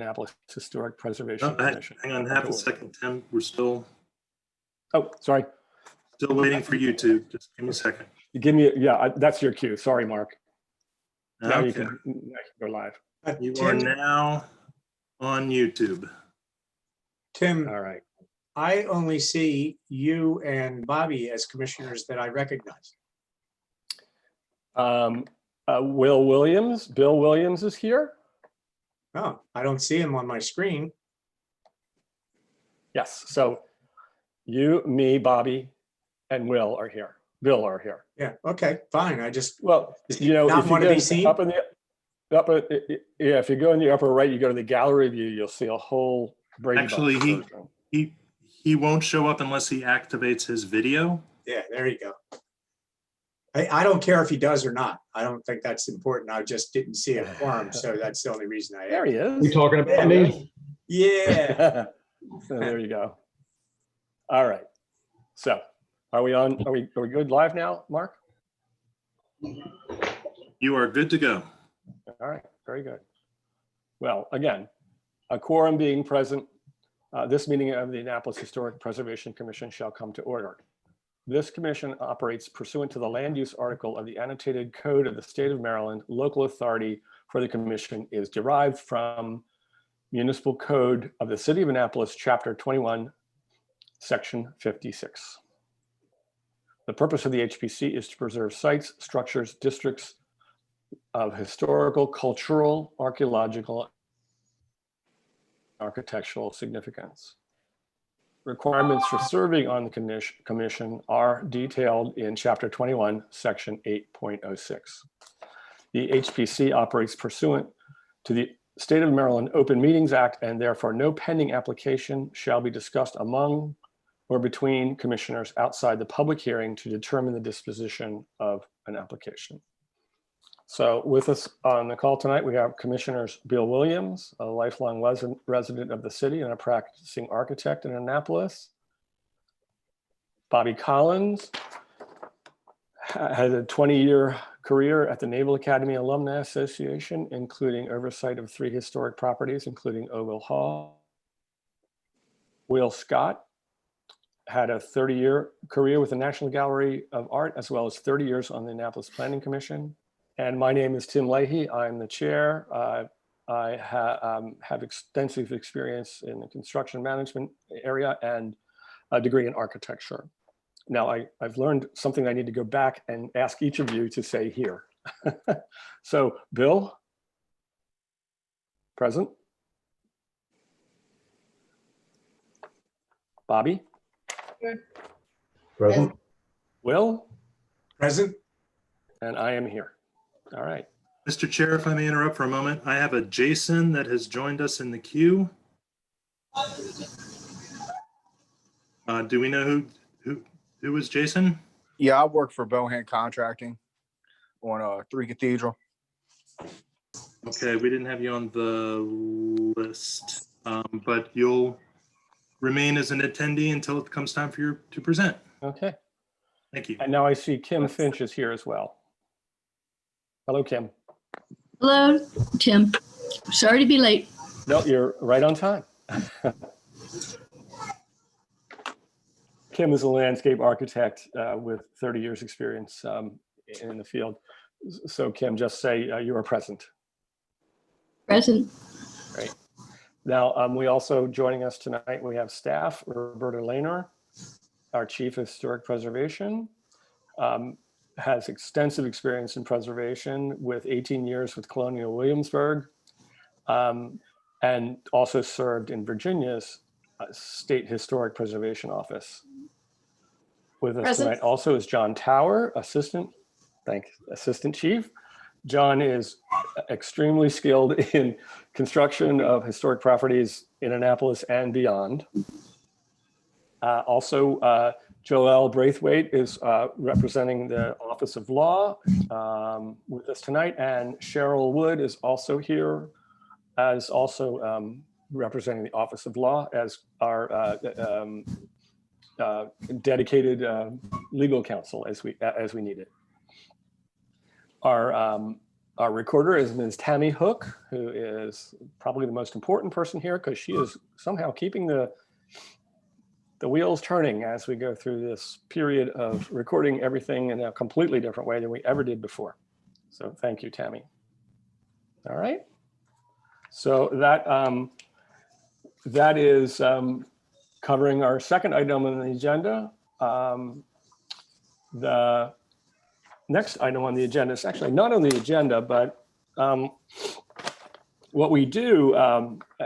Annapolis Historic Preservation Oh, Commission. hang on half a second, Tim. We're still sorry. Still waiting for YouTube. Just give me a second. You give me, that's your cue. Sorry, Mark. Now Okay. you can go live. You are now on YouTube. Tim, All right. I only see you and Bobby as commissioners that I recognize. Bill Williams is here. Oh, I don't see him on my screen. Yes, so you, me, Bobby, and Will are here. Bill are here. Yeah, okay, fine. I just, Well, you know, not if you want to go be seen? up in the upper, if you go in the upper right, you go to the gallery view, you'll see a whole Brady Actually, Bunch version. he won't show up unless he activates his video. Yeah, there you go. I don't care if he does or not. I don't think that's important. I just didn't see a quorum, so that's the only reason I There he is. You talking about me? Yeah. So there you go. All right. So are we on? Are we good live now, Mark? You are good to go. All right. Very good. Well, again, a quorum being present, this meeting of the Annapolis Historic Preservation Commission shall come to order. This commission operates pursuant to the land use article of the annotated code of the state of Maryland. Local authority for the commission is derived from Municipal Code of the City of Annapolis, Chapter 21, Section 56. The purpose of the HPC is to preserve sites, structures, districts of historical, cultural, archaeological, architectural significance. Requirements for serving on the commission are detailed in Chapter 21, Section 8.06. The HPC operates pursuant to the State of Maryland Open Meetings Act, and therefore no pending application shall be discussed among or between commissioners outside the public hearing to determine the disposition of an application. So with us on the call tonight, we have Commissioners Bill Williams, a lifelong resident of the city and a practicing architect in Annapolis. Bobby Collins had a 20-year career at the Naval Academy Alumni Association, including oversight of 3 historic properties, including Ogle Hall. Will Scott had a 30-year career with the National Gallery of Art, as well as 30 years on the Annapolis Planning Commission. And my name is Tim Leahy. I'm the chair. I have extensive experience in the construction management area and a degree in architecture. Now, I've learned something I need to go back and ask each of you to say here. So, Bill, present. Bobby? Present. Will? Present. And I am here. All right. Mr. Chair, if I may interrupt for a moment, I have a Jason that has joined us in the queue. Do we know who is Jason? Yeah, I work for Bohan Contracting on 3 Cathedral. Okay, we didn't have you on the list, but you'll remain as an attendee until it comes time for you to present. Okay. Thank you. And now I see Kim Finch is here as well. Hello, Kim. Hello, Tim. Sorry to be late. No, you're right on time. Kim is a landscape architect with 30 years experience in the field. So Kim, just say you are present. Present. Great. Now, we also joining us tonight, we have staff, Roberta Lehner, our Chief of Historic Preservation, has extensive experience in preservation with 18 years with Colonial Williamsburg, and also served in Virginia's State Historic Preservation Office. With us Present. tonight also is John Tower, Assistant Chief. John is extremely skilled in construction of historic properties in Annapolis and beyond. Also, Joelle Braithwaite is representing the Office of Law with us tonight, and Cheryl Wood is also here as also representing the Office of Law as our dedicated legal counsel as we need it. Our Our recorder is Ms. Tammy Hook, who is probably the most important person here because she is somehow keeping the wheels turning as we go through this period of recording everything in a completely different way than we ever did before. So thank you, Tammy. All right. So that is covering our second item on the agenda. The next item on the agenda is actually not on the agenda, but what we do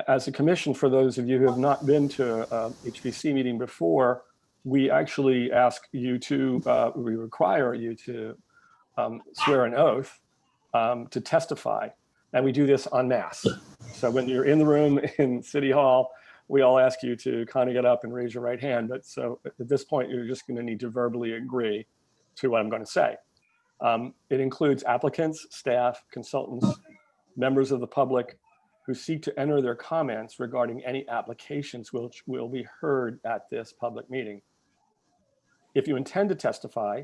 as a commission, for those of you who have not been to a HPC meeting before, we actually ask you to, we require you to swear an oath to testify. And we do this en masse. So when you're in the room in City Hall, we all ask you to kind of get up and raise your right hand. But so at this point, you're just going to need to verbally agree to what I'm going to say. It includes applicants, staff, consultants, members of the public who seek to enter their comments regarding any applications which will be heard at this public meeting. If you intend to testify,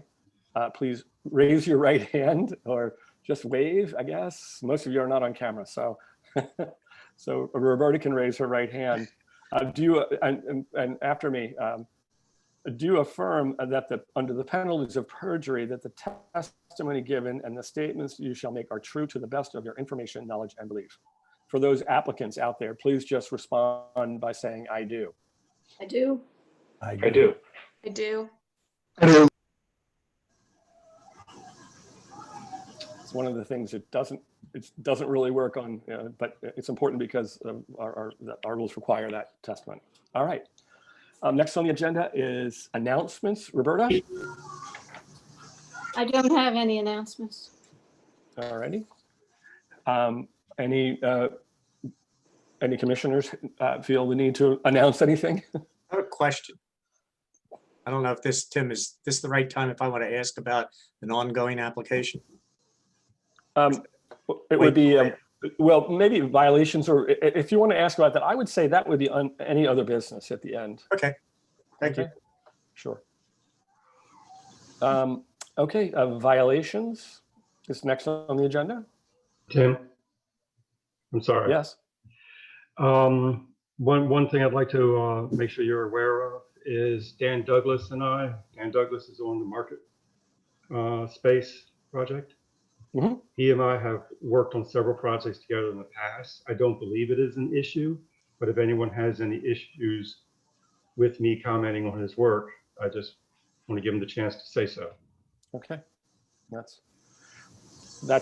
please raise your right hand or just wave, I guess. Most of you are not on camera, so so Roberta can raise her right hand. And after me, do affirm that under the penalties of perjury, that the testimony given and the statements you shall make are true to the best of your information, knowledge, and belief. For those applicants out there, please just respond by saying, I do. I do. I do. I do. It's one of the things it doesn't really work on, but it's important because of our rules require that testimony. All right. Next on the agenda is announcements. Roberta? I don't have any announcements. All righty. Any commissioners feel the need to announce anything? I have a question. I don't know if this, Tim, is this the right time if I want to ask about an ongoing application? It would be, well, maybe violations, or if you want to ask about that, I would say that would be on any other business at the end. Okay, thank you. Sure. Okay, violations is next on the agenda. Tim, I'm sorry. Yes. One thing I'd like to make sure you're aware of is Dan Douglas and I. Dan Douglas is on the market space project. Mm-hmm. He and I have worked on several projects together in the past. I don't believe it is an issue, but if anyone has any issues with me commenting on his work, I just want to give him the chance to say so. Okay, that's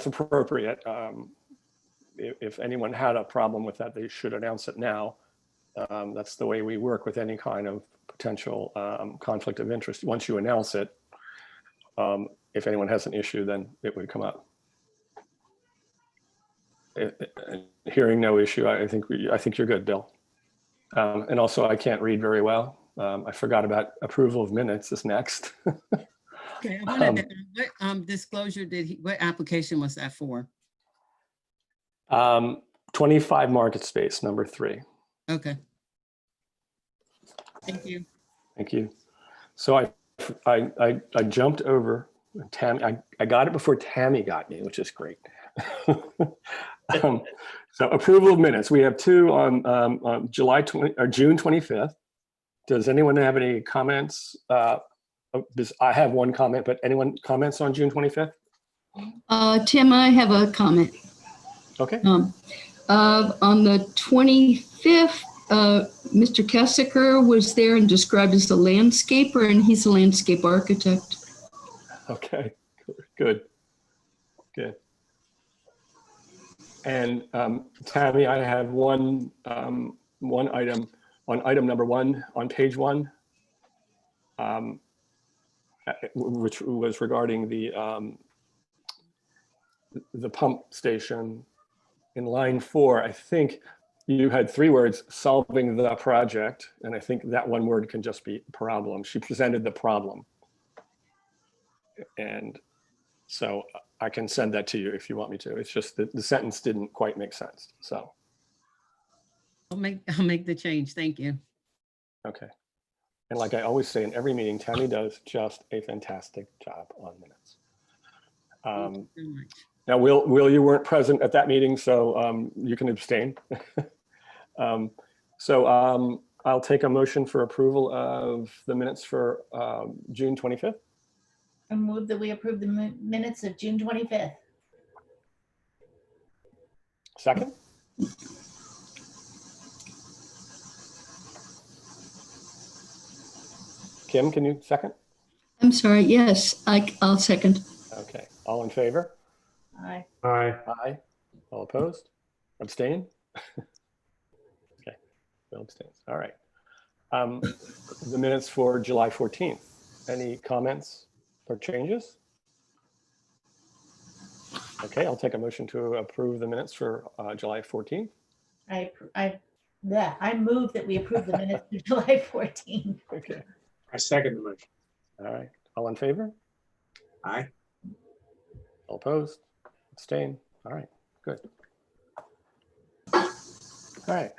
appropriate. If anyone had a problem with that, they should announce it now. That's the way we work with any kind of potential conflict of interest. Once you announce it, if anyone has an issue, then it would come up. Hearing no issue, I think you're good, Bill. And also, I can't read very well. I forgot about approval of minutes is next. Okay, I wanted to, what disclosure what application was that for? 25 Market Space, number 3. Okay. Thank you. Thank you. So I jumped over Tammy. I got it before Tammy got me, which is great. So approval of minutes. We have 2 on July 20 or June 25th. Does anyone have any comments? I have one comment, but anyone comments on June 25th? Tim, I have a comment. Okay. On the 25th, Mr. Kessiker was there and described as a landscaper, and he's a landscape architect. Okay, good. And Tammy, I have one item on item number 1 on page 1, which was regarding the pump station in line 4. I think you had 3 words: solving the project, and I think that one word can just be problem. She presented the problem, and so I can send that to you if you want me to. It's just that the sentence didn't quite make sense. So I'll make the change. Thank you. okay. And like I always say in every meeting, Tammy does just a fantastic job on minutes. Thank you so much. Now, Will, you weren't present at that meeting, so you can abstain. I'll take a motion for approval of the minutes for June 25th. I move that we approve the minutes of June 25th. Second? Kim, can you second? I'm sorry. Yes, I'll second. Okay, all in favor? Aye. Aye. Aye. All opposed? Abstain? Okay, Bill abstains. All right. The minutes for July 14th. Any comments or changes? Okay, I'll take a motion to approve the minutes for July 14th. I move that we approve the minutes of July 14th. Okay, I second the motion. all right. All in favor? Aye. All opposed? Abstain? All right, good. All right.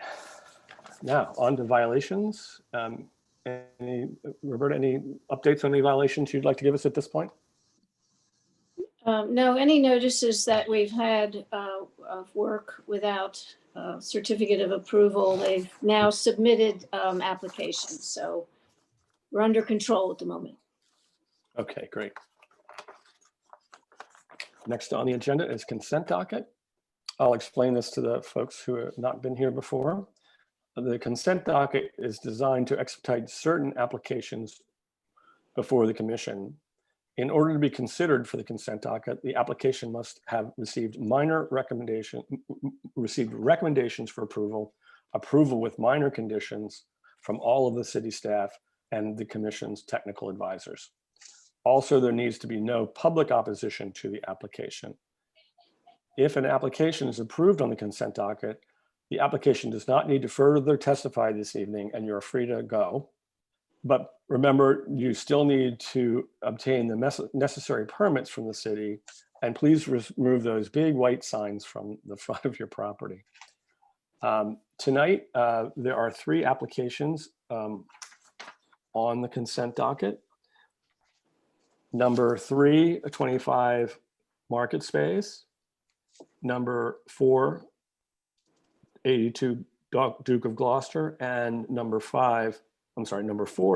Now, on to violations. Roberta, any updates on any violations you'd like to give us at this point? No, any notices that we've had of work without certificate of approval, they've now submitted applications. So we're under control at the moment. Okay, great. Next on the agenda is consent docket. I'll explain this to the folks who have not been here before. The consent docket is designed to expedite certain applications before the commission. In order to be considered for the consent docket, the application must have received recommendations for approval with minor conditions from all of the city staff and the commission's technical advisors. Also, there needs to be no public opposition to the application. If an application is approved on the consent docket, the application does not need to further testify this evening and you're free to go. But remember, you still need to obtain the necessary permits from the city, and please remove those big white signs from the front of your property. Tonight, there are 3 applications on the consent docket. Number 3, 25 Market Space. Number 4, 82 Duke of Gloucester, and number 4,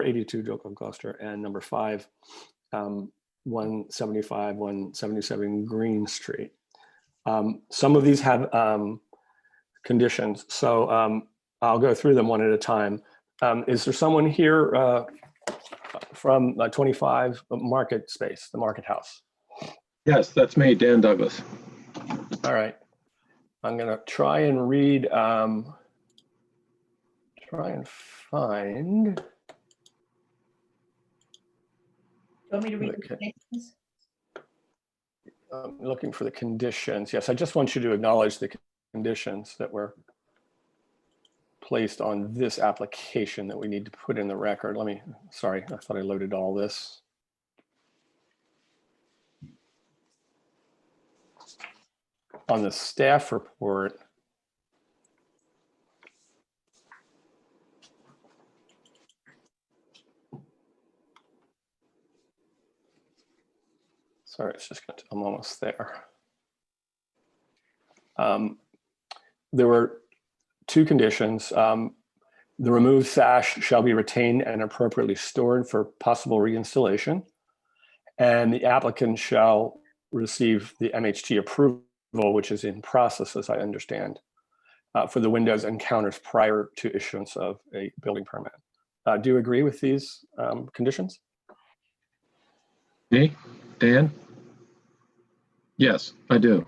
82 Duke of Gloucester, and number 5, 175, 177 Green Street. Some of these have conditions, so I'll go through them one at a time. Is there someone here from 25 Market Space, the Market House? Yes, that's me, Dan Douglas. All right. I'm going to try and read, try and find. Do you want me to read the Okay. conditions? I'm looking for the conditions. Yes, I just want you to acknowledge the conditions that were placed on this application that we need to put in the record. Sorry, I thought I loaded all this. On the staff report, sorry, it's just I'm almost there. There were 2 conditions. The removed sash shall be retained and appropriately stored for possible reinstallation, and the applicant shall receive the MHT approval, which is in process, as I understand, for the windows and counters prior to issuance of a building permit. Do you agree with these conditions? Me, Dan? Yes, I do.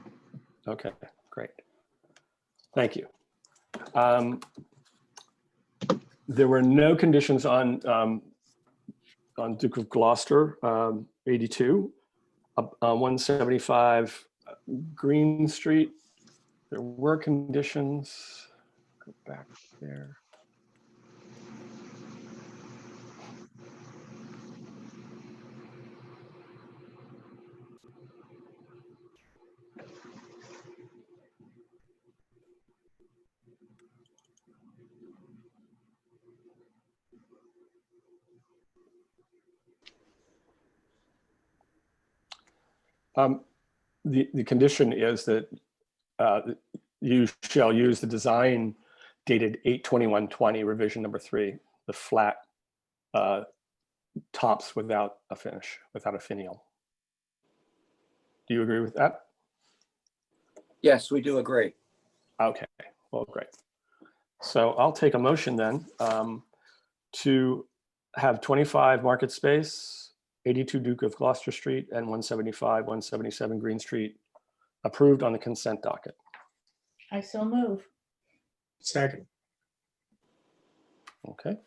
Okay, great. Thank you. There were no conditions on Duke of Gloucester, 82, 175 Green Street. There were conditions. Go back there. the condition is that you shall use the design dated 8/21/20, revision number 3, the flat tops without a finish, without a finial. Do you agree with that? Yes, we do agree. Okay, well, great. So I'll take a motion then to have 25 Market Space, 82 Duke of Gloucester Street, and 175, 177 Green Street approved on the consent docket. I so move. Second. Okay.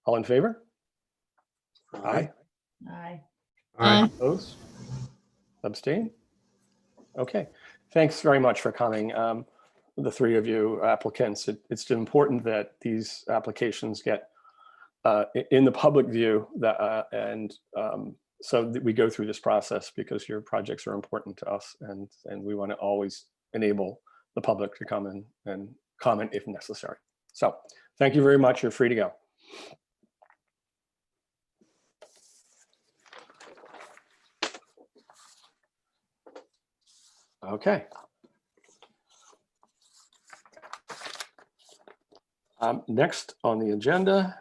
All in favor? Aye. Aye. Aye. Opposed? Abstain? Okay. Thanks very much for coming, the three of you applicants. It's important that these applications get in the public view, so that we go through this process, because your projects are important to us, and we want to always enable the public to come in and comment if necessary. So thank you very much. You're free to go. Okay. Next on the agenda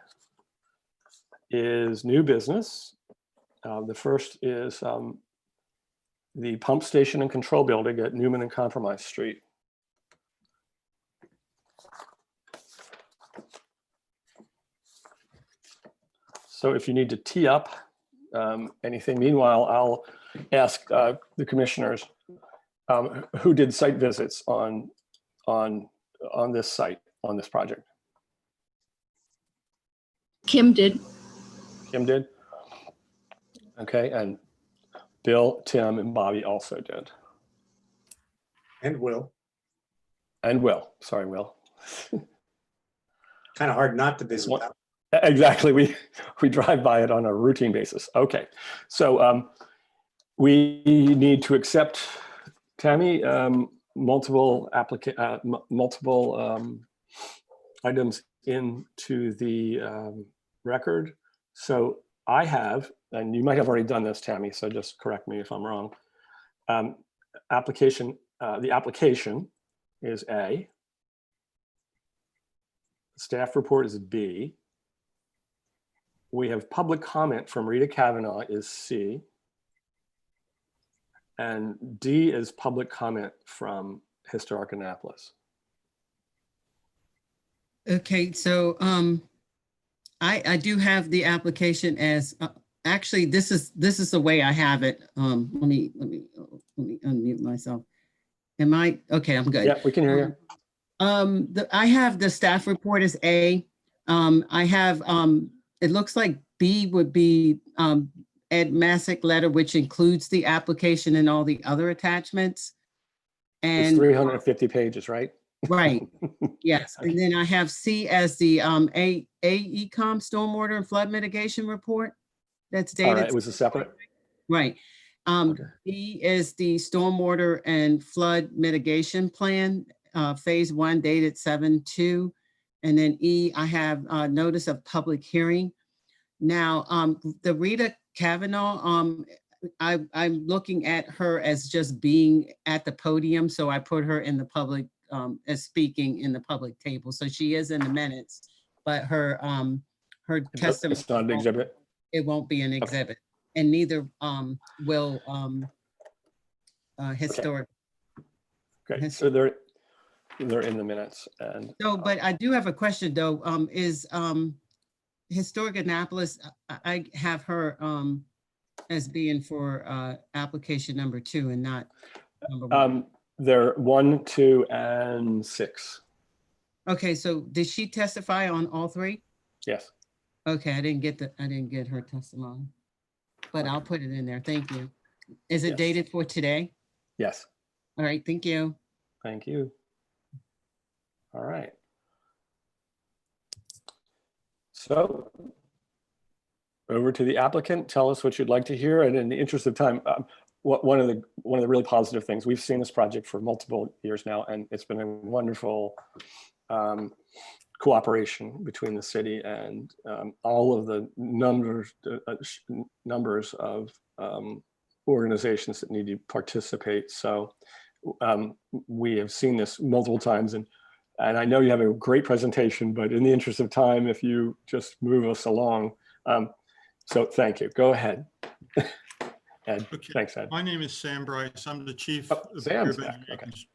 is new business. The first is the pump station and control building at Newman and Compromise Street. So if you need to tee up anything, meanwhile, I'll ask the commissioners who did site visits on this site, on this project. Kim did. Kim did? Okay, and Bill, Tim, and Bobby also did. And Will. And Will, sorry, Will. Kind of hard not to visit that. Exactly, we drive by it on a routine basis. Okay, so we need to accept, Tammy, multiple items into the record. So I have, and you might have already done this, Tammy, so just correct me if I'm wrong. The application is A. Staff report is B. We have public comment from Rita Kavanaugh is C. And D is public comment from Historic Annapolis. Okay, so I do have the application as actually this is the way I have it. Let me unmute myself. Am I okay? I'm good. Yeah, we can hear you. I have the staff report as A. I have it looks like B would be Ed Masick letter, which includes the application and all the other attachments. And it's 350 pages, right? Right. Yes. Okay. And then I have C as the AECOM stormwater and flood mitigation report. That's dated. All right, it was a separate. Right. Okay. B is the stormwater and flood mitigation plan, phase 1 dated 7/2. And then E, I have notice of public hearing. Now, the Rita Kavanaugh, I'm looking at her as just being at the podium. So I put her in the public, as speaking in the public table. So she is in the minutes, but her testimony. It's not an exhibit. It won't be an exhibit. Okay. And neither will historic. Okay, so they're in the minutes. And so, but I do have a question though. Is Historic Annapolis, I have her as being for application number 2 and not number 1. They're 1, 2, and 6. Okay, so did she testify on all 3? Yes. Okay, I didn't get her testimony, but I'll put it in there. Thank you. Is it dated for today? Yes. All right, thank you. Thank you. All right. So over to the applicant. Tell us what you'd like to hear. And in the interest of time, one of the really positive things, we've seen this project for multiple years now, and it's been a wonderful cooperation between the city and all of the numbers of organizations that need to participate. So we have seen this multiple times, and I know you have a great presentation, but in the interest of time, if you just move us along. So thank you. Go ahead. Ed. Okay. Thanks, Ed. My name is Sam Bryce. I'm the chief Oh, of the Sam's Bureau of back. Engineering Okay.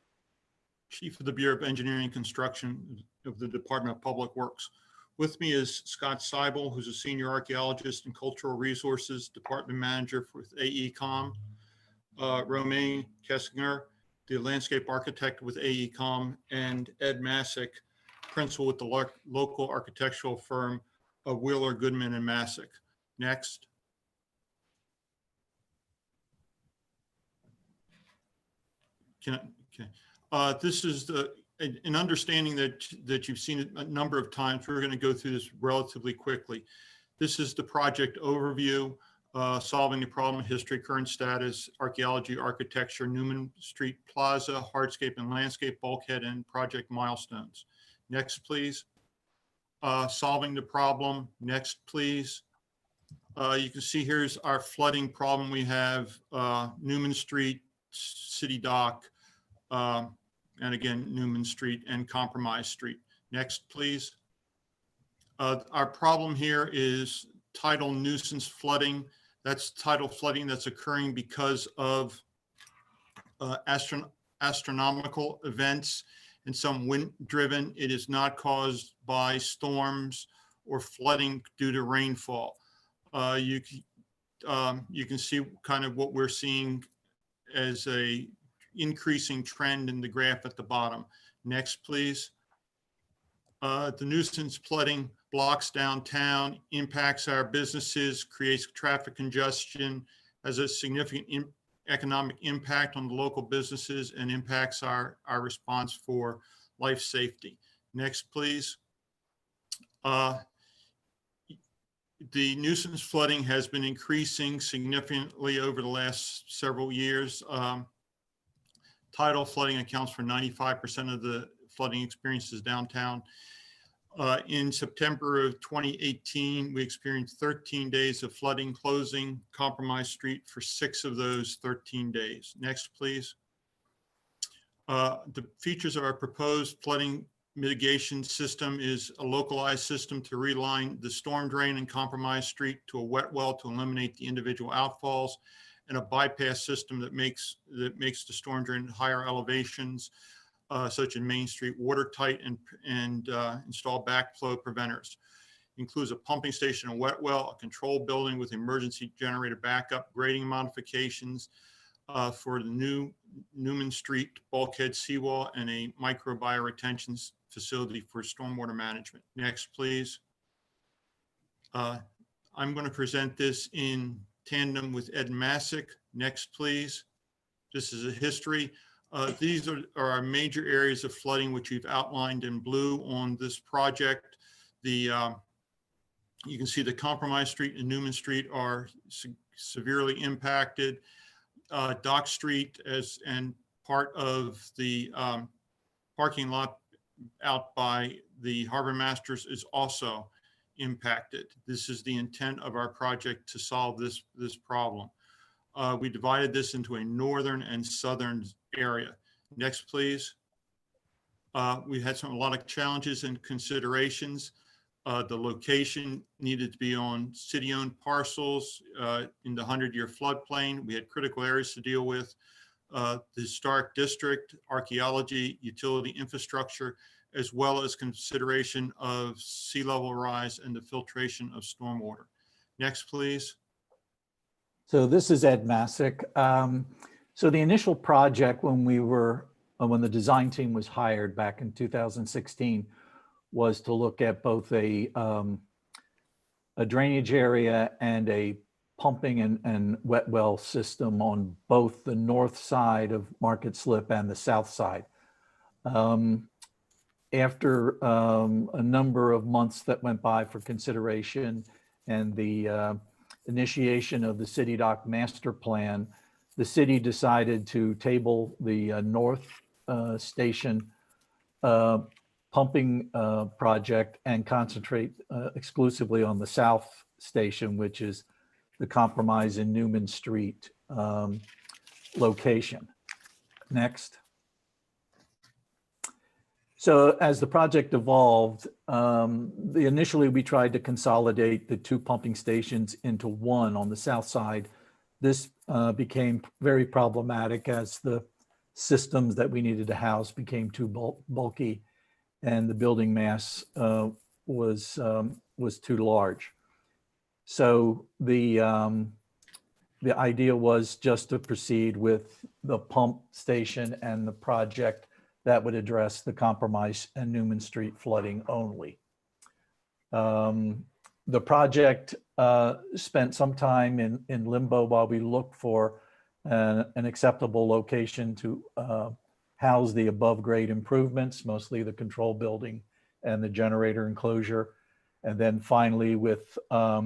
Chief of the Bureau of Engineering and Construction of the Department of Public Works. With me is Scott Seibel, who's a senior archaeologist and cultural resources department manager with AECOM. Romain Kessinger, the landscape architect with AECOM, and Ed Masick, principal with the local architectural firm of Wheeler, Goodman, and Masick. Next. This is an understanding that you've seen a number of times. We're going to go through this relatively quickly. This is the project overview, solving the problem, history, current status, archaeology, architecture, Newman Street Plaza, hardscape and landscape, bulkhead, and project milestones. Next, please. Solving the problem. Next, please. You can see here's our flooding problem. We have Newman Street, City Dock, and again, Newman Street and Compromise Street. Next, please. Our problem here is tidal nuisance flooding. That's tidal flooding that's occurring because of astronomical events and some wind driven. It is not caused by storms or flooding due to rainfall. You can see kind of what we're seeing as a increasing trend in the graph at the bottom. Next, please. The nuisance flooding blocks downtown, impacts our businesses, creates traffic congestion, has a significant economic impact on the local businesses, and impacts our response for life safety. Next, please. The nuisance flooding has been increasing significantly over the last several years. Tidal flooding accounts for 95% of the flooding experiences downtown. In September of 2018, we experienced 13 days of flooding, closing Compromise Street for 6 of those 13 days. Next, please. The features of our proposed flooding mitigation system is a localized system to reline the storm drain in Compromise Street to a wet well to eliminate the individual outfalls, and a bypass system that makes the storm drain at higher elevations, such as Main Street, watertight, and install backflow preventers. Includes a pumping station, a wet well, a control building with emergency generator backup, grading modifications for the new Newman Street bulkhead seawall, and a microbial retention facility for stormwater management. Next, please. I'm going to present this in tandem with Ed Masick. Next, please. This is a history. These are our major areas of flooding, which we've outlined in blue on this project. You can see the Compromise Street and Newman Street are severely impacted. Dock Street and part of the parking lot out by the Harbor Masters is also impacted. This is the intent of our project to solve this problem. We divided this into a northern and southern area. Next, please. We had a lot of challenges and considerations. The location needed to be on city-owned parcels in the 100-year floodplain. We had critical areas to deal with. The historic district, archaeology, utility infrastructure, as well as consideration of sea level rise and the filtration of stormwater. Next, please. So this is Ed Masick. So the initial project when the design team was hired back in 2016 was to look at both a drainage area and a pumping and wet well system on both the north side of Market Slip and the south side. After a number of months that went by for consideration and the initiation of the City Dock Master Plan, the city decided to table the North Station pumping project and concentrate exclusively on the South Station, which is the Compromise in Newman Street location. Next. So as the project evolved, initially we tried to consolidate the two pumping stations into one on the south side. This became very problematic as the systems that we needed to house became too bulky and the building mass was too large. So the idea was just to proceed with the pump station and the project that would address the Compromise and Newman Street flooding only. The project spent some time in limbo while we looked for an acceptable location to house the above grade improvements, mostly the control building and the generator enclosure. And then finally, with a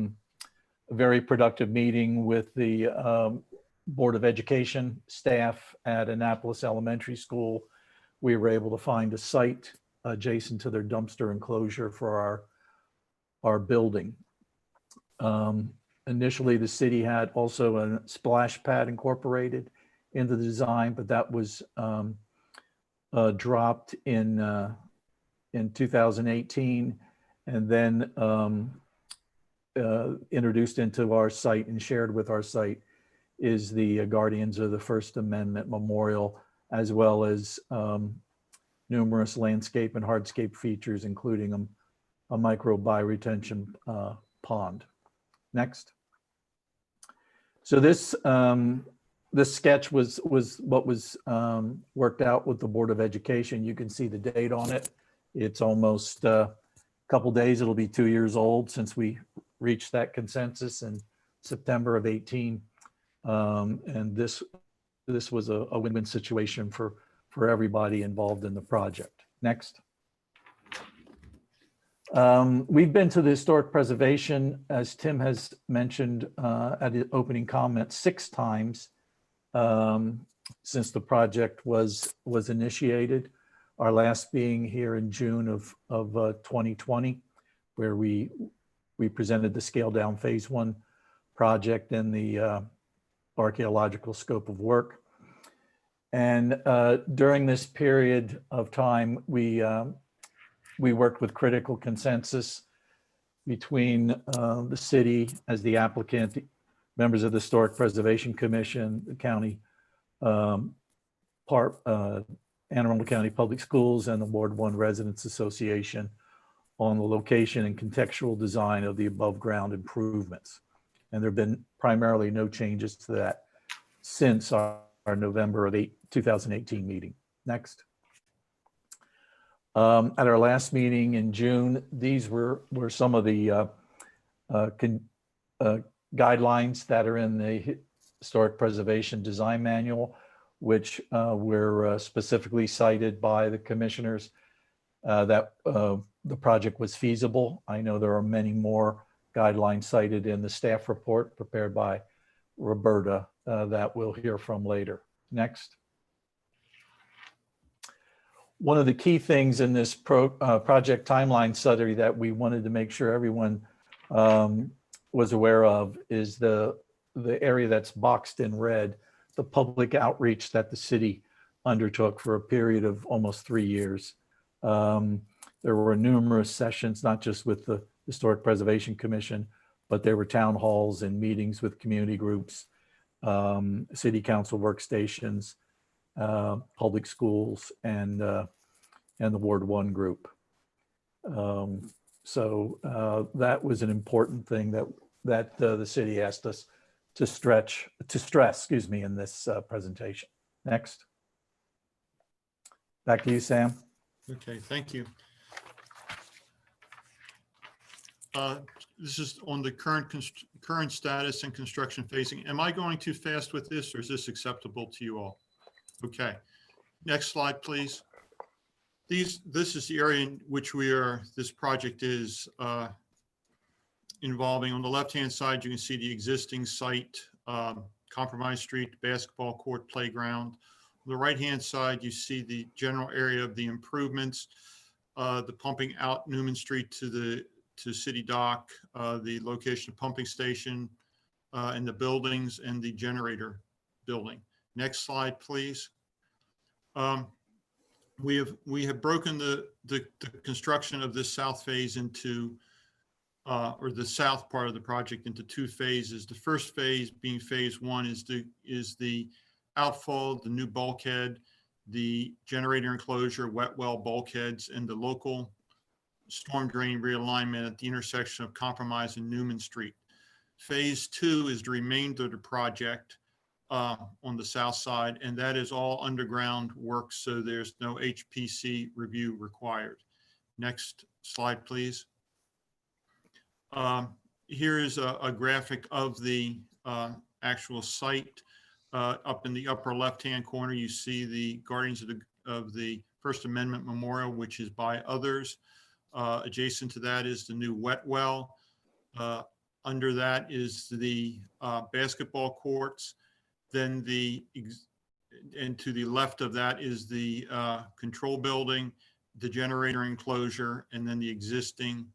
very productive meeting with the Board of Education staff at Annapolis Elementary School, we were able to find a site adjacent to their dumpster enclosure for our building. Initially, the city had also a splash pad incorporated into the design, but that was dropped in 2018 and then introduced into our site and shared with our site is the Guardians of the First Amendment Memorial, as well as numerous landscape and hardscape features, including a micro bioretention pond. Next. So this sketch was what was worked out with the Board of Education. You can see the date on it. It's almost a couple days. It'll be 2 years old since we reached that consensus in September of 18. And this was a win-win situation for everybody involved in the project. Next. We've been to the historic preservation, as Tim has mentioned at the opening comment, 6 times since the project was initiated. Our last being here in June of 2020, where we presented the scaled down phase 1 project and the archaeological scope of work. And during this period of time, we worked with critical consensus between the city as the applicant, members of the Historic Preservation Commission, the county, Anne Arundel County Public Schools, and the Ward 1 Residents Association on the location and contextual design of the above ground improvements. And there have been primarily no changes to that since our November of 2018 meeting. Next. At our last meeting in June, these were some of the guidelines that are in the Historic Preservation Design Manual, which were specifically cited by the commissioners that the project was feasible. I know there are many more guidelines cited in the staff report prepared by Roberta that we'll hear from later. Next. One of the key things in this project timeline study that we wanted to make sure everyone was aware of is the area that's boxed in red, the public outreach that the city undertook for a period of almost 3 years. There were numerous sessions, not just with the Historic Preservation Commission, but there were town halls and meetings with community groups, city council workstations, public schools, and the Ward 1 group. So that was an important thing that the city asked us to stress, excuse me, in this presentation. Next. Back to you, Sam. Okay, thank you. This is on the current status and construction phasing. Am I going too fast with this, or is this acceptable to you all? Okay, next slide, please. This is the area in which this project is involving. On the left-hand side, you can see the existing site, Compromise Street, basketball court, playground. On the right-hand side, you see the general area of the improvements, the pumping out Newman Street to City Dock, the location of pumping station, and the buildings and the generator building. Next slide, please. We have broken the construction of this south phase into, or the south part of the project into two phases. The first phase being phase one is the outfall, the new bulkhead, the generator enclosure, wet well bulkheads, and the local storm drain realignment at the intersection of Compromise and Newman Street. Phase two is the remainder of the project on the south side, and that is all underground work, so there's no HPC review required. Next slide, please. Here is a graphic of the actual site. Up in the upper left-hand corner, you see the Guardians of the First Amendment Memorial, which is by others. Adjacent to that is the new wet well. Under that is the basketball courts. Then and to the left of that is the control building, the generator enclosure, and then the existing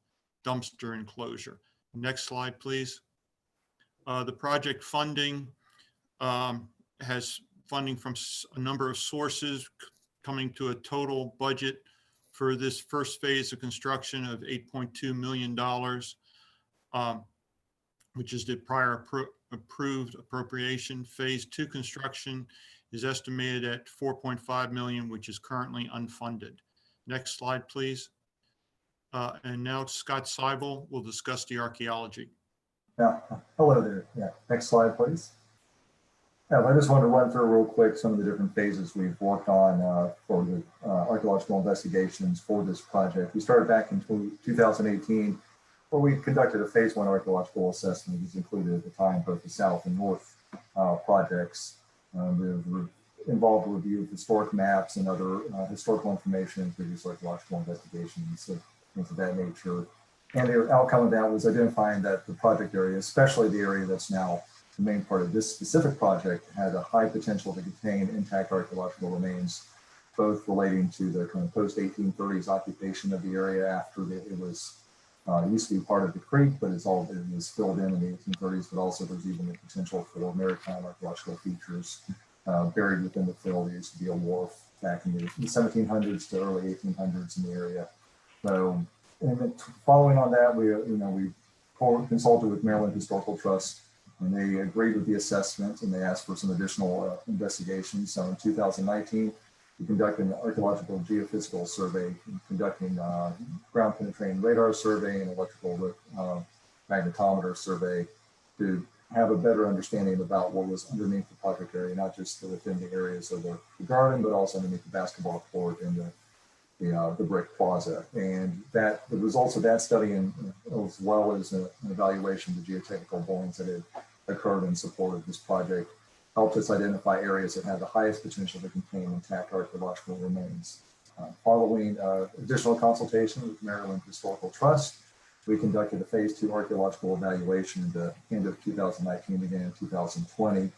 dumpster enclosure. Next slide, please. The project funding has funding from a number of sources, coming to a total budget for this first phase of construction of $8.2 million, which is the prior approved appropriation. Phase two construction is estimated at $4.5 million, which is currently unfunded. Next slide, please. And now Scott Seibel will discuss the archaeology. Yeah, hello there. Yeah, next slide, please. I just wanted to run through real quick some of the different phases we've worked on for the archaeological investigations for this project. We started back in 2018, where we conducted a phase one archaeological assessment, which included at the time both the south and north projects. We were involved in review of historic maps and other historical information in previous archaeological investigations, things of that nature. And the outcome of that was identifying that the project area, especially the area that's now the main part of this specific project, had a high potential to contain intact archaeological remains, both relating to the kind of post-1830s occupation of the area after it was used to be part of the creek, but it was filled in the 1830s, but also there's even the potential for maritime archaeological features buried within the fill. There used to be a wharf back in the 1700s to early 1800s in the area. So, and then following on that, we consulted with Maryland Historical Trust, and they agreed with the assessment, and they asked for some additional investigations. So in 2019, we conducted an archaeological geophysical survey, conducting ground penetrating radar survey and electrical magnetometer survey to have a better understanding about what was underneath the project area, not just within the areas of the garden, but also underneath the basketball court and the brick plaza. And that the results of that study, as well as an evaluation of the geotechnical borings that had occurred in support of this project, helped us identify areas that had the highest potential to contain intact archaeological remains. Following additional consultation with Maryland Historical Trust, we conducted a phase two archaeological evaluation at the end of 2019, beginning of 2020,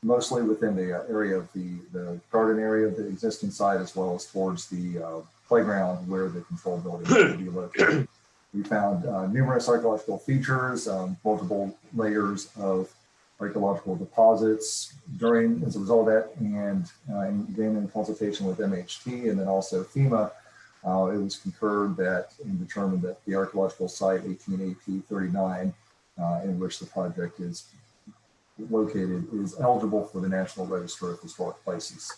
mostly within the area of the garden area of the existing site, as well as towards the playground where the control building would be located. We found numerous archaeological features, multiple layers of archaeological deposits as a result of that, and again in consultation with MHT and then also FEMA, it was concurred that and determined that the archaeological site 18AP39, in which the project is located, is eligible for the National Register of Historic Places.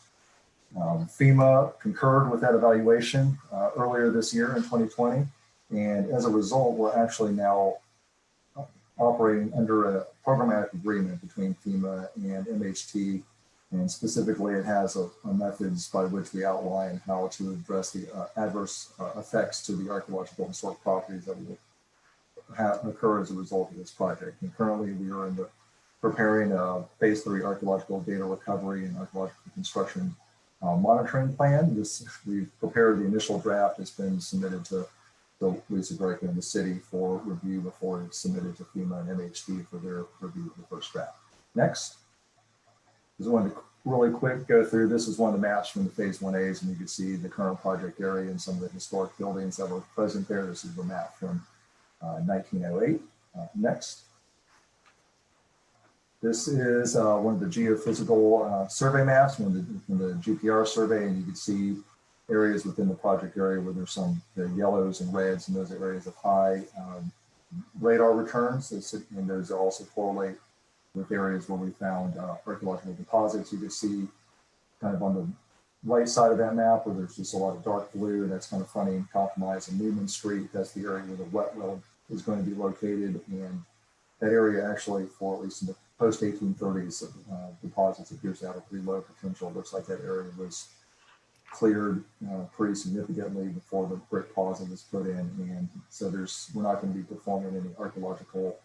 FEMA concurred with that evaluation earlier this year in 2020, and as a result, we're actually now operating under a programmatic agreement between FEMA and MHT, and specifically it has a methods by which we outline how to address the adverse effects to the archaeological and historic properties that will occur as a result of this project. And currently we are preparing a phase 3 archaeological data recovery and archaeological construction monitoring plan. We've prepared the initial draft. It's been submitted to the police director in the city for review before it's submitted to FEMA and MHT for their review of the first draft. Next, just wanted to really quick go through. This is one of the maps from the phase 1As, and you can see the current project area and some of the historic buildings that were present there. This is the map from 1908. Next. This is one of the geophysical survey maps from the GPR survey, and you can see areas within the project area where there's the yellows and reds, and those are areas of high radar returns. And those also correlate with areas where we found archaeological deposits. You can see kind of on the right side of that map where there's just a lot of dark blue, and that's kind of funny and Compromise and Newman Street. That's the area where the wet well is going to be located. And that area actually, for at least in the post-1830s deposits, appears to have a pretty low potential. It looks like that area was cleared pretty significantly before the brick plaza was put in. And so we're not going to be performing any archaeological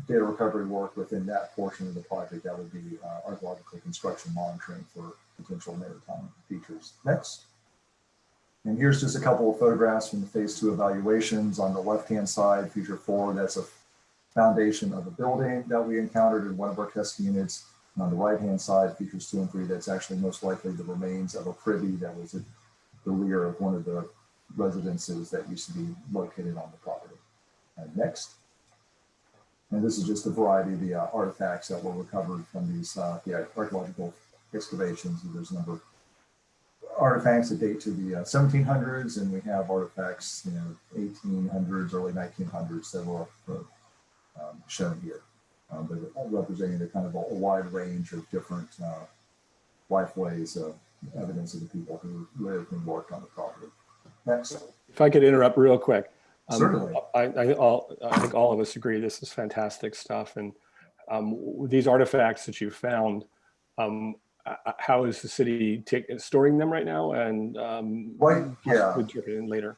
data recovery work within that portion of the project. That would be archaeological construction monitoring for potential maritime features. Next. And here's just a couple of photographs from the phase 2 evaluations. On the left-hand side, feature 4, that's a foundation of a building that we encountered in one of our test units. And on the right-hand side, features 2 and 3, that's actually most likely the remains of a privy that was at the rear of one of the residences that used to be located on the property. And next. And this is just a variety of the artifacts that were recovered from these the archaeological excavations. There's a number of artifacts that date to the 1700s, and we have artifacts, 1800s, early 1900s that were shown here, but representing the kind of a wide range of different lifeways of evidence of the people who lived and worked on the property. Next. If I could interrupt real quick. Certainly. I think all of us agree this is fantastic stuff. And these artifacts that you found, how is the city storing them right now? And in later?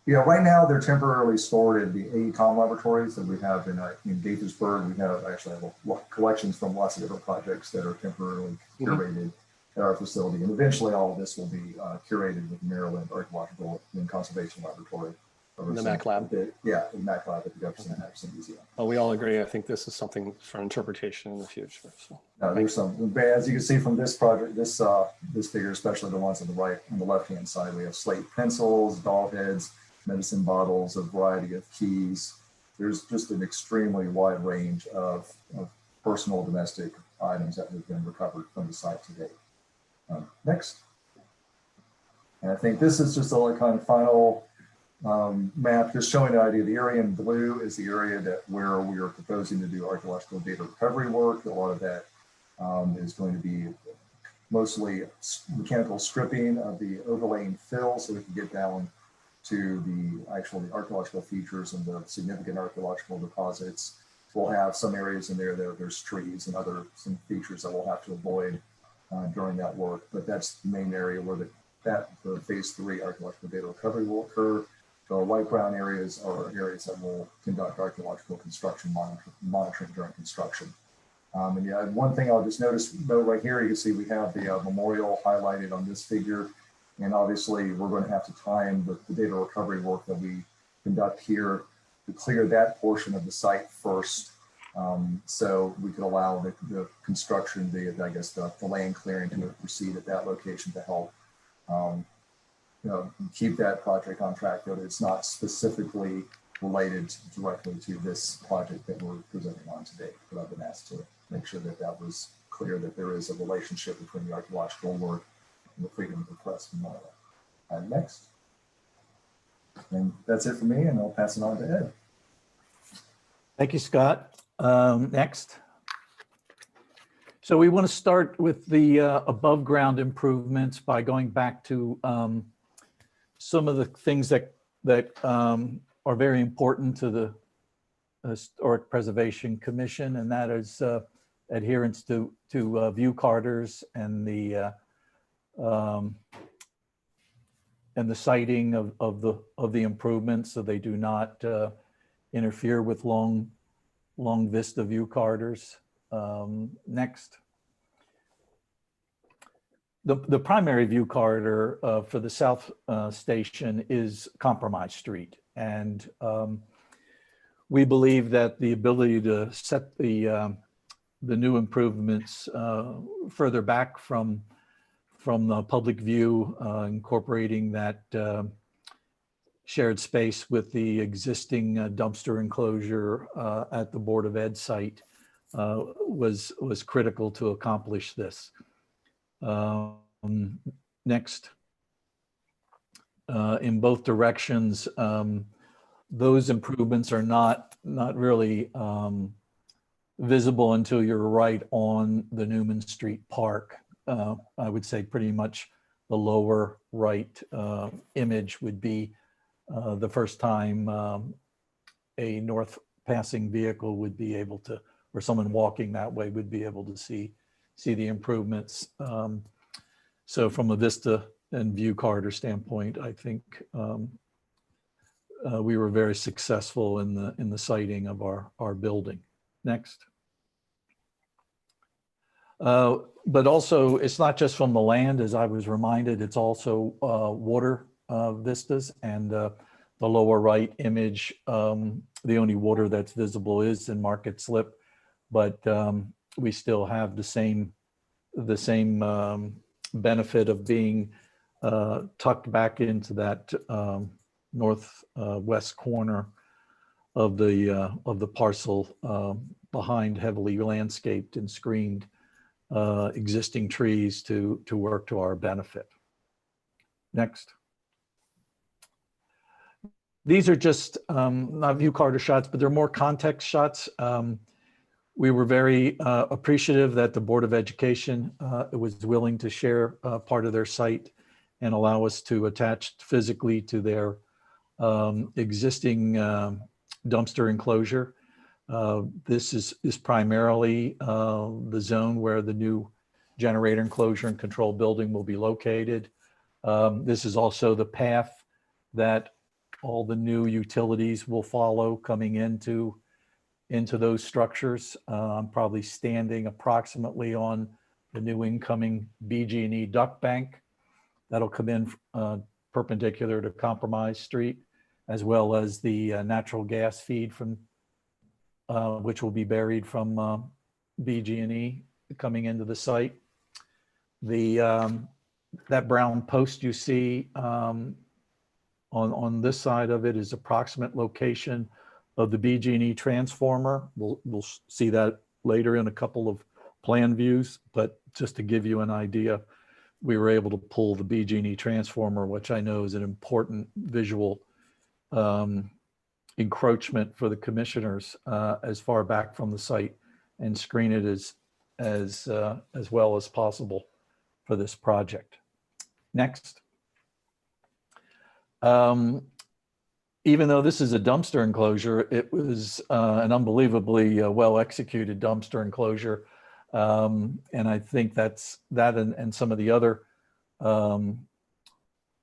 Yeah, right now they're temporarily stored in the AECOM laboratories that we have in Gaithersburg. We actually have collections from lots of different projects that are temporarily curated at our facility. And eventually all of this will be curated with Maryland Archaeological and Conservation Laboratory. In the MAC lab? Yeah, in the MAC lab at the Jefferson Henderson Museum. Well, we all agree. I think this is something for interpretation in the future. So. There's some, as you can see from this project, this figure, especially the ones on the right, on the left-hand side, we have slate pencils, doll heads, medicine bottles, a variety of keys. There's just an extremely wide range of personal domestic items that have been recovered from the site to date. Next. And I think this is just a kind of final map just showing the idea. The area in blue is the area where we are proposing to do archaeological data recovery work. A lot of that is going to be mostly mechanical stripping of the overlaying fill so we can get down to the archaeological features and the significant archaeological deposits. We'll have some areas in there that there's trees and some features that we'll have to avoid during that work, but that's the main area where the phase 3 archaeological data recovery will occur. The light brown areas are areas that will conduct archaeological construction monitoring during construction. And yeah, one thing I'll just note right here, you can see we have the memorial highlighted on this figure. And obviously we're going to have to time the data recovery work that we conduct here to clear that portion of the site first. So we could allow the construction, the land clearing to proceed at that location to help keep that project on track, but it's not specifically related directly to this project that we're presenting on today. But I've been asked to make sure that was clear, that there is a relationship between the archaeological work and the freedom of the press memorial. And next. And that's it for me, and I'll pass it on to Ed. Thank you, Scott. Next. So we want to start with the above ground improvements by going back to some of the things that are very important to the Historic Preservation Commission, and that is adherence to view carters and the siting of the improvements, so they do not interfere with long vista view carters. Next. The primary view corridor for the South Station is Compromise Street. And we believe that the ability to set the new improvements further back from the public view, incorporating that shared space with the existing dumpster enclosure at the Board of Ed site was critical to accomplish this. Next. In both directions, those improvements are not really visible until you're right on the Newman Street Park. I would say pretty much the lower right image would be the first time a north passing vehicle would be able to, or someone walking that way would be able to see the improvements. So from a vista and view corridor standpoint, I think we were very successful in the siting of our building. Next. But also, it's not just from the land, as I was reminded, it's also water vistas. And the lower right image, the only water that's visible is in Market Slip, but we still have the same benefit of being tucked back into that northwest corner of the parcel, behind heavily landscaped and screened existing trees to work to our benefit. Next. These are just not view corridor shots, but they're more context shots. We were very appreciative that the Board of Education was willing to share part of their site and allow us to attach physically to their existing dumpster enclosure. This is primarily the zone where the new generator enclosure and control building will be located. This is also the path that all the new utilities will follow coming into those structures. I'm probably standing approximately on the new incoming BG&E duct bank that'll come in perpendicular to Compromise Street, as well as the natural gas feed from which will be buried from BG&E coming into the site. That brown post you see on this side of it is approximate location of the BG&E transformer. We'll see that later in a couple of plan views, but just to give you an idea, we were able to pull the BG&E transformer, which I know is an important visual encroachment for the commissioners, as far back from the site, and screen it as well as possible for this project. Next. Even though this is a dumpster enclosure, it was an unbelievably well executed dumpster enclosure. And I think that and some of the other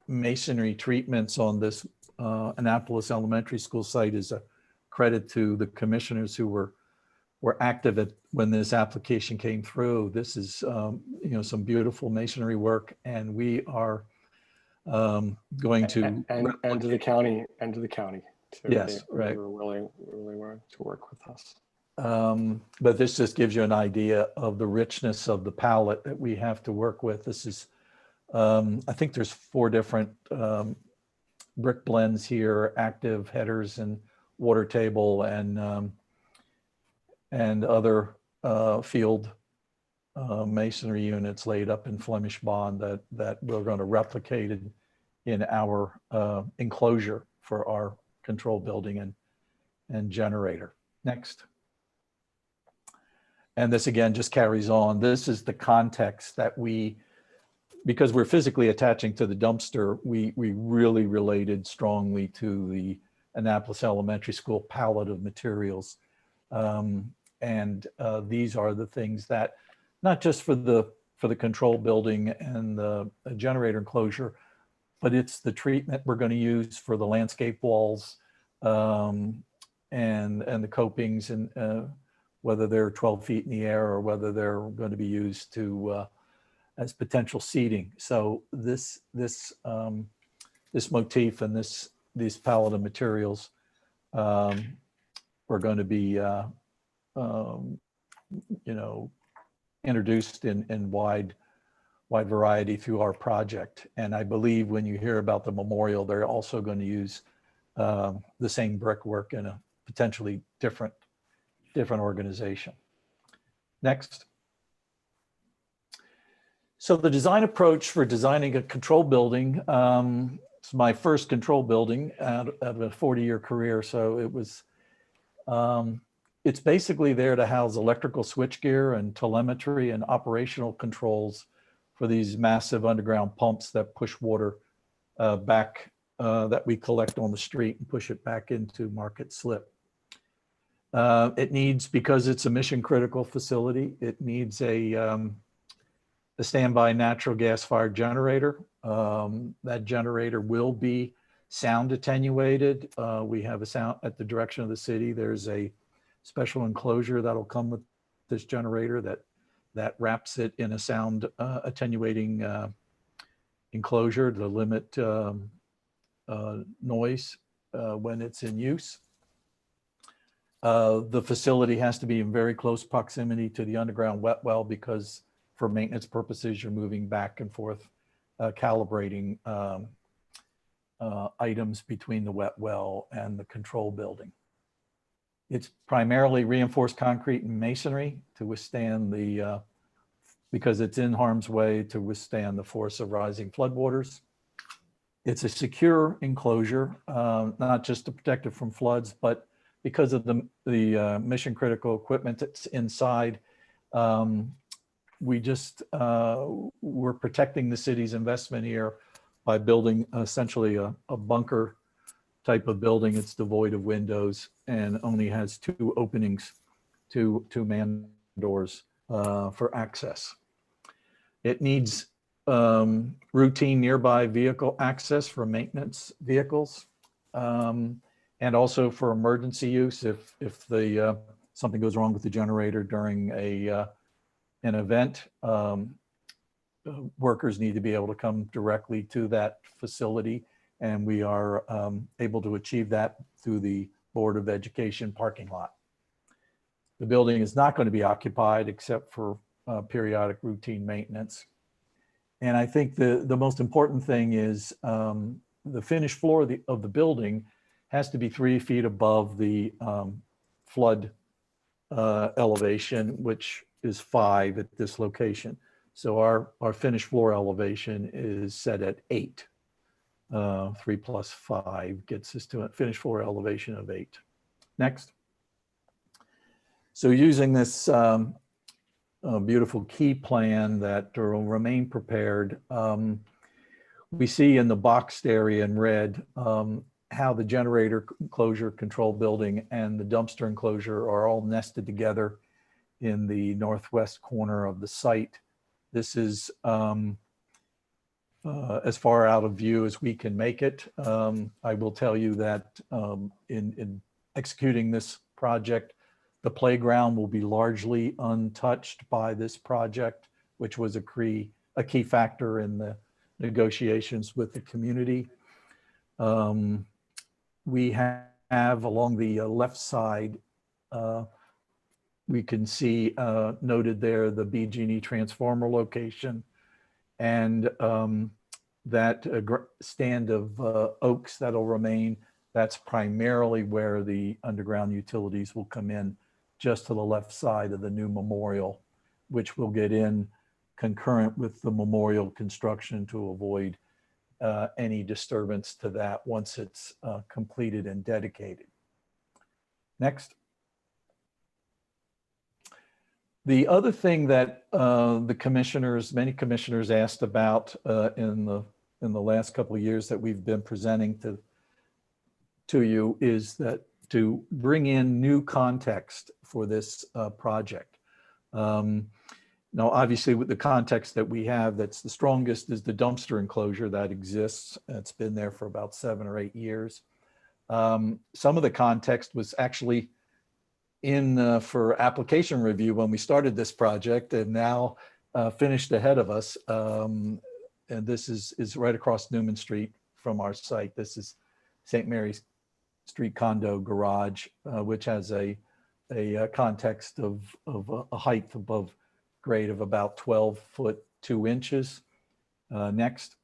masonry treatments on this Annapolis Elementary School site is a credit to the commissioners who were active when this application came through. This is some beautiful masonry work, and we are going to and to the county too. Yes, right. They were willing to work with us. But this just gives you an idea of the richness of the palette that we have to work with. This is, I think there's 4 different brick blends here: active, headers, and water table, and other field masonry units laid up in Flemish bond that we're going to replicate in our enclosure for our control building and generator. Next. And this again just carries on. This is the context that because we're physically attaching to the dumpster, we really related strongly to the Annapolis Elementary School palette of materials. And these are the things that, not just for the control building and the generator enclosure, but it's the treatment we're going to use for the landscape walls and the copings, and whether they're 12 feet in the air or whether they're going to be used to as potential seating. So this motif and this palette of materials are going to be introduced in wide variety through our project. And I believe when you hear about the memorial, they're also going to use the same brickwork in a potentially different organization. Next. So the design approach for designing a control building, it's my first control building out of a 40-year career. So it was, it's basically there to house electrical switchgear and telemetry and operational controls for these massive underground pumps that push water back, that we collect on the street and push it back into Market Slip. It needs, because it's a mission critical facility, it needs a standby natural gas fired generator. That generator will be sound attenuated. We have a sound at the direction of the city. There's a special enclosure that'll come with this generator that wraps it in a sound attenuating enclosure to limit noise when it's in use. The facility has to be in very close proximity to the underground wet well because for maintenance purposes, you're moving back and forth, calibrating items between the wet well and the control building. It's primarily reinforced concrete and masonry to withstand the, because it's in harm's way, to withstand the force of rising floodwaters. It's a secure enclosure, not just to protect it from floods, but because of the mission critical equipment that's inside, we're protecting the city's investment here by building essentially a bunker type of building. It's devoid of windows and only has 2 openings, two man doors for access. It needs routine nearby vehicle access for maintenance vehicles, and also for emergency use if something goes wrong with the generator during an event. Workers need to be able to come directly to that facility, and we are able to achieve that through the Board of Education parking lot. The building is not going to be occupied except for periodic routine maintenance. And I think the most important thing is the finished floor of the building has to be 3 feet above the flood elevation, which is 5 at this location. So our finished floor elevation is set at 8. 3 plus 5 gets us to a finished floor elevation of 8. Next. So using this beautiful key plan that will remain prepared, we see in the boxed area in red how the generator enclosure control building and the dumpster enclosure are all nested together in the northwest corner of the site. This is as far out of view as we can make it. I will tell you that in executing this project, the playground will be largely untouched by this project, which was a key factor in the negotiations with the community. We have along the left side, we can see noted there the BG&E transformer location, and that stand of oaks that'll remain. That's primarily where the underground utilities will come in, just to the left side of the new memorial, which will get in concurrent with the memorial construction to avoid any disturbance to that once it's completed and dedicated. Next. The other thing that many commissioners asked about in the last couple of years that we've been presenting to you is that to bring in new context for this project. Now, obviously, with the context that we have, that's the strongest is the dumpster enclosure that exists. It's been there for about 7 or 8 years. Some of the context was actually in for application review when we started this project, and now finished ahead of us. And this is right across Newman Street from our site. This is St. Mary's Street condo garage, which has a context of a height above grade of about 12 foot 2 inches. Next.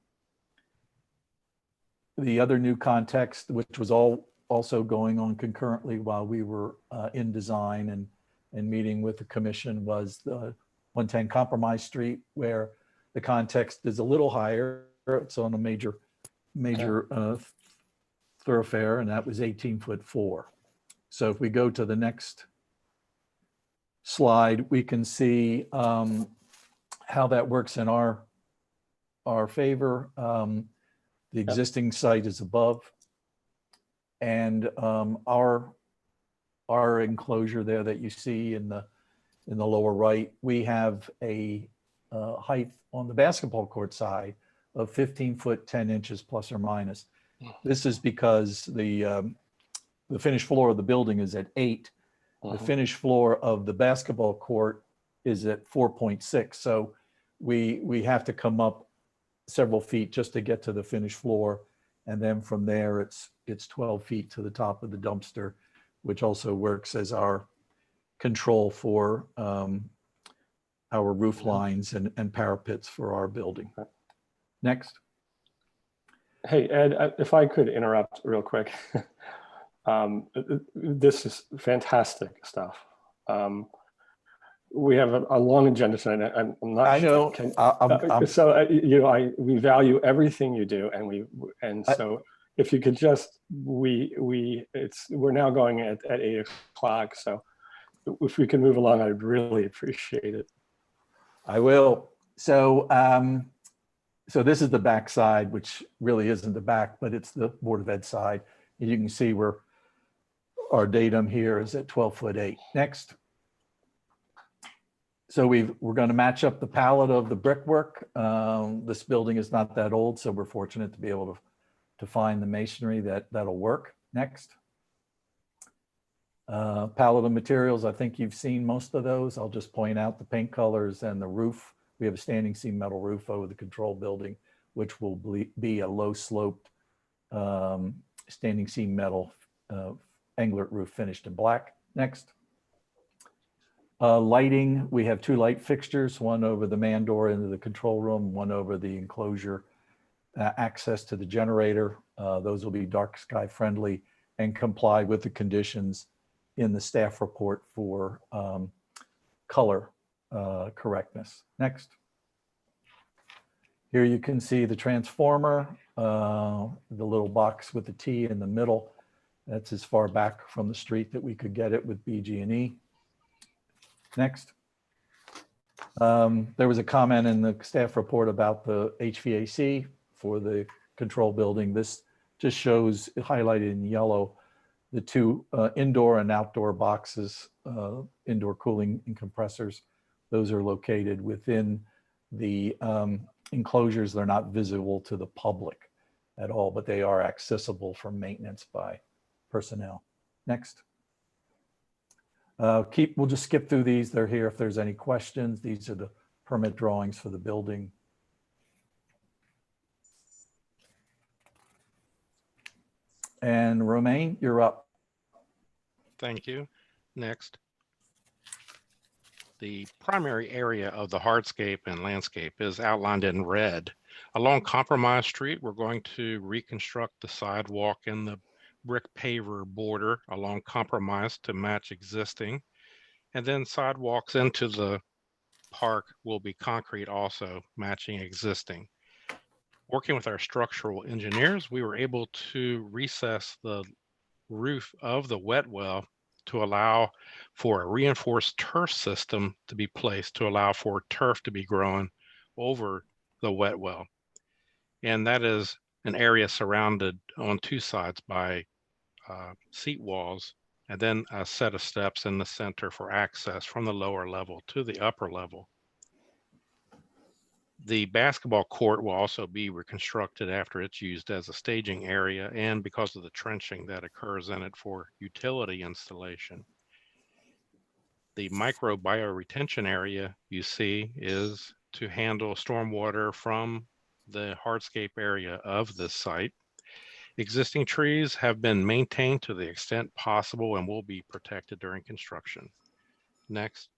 The other new context, which was also going on concurrently while we were in design and meeting with the commission was the 110 Compromise Street, where the context is a little higher. It's on a major thoroughfare, and that was 18'4". So if we go to the next slide, we can see how that works in our favor. The existing site is above, and our enclosure there that you see in the lower right, we have a height on the basketball court side of 15 foot 10 inches plus or minus. This is because the finished floor of the building is at 8. The finished floor of the basketball court is at 4.6. So we have to come up several feet just to get to the finished floor. And then from there, it's 12 feet to the top of the dumpster, which also works as our control for our roof lines and parapets for our building. Next. Hey, Ed, if I could interrupt real quick. This is fantastic stuff. We have a long agenda tonight. I'm not. I know. We value everything you do, and so if you could just we're now going at 8 o'clock. So if we can move along, I'd really appreciate it. I will. So this is the back side, which really isn't the back, but it's the Board of Ed side. And you can see where our datum here is at 12'8". Next. So we're going to match up the palette of the brickwork. This building is not that old, so we're fortunate to be able to find the masonry that'll work. Next. Palette of materials, I think you've seen most of those. I'll just point out the paint colors and the roof. We have a standing seam metal roof over the control building, which will be a low sloped standing seam metal anglet roof finished in black. Next. Lighting, we have 2 light fixtures, one over the man door into the control room, one over the enclosure access to the generator. Those will be dark sky friendly and comply with the conditions in the staff report for color correctness. Next. Here you can see the transformer, the little box with the T in the middle. That's as far back from the street that we could get it with BG&E. Next. There was a comment in the staff report about the HVAC for the control building. This just shows highlighted in yellow the 2 indoor and outdoor boxes, indoor cooling and compressors. Those are located within the enclosures. They're not visible to the public at all, but they are accessible for maintenance by personnel. Next. We'll just skip through these. They're here if there's any questions. These are the permit drawings for the building. And Romain, you're up. Thank you. Next. The primary area of the hardscape and landscape is outlined in red. Along Compromise Street, we're going to reconstruct the sidewalk and the brick paver border along Compromise to match existing. And then sidewalks into the park will be concrete also matching existing. Working with our structural engineers, we were able to recess the roof of the wet well to allow for a reinforced turf system to be placed to allow for turf to be grown over the wet well. And that is an area surrounded on 2 sides by seat walls, and then a set of steps in the center for access from the lower level to the upper level. The basketball court will also be reconstructed after it's used as a staging area and because of the trenching that occurs in it for utility installation. The micro bioretention area you see is to handle stormwater from the hardscape area of this site. Existing trees have been maintained to the extent possible and will be protected during construction. Next.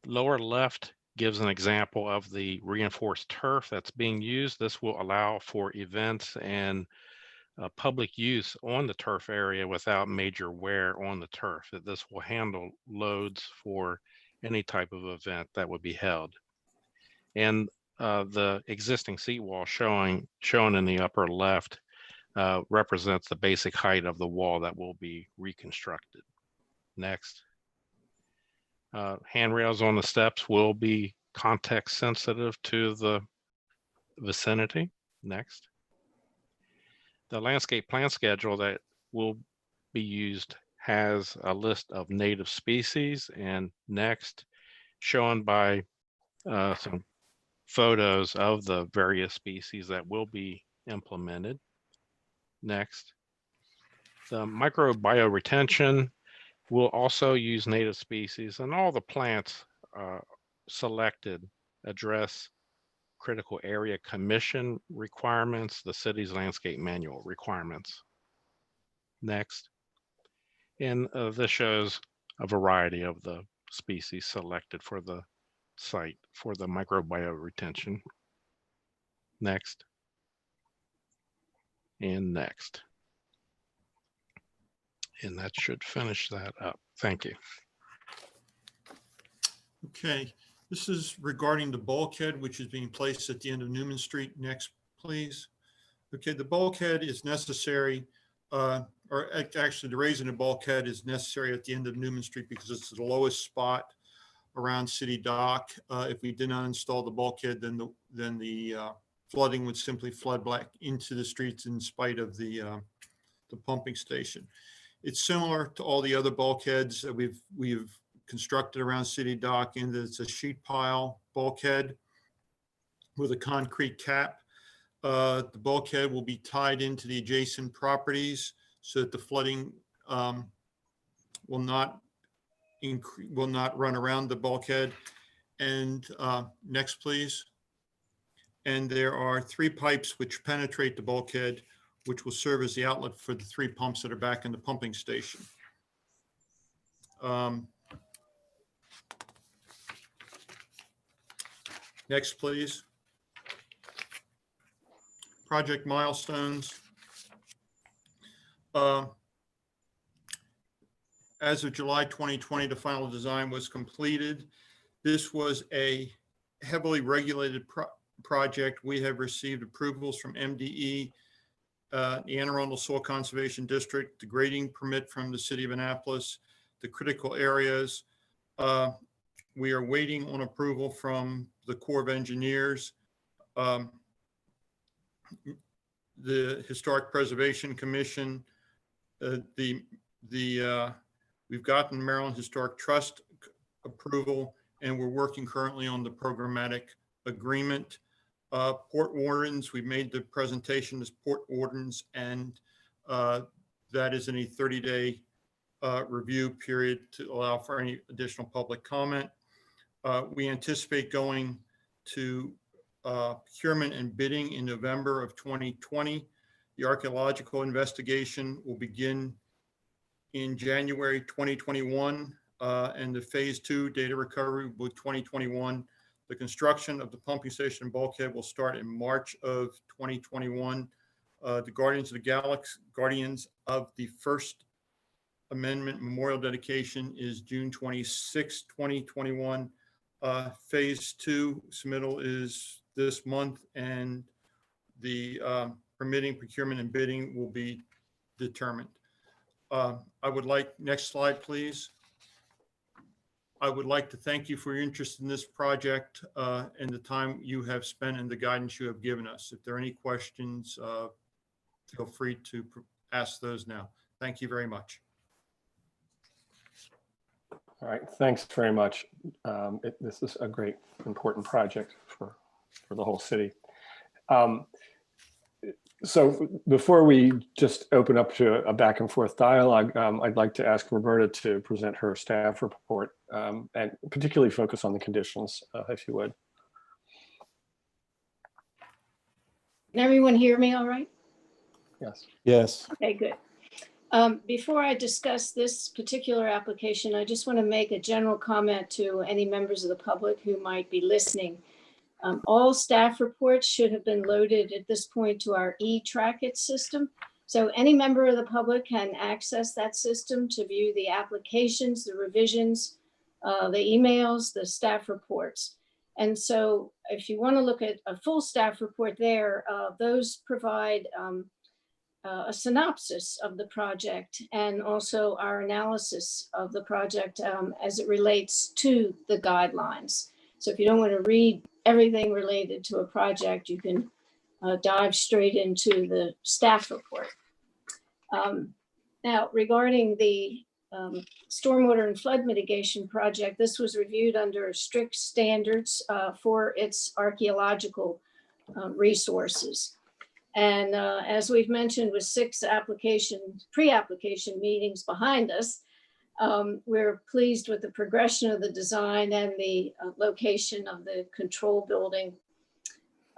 Lower left gives an example of the reinforced turf that's being used. This will allow for events and public use on the turf area without major wear on the turf. That this will handle loads for any type of event that would be held. And the existing seawall shown in the upper left represents the basic height of the wall that will be reconstructed. Next. Handrails on the steps will be context sensitive to the vicinity. Next. The landscape plan schedule that will be used has a list of native species, and next, shown by some photos of the various species that will be implemented. Next, the microbial will also use native species, and all the plants selected address critical area commission requirements, the city's landscape manual requirements. Next, and this shows a variety of the species selected for the site for the microbial retention. Next, and next. And that should finish that up. Thank you. Okay, this is regarding the bulkhead, which is being placed at the end of Newman Street. Next, please. Okay, the bulkhead is necessary, or actually the raising the bulkhead is necessary at the end of Newman Street because it's the lowest spot around City Dock. If we did not install the bulkhead, then the flooding would simply flood back into the streets in spite of the pumping station. It's similar to all the other bulkheads that we've constructed around City Dock, in that it's a sheet pile bulkhead with a concrete cap. The bulkhead will be tied into the adjacent properties so that the flooding will not run around the bulkhead. And next, please. And there are 3 pipes which penetrate the bulkhead, which will serve as the outlet for the 3 pumps that are back in the pumping station. Next, please. Project milestones. As of July 2020, the final design was completed. This was a heavily regulated project. We have received approvals from MDE, the Anne Arundel Soil Conservation District, the grading permit from the City of Annapolis, the critical areas. We are waiting on approval from the Corps of Engineers, the Historic Preservation Commission, we've gotten Maryland Historic Trust approval, and we're working currently on the programmatic agreement. Port wardens, we made the presentation as port wardens, and that is in a 30-day review period to allow for any additional public comment. We anticipate going to procurement and bidding in November of 2020. The archaeological investigation will begin in January 2021, and the phase 2 data recovery will be 2021. The construction of the pumping station bulkhead will start in March of 2021. The Guardians of the First Amendment Memorial dedication is June 26, 2021. Phase 2 submittal is this month, and the permitting, procurement, and bidding will be determined. I would like, next slide, please. I would like to thank you for your interest in this project and the time you have spent and the guidance you have given us. If there are any questions, feel free to ask those now. Thank you very much. All right, thanks very much. This is a great, important project for the whole city. So before we just open up to a back and forth dialogue, I'd like to ask Roberta to present her staff report and particularly focus on the conditions, if you would. Can everyone hear me all right? Yes. Yes. Okay, good. Before I discuss this particular application, I just want to make a general comment to any members of the public who might be listening. All staff reports should have been loaded at this point to our e-Trackit system. So any member of the public can access that system to view the applications, the revisions, the emails, the staff reports. And so if you want to look at a full staff report there, those provide a synopsis of the project and also our analysis of the project as it relates to the guidelines. So if you don't want to read everything related to a project, you can dive straight into the staff report. Now, regarding the stormwater and flood mitigation project, this was reviewed under strict standards for its archaeological resources. And as we've mentioned, with 6 pre-application meetings behind us, we're pleased with the progression of the design and the location of the control building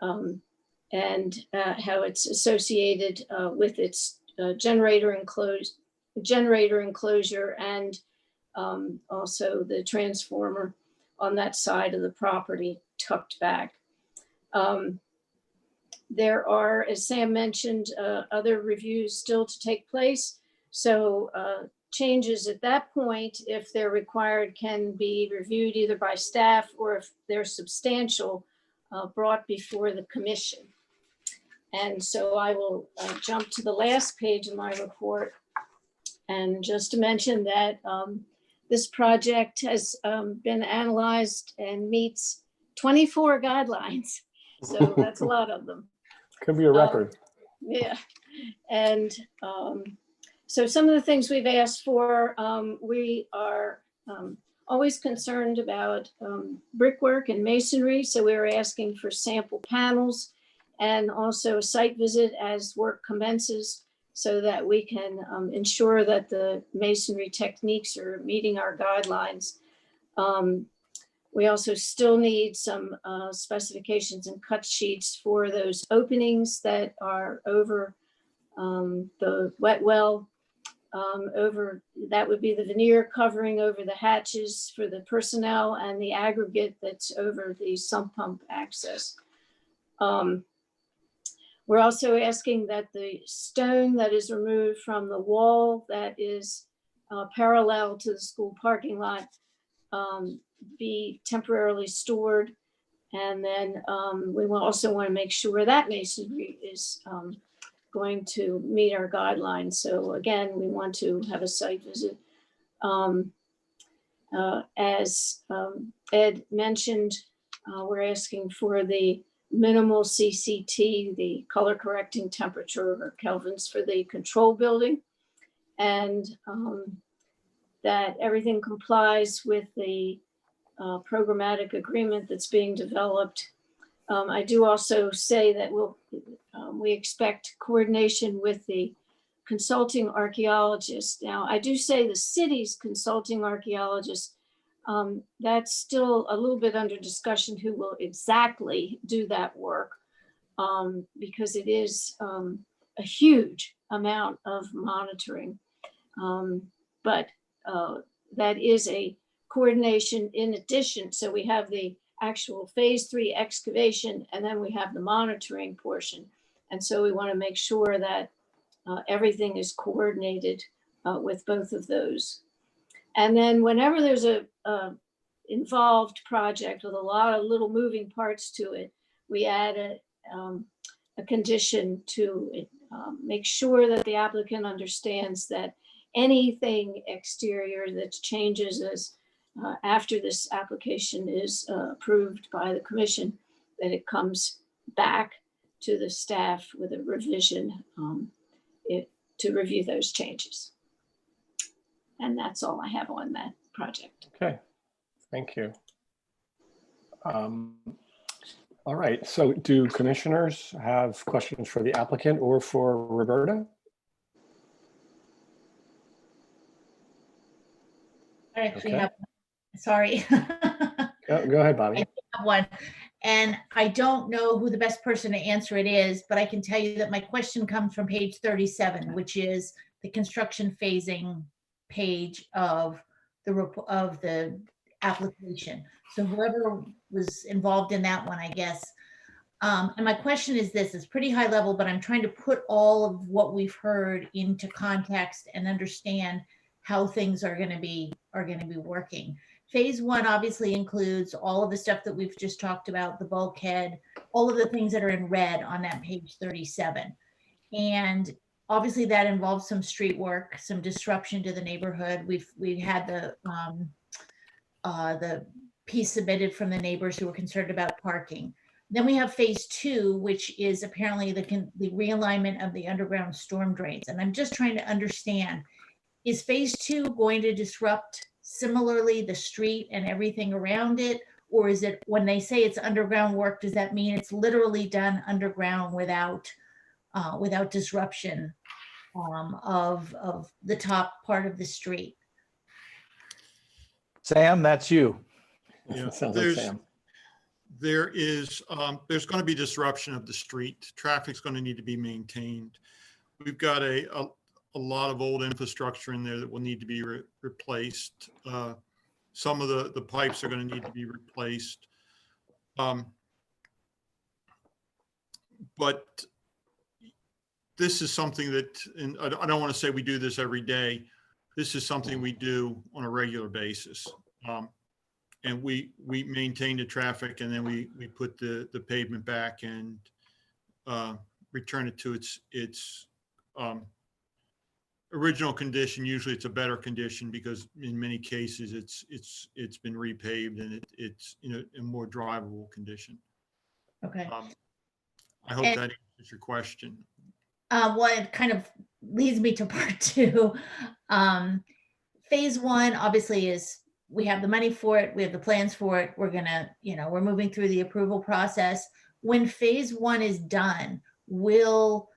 and how it's associated with its generator enclosure and also the transformer on that side of the property tucked back. There are, as Sam mentioned, other reviews still to take place. So changes at that point, if they're required, can be reviewed either by staff or if they're substantial, brought before the commission. And so I will jump to the last page of my report. And just to mention that this project has been analyzed and meets 24 guidelines. So that's a lot of them. Could be a record. Yeah. And so some of the things we've asked for, we are always concerned about brickwork and masonry. So we were asking for sample panels and also a site visit as work commences so that we can ensure that the masonry techniques are meeting our guidelines. We also still need some specifications and cut sheets for those openings that are over the wet well, that would be the veneer covering over the hatches for the personnel and the aggregate that's over the sump pump access. We're also asking that the stone that is removed from the wall that is parallel to the school parking lot be temporarily stored. And then we will also want to make sure that masonry is going to meet our guidelines. So again, we want to have a site visit. As Ed mentioned, we're asking for the minimal CCT, the color correcting temperature or kelvins for the control building, and that everything complies with the programmatic agreement that's being developed. I do also say that we expect coordination with the consulting archaeologist. Now, I do say the city's consulting archaeologist, that's still a little bit under discussion who will exactly do that work because it is a huge amount of monitoring. But that is a coordination in addition. So we have the actual phase 3 excavation and then we have the monitoring portion. And so we want to make sure that everything is coordinated with both of those. And then whenever there's a involved project with a lot of little moving parts to it, we add a condition to make sure that the applicant understands that anything exterior that changes as after this application is approved by the commission, that it comes back to the staff with a revision to review those changes. And that's all I have on that project. Okay, thank you. All right, so do commissioners have questions for the applicant or for Roberta? I actually Okay. have, sorry. Go ahead, Bobby. I have one, and I don't know who the best person to answer it is, but I can tell you that my question comes from page 37, which is the construction phasing page of the application. So whoever was involved in that one, I guess, And my question is this, it's pretty high level, but I'm trying to put all of what we've heard into context and understand how things are going to be working. Phase one obviously includes all of the stuff that we've just talked about, the bulkhead, all of the things that are in red on that page 37. And obviously that involves some street work, some disruption to the neighborhood. We had the piece submitted from the neighbors who were concerned about parking. Then we have phase two, which is apparently the realignment of the underground storm drains. And I'm just trying to understand, is phase two going to disrupt similarly the street and everything around it? Or is it, when they say it's underground work, does that mean it's literally done underground without disruption of the top part of the street? Sam, that's you. Yeah, Sounds like Sam. there's going to be disruption of the street. Traffic's going to need to be maintained. We've got a lot of old infrastructure in there that will need to be replaced. Some of the pipes are going to need to be replaced. But this is something that, and I don't want to say we do this every day. This is something we do on a regular basis. And we maintain the traffic, and then we put the pavement back and return it to its original condition. Usually it's a better condition because in many cases it's been repaved and it's in a more drivable condition. Okay. I hope that answers your question. Well, it kind of leads me to part two. Phase one obviously is, we have the money for it, we have the plans for it, we're gonna, we're moving through the approval process. When phase one is done, will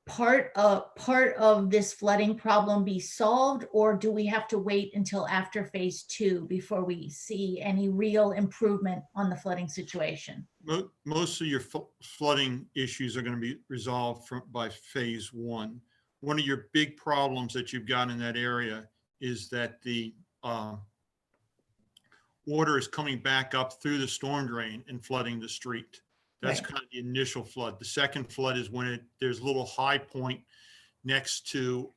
part of this flooding problem be solved, or do we have to wait until after phase two before we see any real improvement on the flooding situation? Most of your flooding issues are going to be resolved by phase one. One of your big problems that you've got in that area is that the water is coming back up through the storm drain and flooding the street. That's kind of the initial flood. The second flood is when there's a little high point next to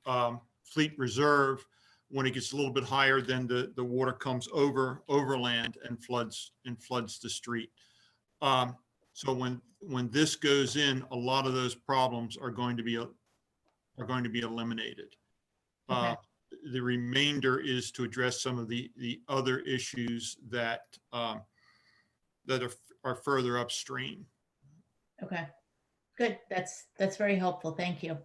Fleet Reserve. When it gets a little bit higher, then the water comes overland and floods the street. So when this goes in, a lot of those problems are going to be eliminated. Okay. The remainder is to address some of the other issues that are further upstream. Okay, good. That's very helpful. Thank you.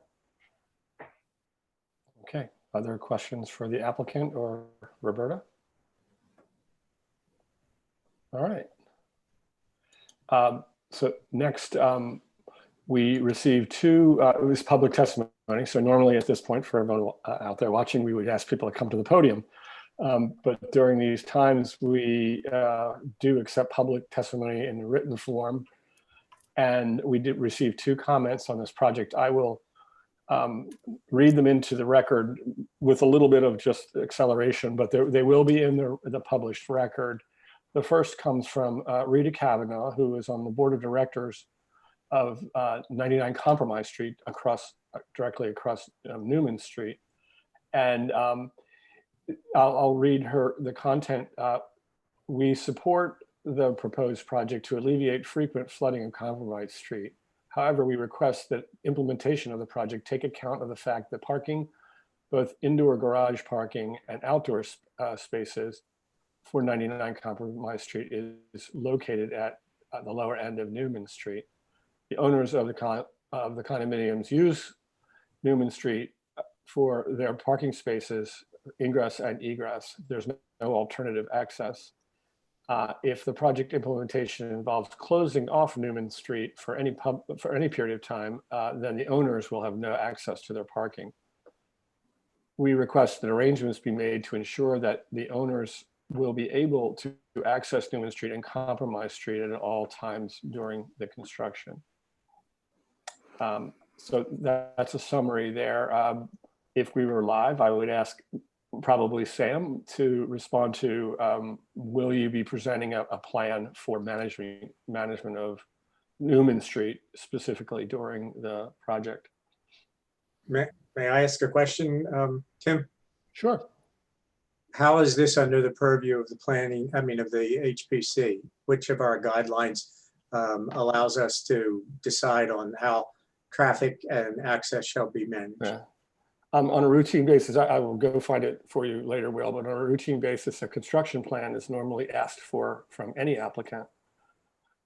Okay, other questions for the applicant or Roberta? All right. So next, we received two, it was public testimony. So normally at this point, for everyone out there watching, we would ask people to come to the podium. But during these times, we do accept public testimony in written form. And we did receive two comments on this project. I will read them into the record with a little bit of just acceleration, but they will be in the published record. The first comes from Rita Kavanaugh, who is on the board of directors of 99 Compromise Street, directly across Newman Street. And I'll read the content. We support the proposed project to alleviate frequent flooding of Compromise Street. However, we request that implementation of the project take account of the fact that parking, both indoor garage parking and outdoor spaces for 99 Compromise Street is located at the lower end of Newman Street. The owners of the condominiums use Newman Street for their parking spaces, ingress and egress. There's no alternative access. If the project implementation involves closing off Newman Street for any period of time, then the owners will have no access to their parking. We request that arrangements be made to ensure that the owners will be able to access Newman Street and Compromise Street at all times during the construction. So that's a summary there. If we were live, I would ask probably Sam to respond to, will you be presenting a plan for management of Newman Street specifically during the project. May I ask a question, Tim? Sure. How is this under the purview of the planning, I mean, of the HPC? Which of our guidelines allows us to decide on how traffic and access shall be managed? Yeah. On a routine basis, I will go find it for you later, Will, but on a routine basis, a construction plan is normally asked for from any applicant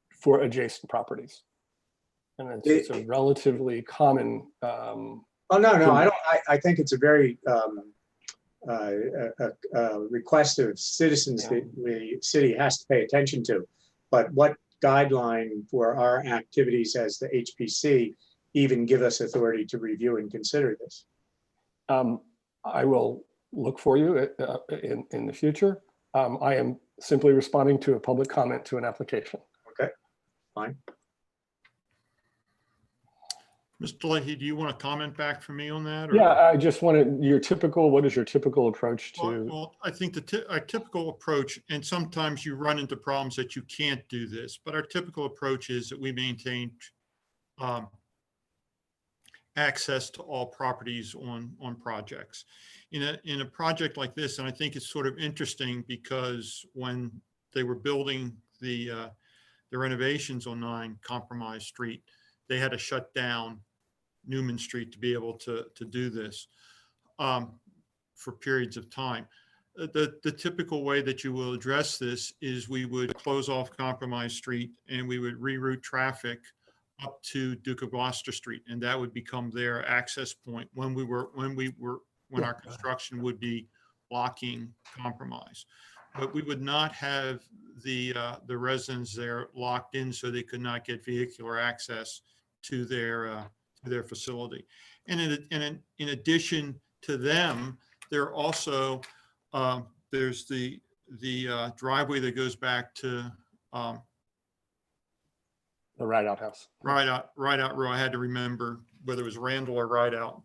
for adjacent properties. And it's a relatively common. Oh, no, I don't, I think it's a very request of citizens that the city has to pay attention to. But what guideline for our activities as the HPC even give us authority to review and consider this? I will look for you in the future. I am simply responding to a public comment to an application. Okay, fine. Mr. Leahy, do you want to comment back from me on that? Or? Yeah, I just wanted your typical, what is your typical approach to? Well, I think our typical approach, and sometimes you run into problems that you can't do this, but our typical approach is that we maintain access to all properties on projects. In a project like this, and I think it's sort of interesting because when they were building the renovations on 9 Compromise Street, they had to shut down Newman Street to be able to do this for periods of time. The typical way that you will address this is we would close off Compromise Street and we would reroute traffic up to Duke of Gloucester Street, and that would become their access point when our construction would be blocking Compromise. But we would not have the residents there locked in so they could not get vehicular access to their facility. And in addition to them, there also there's the driveway that goes back to the Rideout House. Rideout Row. I had to remember whether it was Randall or Rideout.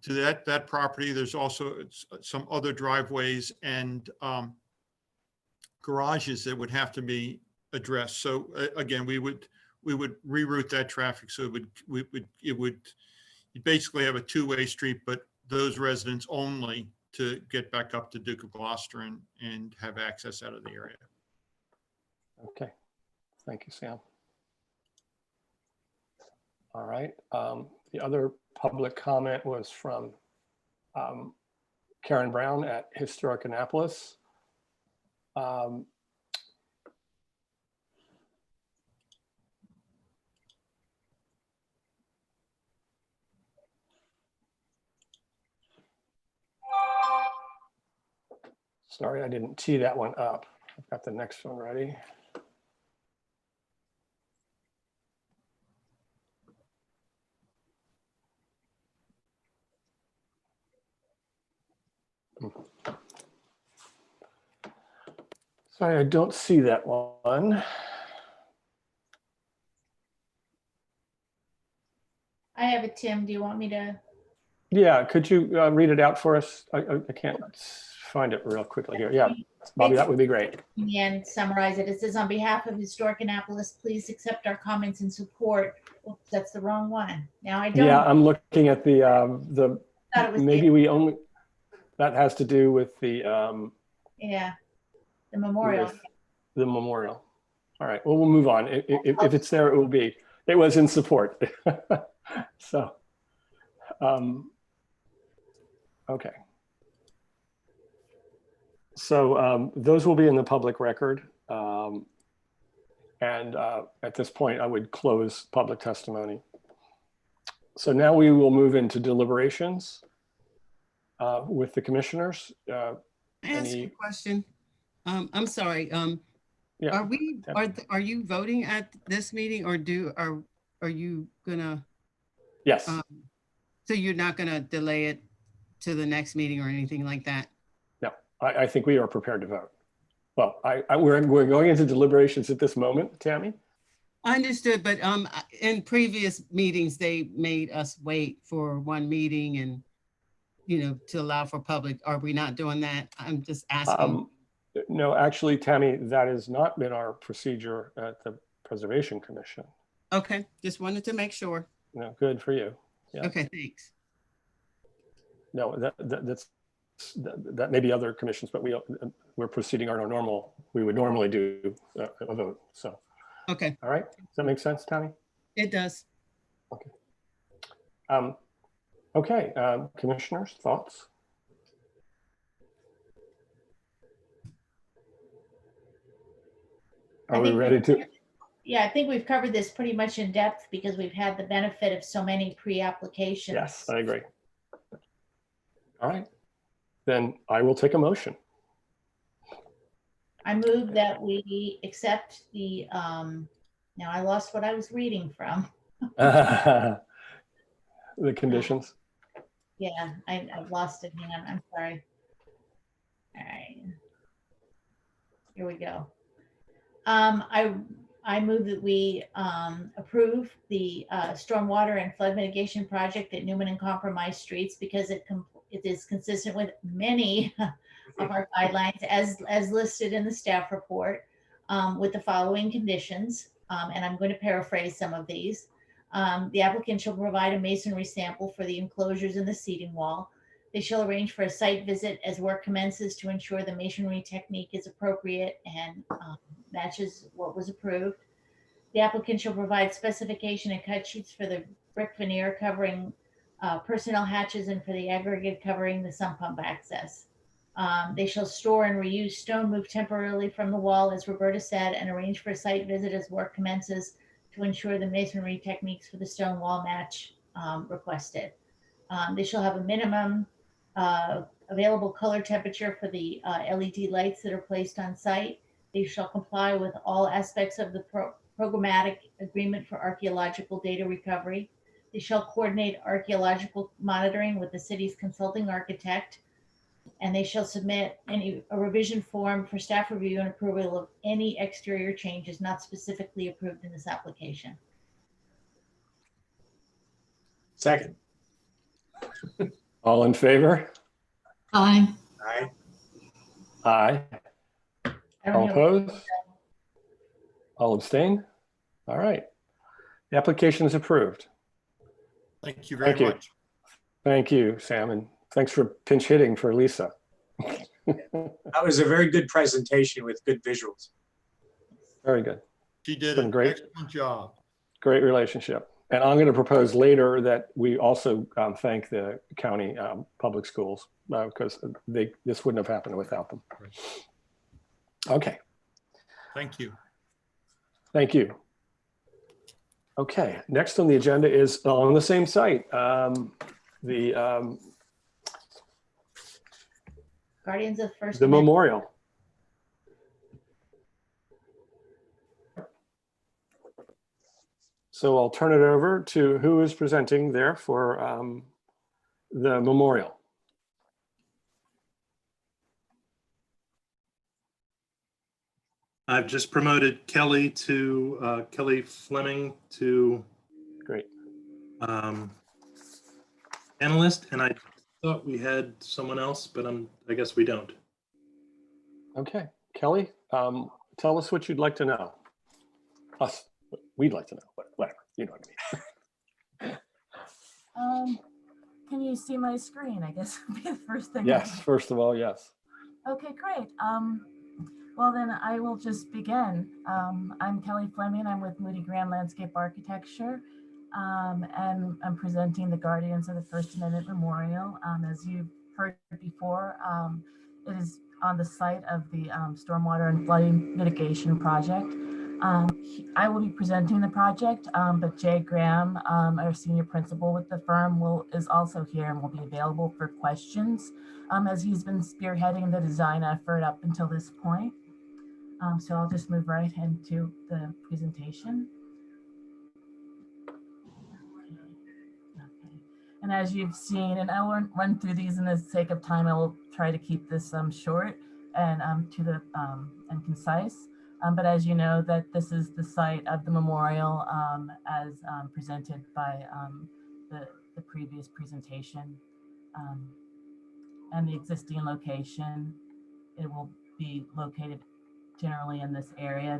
To that property, there's also some other driveways and garages that would have to be addressed. So again, we would reroute that traffic so you'd basically have a two-way street, but those residents only to get back up to Duke of Gloucester and have access out of the area. Okay, thank you, Sam. All right, the other public comment was from Karen Brown at Historic Annapolis. Sorry, I didn't tee that one up. I've got the next one ready. Sorry, I don't see that one. I have it, Tim. Do you want me to? Yeah, could you read it out for us? I can't find it real quickly here. Yeah, Bobby, that would be great. And summarize it. It says, on behalf of Historic Annapolis, please accept our comments and support. Oops, that's the wrong one. Now I don't. Yeah, I'm looking at the maybe we only, that has to do with the yeah, the memorial. The memorial. All right, well, we'll move on. If it's there, it will be. It was in support. So, okay. So those will be in the public record. And at this point, I would close public testimony. So now we will move into deliberations with the commissioners. I ask you a question? I'm sorry. Yeah. Are you voting at this meeting, or are you gonna? Yes. So you're not gonna delay it to the next meeting or anything like that? No, I think we are prepared to vote. Well, we're going into deliberations at this moment, Tammy. I understood, but in previous meetings, they made us wait for one meeting and, to allow for public. Are we not doing that? I'm just asking. No, actually, Tammy, that has not been our procedure at the Preservation Commission. Okay, just wanted to make sure. No, good for you. Yeah. Okay, thanks. No, that may be other commissions, but we're proceeding on our normal, we would normally do a vote. So, Okay, all right. Does that make sense, Tammy? it does. Okay. Commissioners, thoughts? Are we ready to? Yeah, I think we've covered this pretty much in depth because we've had the benefit of so many pre-applications. Yes, I agree. All right, then I will take a motion. I move that we accept the, now I lost what I was reading from. The conditions. Yeah, I've lost it. Hang on, I'm sorry. All right. Here we go. I move that we approve the stormwater and flood mitigation project at Newman and Compromise Streets because it is consistent with many of our guidelines as listed in the staff report with the following conditions. And I'm going to paraphrase some of these. The applicant shall provide a masonry sample for the enclosures in the seating wall. They shall arrange for a site visit as work commences to ensure the masonry technique is appropriate and matches what was approved. The applicant shall provide specification and cut sheets for the brick veneer covering personnel hatches and for the aggregate covering the sump pump access. They shall store and reuse stone moved temporarily from the wall, as Roberta said, and arrange for a site visit as work commences to ensure the masonry techniques for the stone wall match requested. They shall have a minimum available color temperature for the LED lights that are placed on site. They shall comply with all aspects of the programmatic agreement for archaeological data recovery. They shall coordinate archaeological monitoring with the city's consulting architect, and they shall submit a revision form for staff review and approval of any exterior changes not specifically approved in this application. Second. All in favor? Aye. Aye. Aye. All opposed? All abstain? All right. The application is approved. Thank you very much. Thank you, Sam, and thanks for pinch hitting for Lisa. That was a very good presentation with good visuals. Very good. She did Been an great. excellent job. Great relationship. And I'm going to propose later that we also thank the county public schools because this wouldn't have happened without them. Okay. Thank you. Thank you. Okay, next on the agenda is on the same site. The Guardians of First the Amendment. memorial. So I'll turn it over to who is presenting there for the memorial. I've just promoted Kelly to Kelly Fleming to great analyst, and I thought we had someone else, but I guess we don't. Okay, Kelly, tell us what you'd like to know. Us, we'd like to know, but whatever, you know what I mean. Can you see my screen? I guess would be the first thing. Yes, first of all, yes. Okay, great. Well, then I will just begin. I'm Kelly Fleming. I'm with Moody Graham Landscape Architecture, and I'm presenting the Guardians of the First Amendment Memorial. As you've heard before, it is on the site of the Stormwater and Flooding Mitigation Project. I will be presenting the project, but Jay Graham, our senior principal with the firm, is also here and will be available for questions as he's been spearheading the design effort up until this point. So I'll just move right into the presentation. Okay. And as you've seen, and I won't run through these in the sake of time, I will try to keep this short and and concise. But as you know, that this is the site of the memorial as presented by the previous presentation, and the existing location. It will be located generally in this area.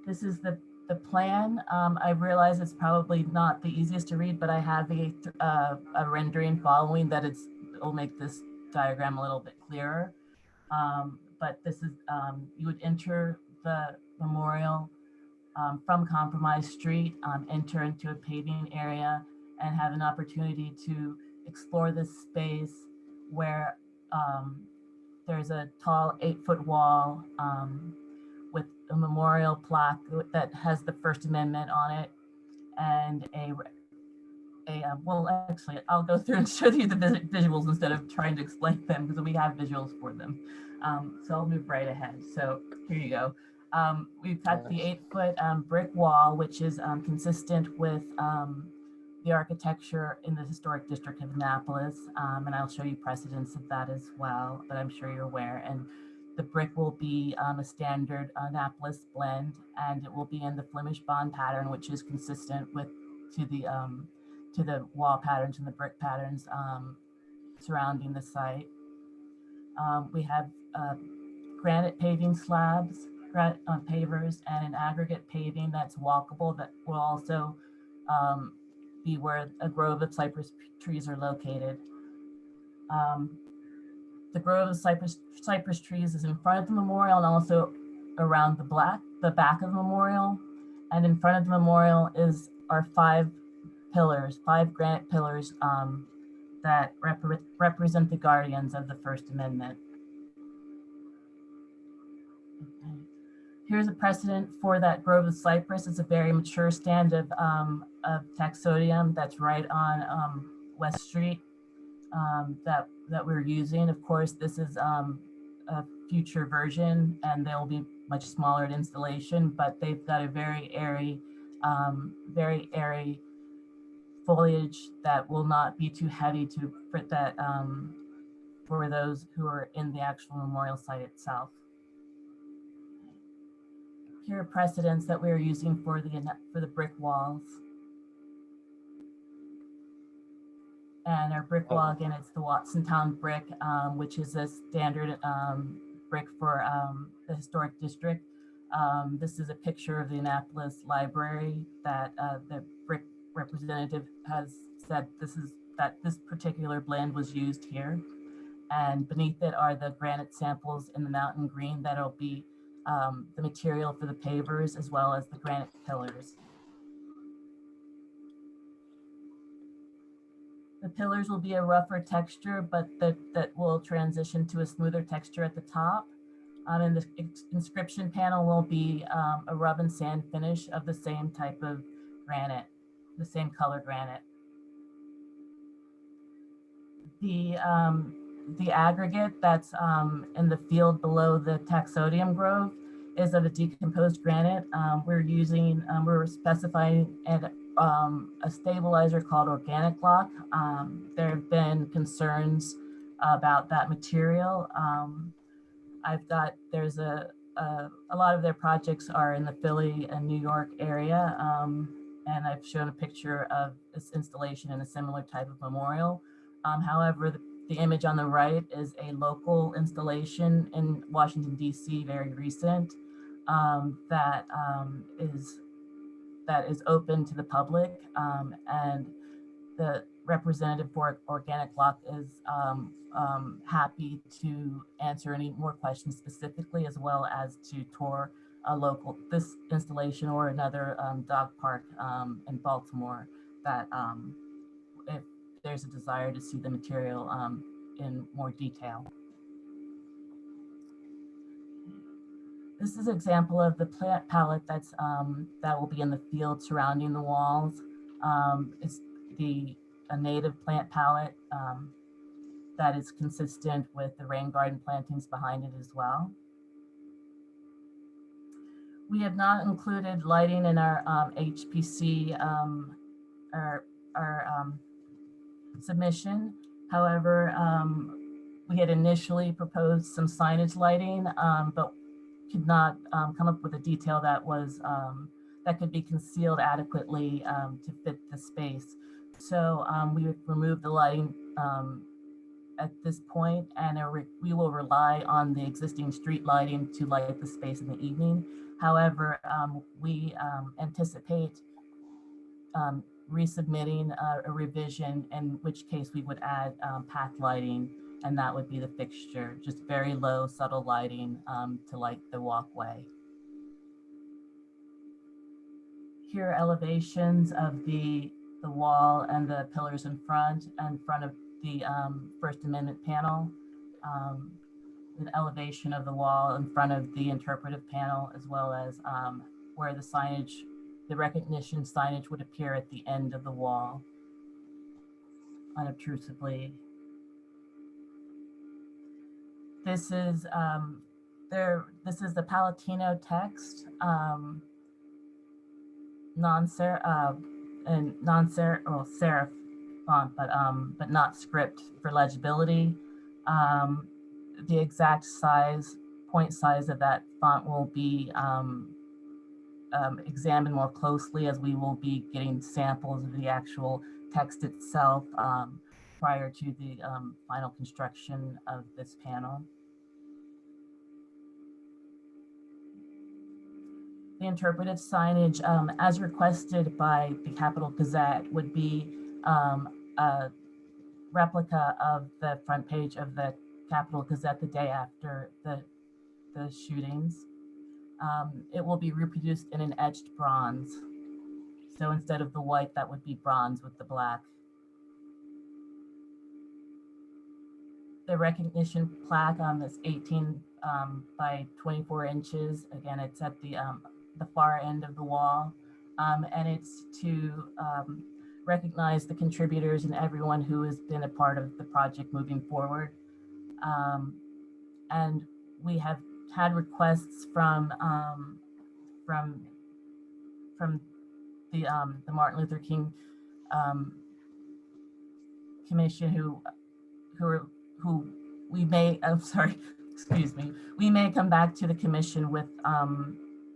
This is the plan. I realize it's probably not the easiest to read, but I have a rendering following that will make this diagram a little bit clearer. But this is, you would enter the memorial from Compromise Street, enter into a paving area and have an opportunity to explore this space where there's a tall 8-foot wall with a memorial plaque that has the First Amendment on it, and well, actually, I'll go through and show you the visuals instead of trying to explain them, because we have visuals for them. So I'll move right ahead. So here you go. We've got the 8-foot brick wall, which is consistent with the architecture in the historic district of Annapolis. And I'll show you precedents of that as well, but I'm sure you're aware. And the brick will be a standard Annapolis blend, and it will be in the Flemish bond pattern, which is consistent with to the wall patterns and the brick patterns surrounding the site. We have granite paving slabs, pavers, and an aggregate paving that's walkable that will also be where a grove of cypress trees are located. The grove of cypress trees is in front of the memorial and also around the back of the memorial. And in front of the memorial are 5 granite pillars that represent the guardians of the First Amendment. Okay. Here's a precedent for that grove of cypress. It's a very mature stand of taxodium that's right on West Street that we're using. Of course, this is a future version, and they'll be much smaller at installation, but they've got a very airy foliage that will not be too heavy to fit that for those who are in the actual memorial site itself. Here are precedents that we are using for the brick walls. And our brick wall, again, it's the Watsontown brick, which is a standard brick for the historic district. This is a picture of the Annapolis Library that the brick representative has said this particular blend was used here. And beneath it are the granite samples in the mountain green that'll be the material for the pavers as well as the granite pillars. The pillars will be a rougher texture, but that will transition to a smoother texture at the top. And the inscription panel will be a rub and sand finish of the same type of granite, the same color granite. The aggregate that's in the field below the taxodium grove is of a decomposed granite. We're specifying a stabilizer called organic block. There have been concerns about that material. There's a lot of their projects are in the Philly and New York area. And I've shown a picture of this installation in a similar type of memorial. However, the image on the right is a local installation in Washington, D.C., very recent, that is open to the public, and the representative for Organic Block is happy to answer any more questions specifically, as well as to tour this installation or another dog park in Baltimore that if there's a desire to see the material in more detail. This is an example of the plant palette that will be in the field surrounding the walls. It's a native plant palette that is consistent with the rain garden plantings behind it as well. We have not included lighting in our HPC submission. However, we had initially proposed some signage lighting, but could not come up with a detail that could be concealed adequately to fit the space. So we removed the lighting at this point, and we will rely on the existing street lighting to light the space in the evening. However, we anticipate resubmitting a revision, in which case we would add path lighting, and that would be the fixture, just very low, subtle lighting to light the walkway. Here are elevations of the wall and the pillars in front of the First Amendment panel, an elevation of the wall in front of the interpretive panel, as well as where the signage, the recognition signage would appear at the end of the wall unobtrusively. This is the Palatino text, serif font, but not script for legibility. The exact point size of that font will be examined more closely, as we will be getting samples of the actual text itself prior to the final construction of this panel. The interpretive signage, as requested by the Capitol Gazette, would be a replica of the front page of the Capitol Gazette the day after the shootings. It will be reproduced in an etched bronze. So instead of the white, that would be bronze with the black. The recognition plaque on this 18 by 24 inches. Again, it's at the far end of the wall. And it's to recognize the contributors and everyone who has been a part of the project moving forward. And we have had requests from the Martin Luther King Commission, who we may, excuse me, we may come back to the commission with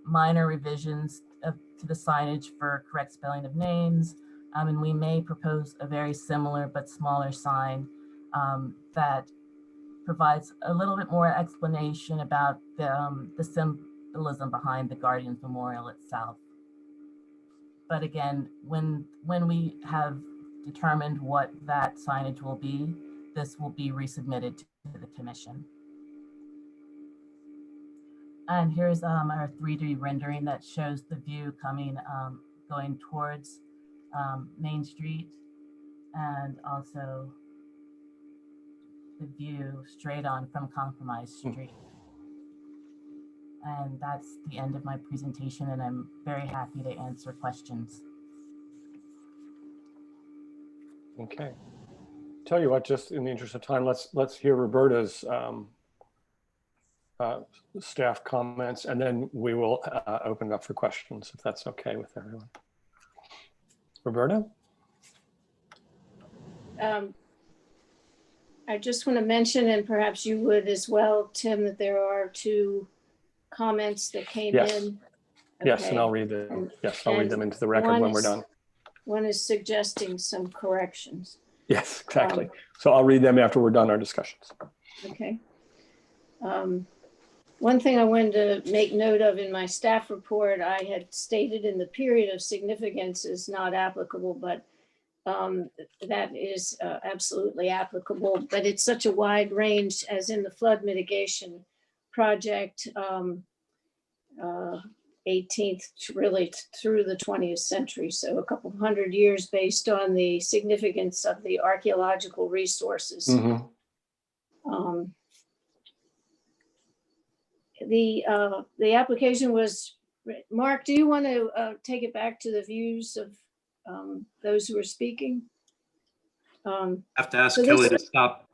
minor revisions to the signage for correct spelling of names. And we may propose a very similar but smaller sign that provides a little bit more explanation about the symbolism behind the Guardians Memorial itself. But again, when we have determined what that signage will be, this will be resubmitted to the commission. And here's our 3D rendering that shows the view coming, going towards Main Street, and also the view straight on from Compromise Street. And that's the end of my presentation, and I'm very happy to answer questions. Okay. Tell you what, just in the interest of time, let's hear Roberta's staff comments, and then we will open it up for questions, if that's okay with everyone. Roberta? I just want to mention, and perhaps you would as well, Tim, that there are 2 comments that came in. Yes, and I'll read them. Yes, I'll read them into the record when we're done. One is suggesting some corrections. Yes, exactly. So I'll read them after we're done our discussions. Okay. One thing I wanted to make note of in my staff report, I had stated in the period of significance is not applicable, but that is absolutely applicable. But it's such a wide range, as in the flood mitigation project, 18th really through the 20th century. So a couple hundred years, based on the significance of the archaeological resources. The application was, Mark, do you want to take it back to the views of those who are speaking? I have to ask Kelly to stop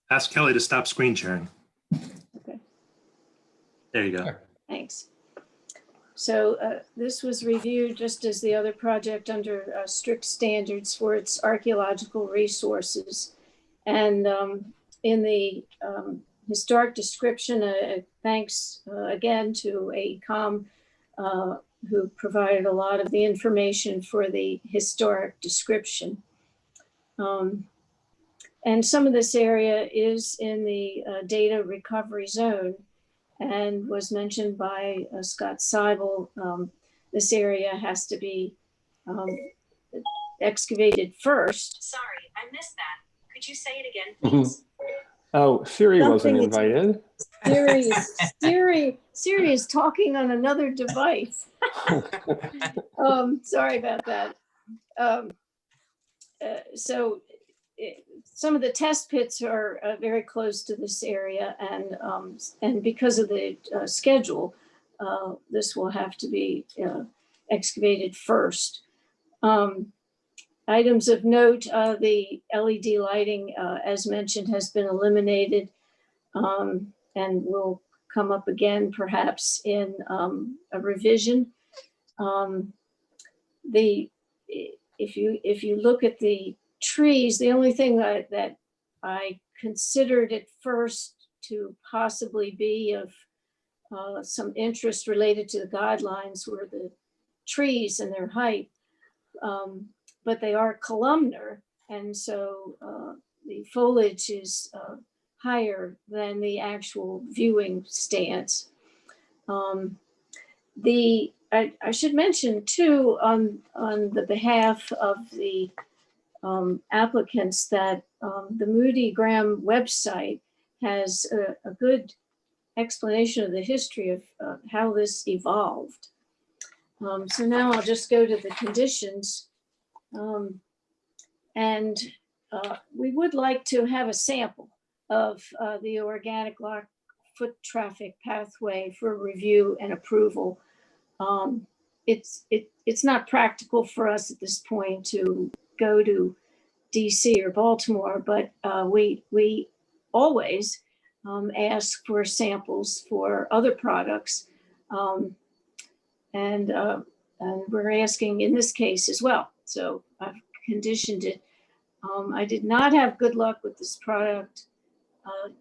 ask Kelly to stop screen sharing. Okay. There you go. Thanks. So this was reviewed just as the other project under strict standards for its archaeological resources. And in the historic description, thanks again to AECOM, who provided a lot of the information for the historic description. And some of this area is in the data recovery zone and was mentioned by Scott Seibel. This area has to be excavated first. Sorry, I missed that. Could you say it again, please? Oh, Siri wasn't Something is- invited. Siri is talking on another device. Sorry about that. So some of the test pits are very close to this area, and because of the schedule, this will have to be excavated first. Items of note, the LED lighting, as mentioned, has been eliminated and will come up again perhaps in a revision. If you look at the trees, the only thing that I considered at first to possibly be of some interest related to the guidelines were the trees and their height, but they are columnar, and so the foliage is higher than the actual viewing stance. I should mention too, on the behalf of the applicants, that the Moody Graham website has a good explanation of the history of how this evolved. So now I'll just go to the conditions. We would like to have a sample of the organic lock foot traffic pathway for review and approval. It's not practical for us at this point to go to DC or Baltimore, but we always ask for samples for other products. And we're asking in this case as well. So I've conditioned it. I did not have good luck with this product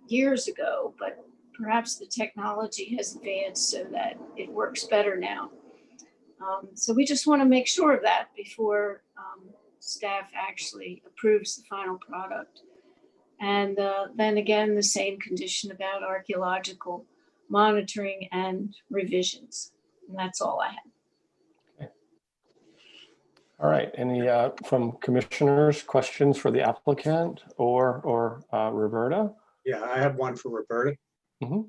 years ago, but perhaps the technology has advanced so that it works better now. So we just want to make sure of that before staff actually approves the final product. And then again, the same condition about archaeological monitoring and revisions. And that's all I have. Okay. All right, any from commissioners, questions for the applicant or Roberta? Yeah, I have one for Roberta. Mm-hmm.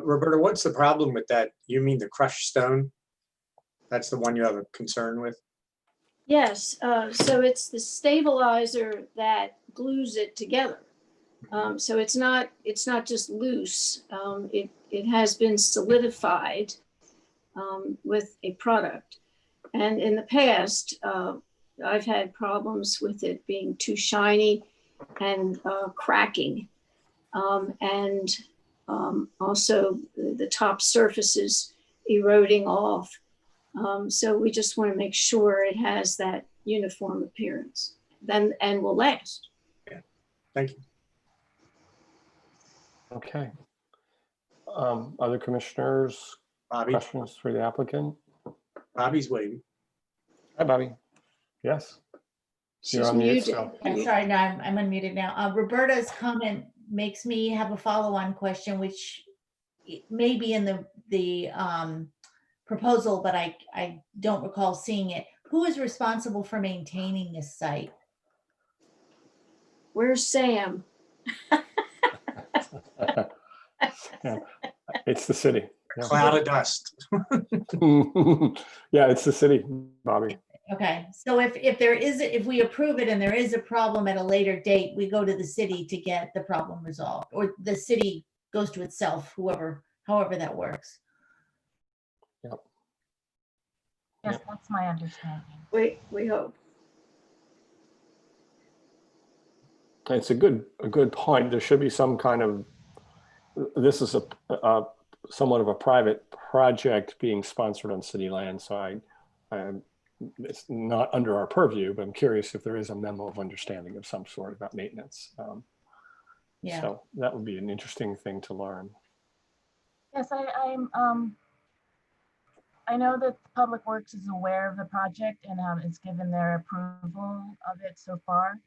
Roberta, what's the problem with that? You mean the crushed stone? That's the one you have a concern with? Yes, so it's the stabilizer that glues it together. So it's not just loose. It has been solidified with a product. And in the past, I've had problems with it being too shiny and cracking. And also the top surfaces eroding off. So we just want to make sure it has that uniform appearance and will last. Yeah, thank you. Okay. Other commissioners, Bobby. questions for the applicant? Bobby's waiting. Hi, Bobby. Yes. You're on mute still. I'm sorry, no, I'm unmuted now. Roberta's comment makes me have a follow-on question, which may be in the proposal, but I don't recall seeing it. Who is responsible for maintaining this site? Where's Sam? Yeah, it's the city. Yeah. Cloud of dust. Yeah, it's the city, Bobby. Okay, so if we approve it and there is a problem at a later date, we go to the city to get the problem resolved, or the city goes to itself, however that works. Yep. Yes, that's my understanding. We hope. It's a good point. There should be some kind of, this is a somewhat of a private project being sponsored on city land. So it's not under our purview, but I'm curious if there is a memo of understanding of some sort about maintenance. Yeah. So that would be an interesting thing to learn. Yes, I know that Public Works is aware of the project and has given their approval of it so far.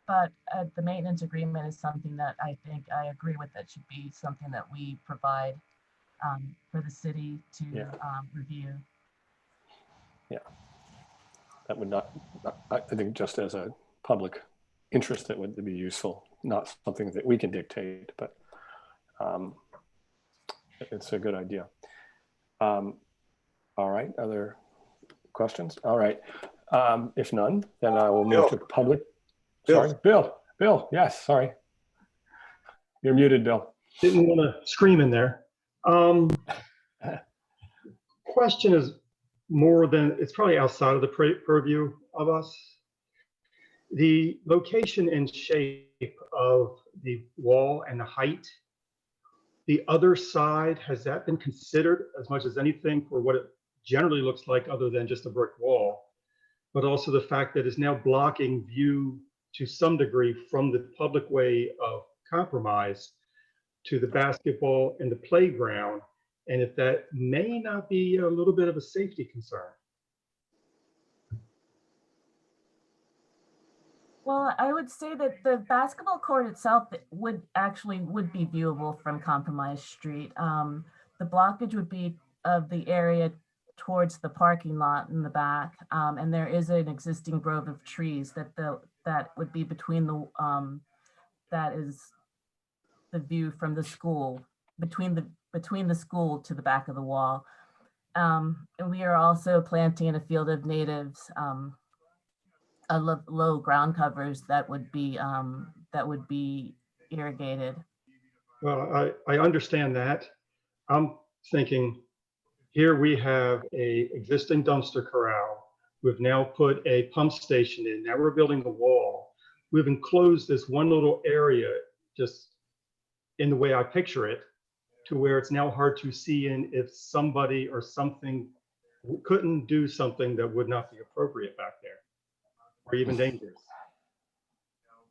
But the maintenance agreement is something that I think I agree with, that should be something that we provide for the city to review. Yeah, that would not, I think just as a public interest, that would be useful, not something that we can dictate, but it's a good idea. All right, other questions? All right, if none, then I will move to public. Sorry, Bill, yes, sorry. You're muted, Bill. Didn't want to scream in there. Question is more than, it's probably outside of the purview of us. The location and shape of the wall and the height, the other side, has that been considered as much as anything for what it generally looks like other than just a brick wall? But also the fact that it's now blocking view to some degree from the public way of compromise to the basketball and the playground, and if that may not be a little bit of a safety concern. Well, I would say that the basketball court itself would be viewable from Compromise Street. The blockage would be of the area towards the parking lot in the back, and there is an existing grove of trees that would be between the that is the view from the school, between the school to the back of the wall. And we are also planting a field of natives, low ground covers that would be irrigated. Well, I understand that. I'm thinking here we have a existing dumpster corral. We've now put a pump station in. Now we're building a wall. We've enclosed this one little area just in the way I picture it, to where it's now hard to see in if somebody or something couldn't do something that would not be appropriate back there, or even dangerous.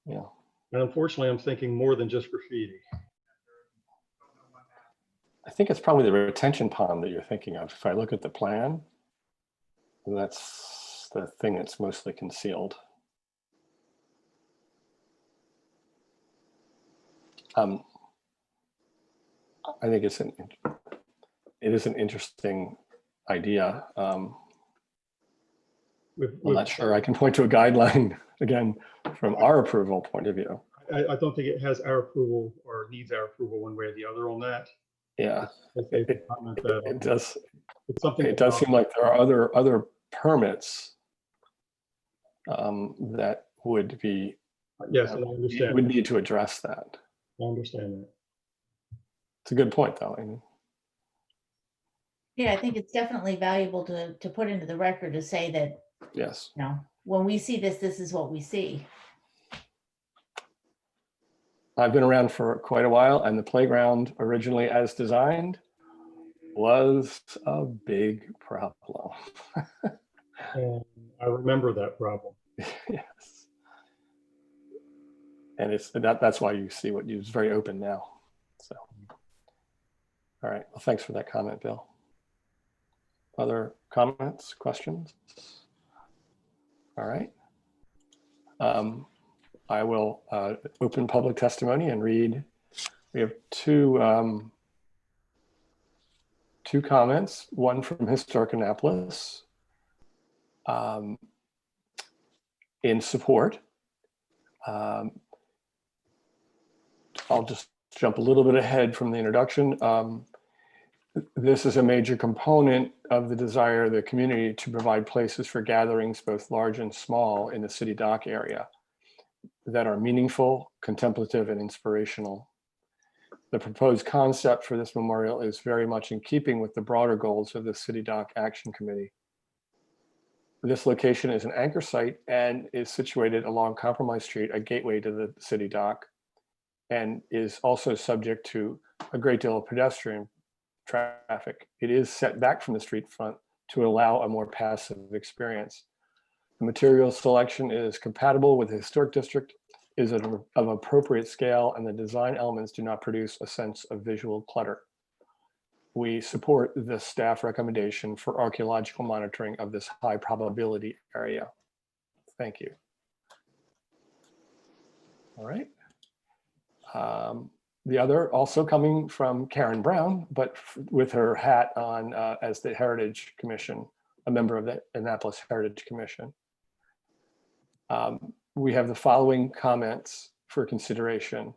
Yeah. And unfortunately, I'm thinking more than just graffiti. I think it's probably the retention pond that you're thinking of. If I look at the plan, that's the thing that's mostly concealed. I think it is an interesting idea. I'm not sure I can point to a guideline, again, from our approval point of view. I don't think it has our approval or needs our approval one way or the other on that. Yeah, it does. It's something. It does seem like there are other permits that would be. Yes, and I understand. Would need to address that. I understand that. It's a good point, though. I mean, yeah, I think it's definitely valuable to put into the record to say that, yes, you know, when we see this, this is what we see. I've been around for quite a while, and the playground, originally as designed, was a big problem. And I remember that problem. Yes. And that's why you see what it's very open now. So, all right. Well, thanks for that comment, Bill. Other comments, questions? All right. I will open public testimony and read. We have two comments, one from Historic Annapolis in support. I'll just jump a little bit ahead from the introduction. This is a major component of the desire of the community to provide places for gatherings, both large and small, in the city dock area that are meaningful, contemplative, and inspirational. The proposed concept for this memorial is very much in keeping with the broader goals of the City Dock Action Committee. This location is an anchor site and is situated along Compromise Street, a gateway to the city dock, and is also subject to a great deal of pedestrian traffic. It is set back from the street front to allow a more passive experience. The material selection is compatible with the historic district, is of appropriate scale, and the design elements do not produce a sense of visual clutter. We support the staff recommendation for archaeological monitoring of this high probability area. Thank you. All right. The other also coming from Karen Brown, but with her hat on as the Heritage Commission, a member of the Annapolis Heritage Commission. We have the following comments for consideration.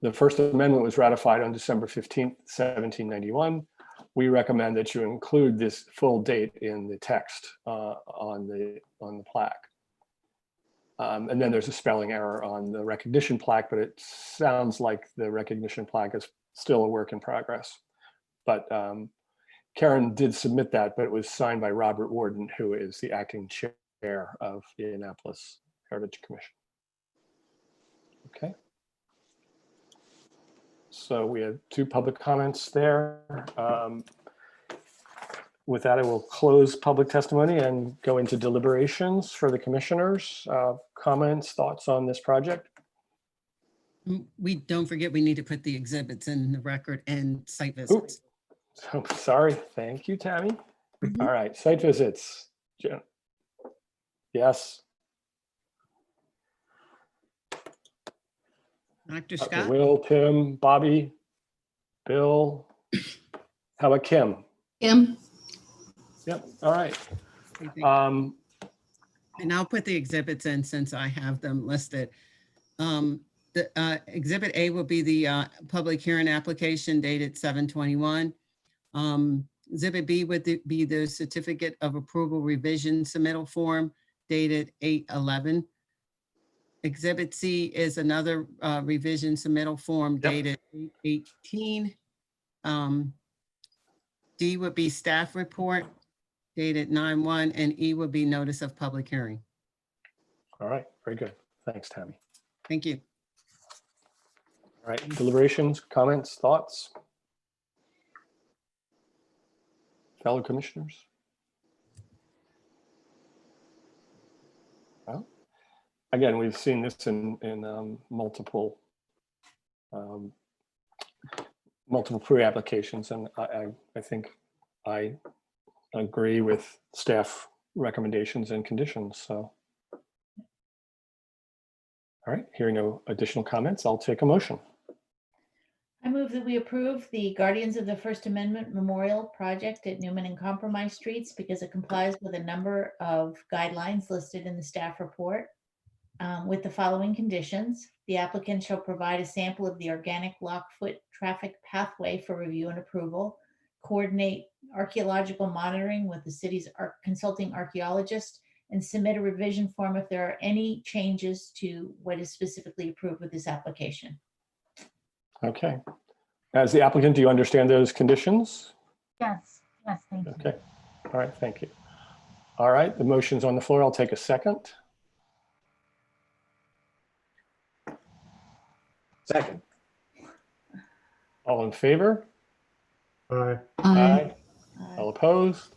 The First Amendment was ratified on December 15th, 1791. We recommend that you include this full date in the text on the plaque. And then there's a spelling error on the recognition plaque, but it sounds like the recognition plaque is still a work in progress. But Karen did submit that, but it was signed by Robert Warden, who is the acting chair of the Annapolis Heritage Commission. Okay. So we have 2 public comments there. With that, I will close public testimony and go into deliberations for the commissioners. Comments, thoughts on this project? We don't forget, we need to put the exhibits in the record and site visits. Oh, sorry. Thank you, Tammy. All right, site visits. Jen. Yes. Dr. Okay, Scott? Will, Tim, Bobby, Bill. How about Kim? Kim? Yep, all right. And I'll put the exhibits in since I have them listed. The Exhibit A will be the public hearing application dated 7/21. Exhibit B would be the certificate of approval revision submittal form dated 8/11. Exhibit C is another revision submittal form dated 8/18. D would be staff report dated 9/1, and E would be notice of public hearing. All right, very good. Thanks, Tammy. Thank you. All right, deliberations, comments, thoughts? Fellow commissioners? Well, again, we've seen this in multiple pre-applications, and I think I agree with staff recommendations and conditions. So, all right, hearing no additional comments, I'll take a motion. I move that we approve the Guardians of the First Amendment Memorial Project at Newman and Compromise Streets because it complies with a number of guidelines listed in the staff report with the following conditions. The applicant shall provide a sample of the organic lockfoot traffic pathway for review and approval, coordinate archaeological monitoring with the city's consulting archaeologist, and submit a revision form if there are any changes to what is specifically approved with this application. Okay. As the applicant, do you understand those conditions? Yes, yes, thank you. Okay. All right, thank you. All right, the motion's on the floor. I'll take a second. Second. All in favor? Aye. Aye. All opposed?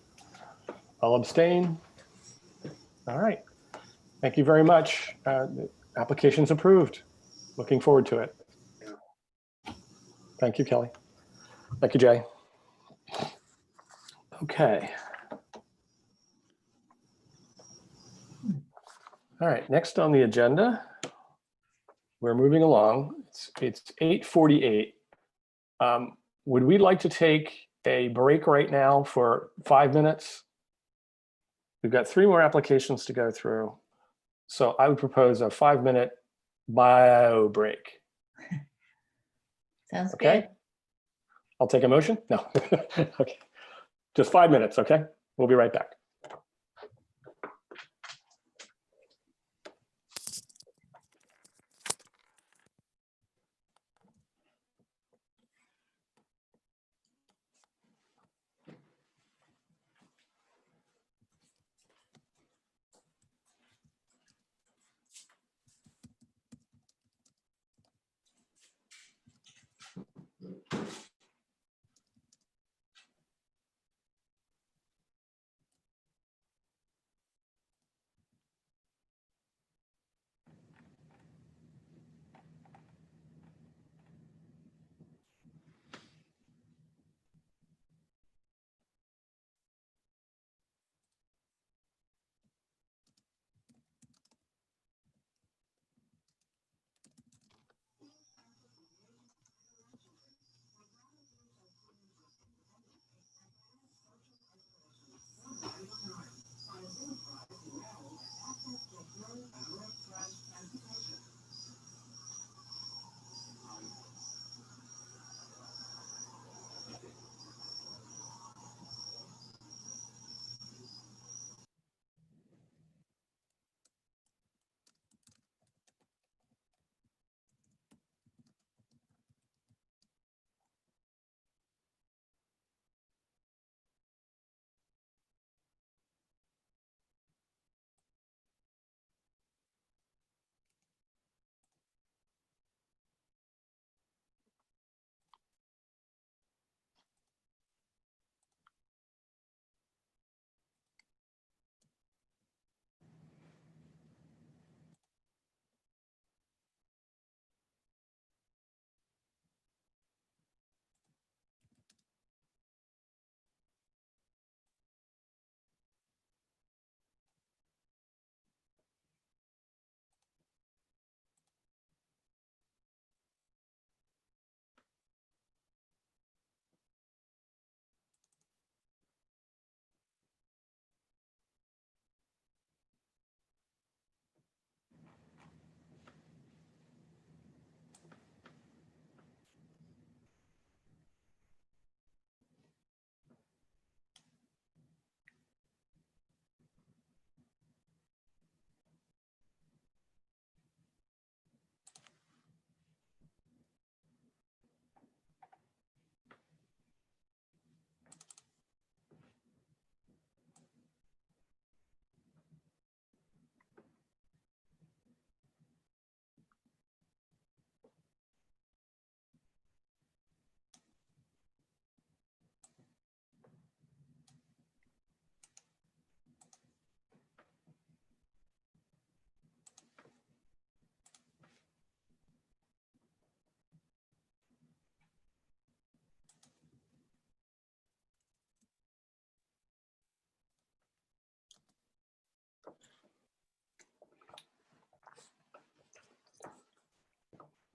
All abstain? All right. Thank you very much. The application's approved. Looking forward to it. Thank you, Kelly. Thank you, Jay. Okay. All right, next on the agenda, we're moving along. It's 8:48. Would we like to take a break right now for 5 minutes? We've got 3 more applications to go through. So I would propose a 5-minute bio break. Sounds Okay. good. I'll take a motion. No. Okay. Just 5 minutes. Okay. We'll be right back.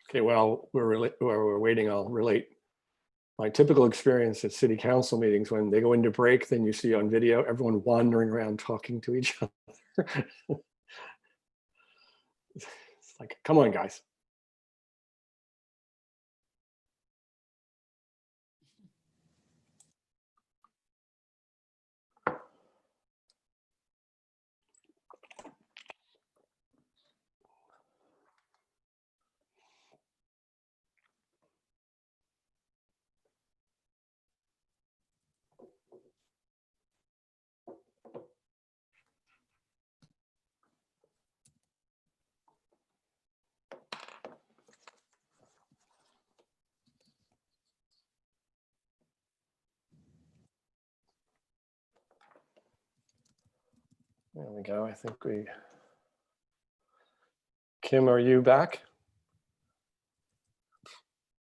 Okay, well, while we're waiting, I'll relate my typical experience at city council meetings. When they go into break, then you see on video everyone wandering around talking to each other. It's like, come on, guys. There we go. I think Kim, are you back?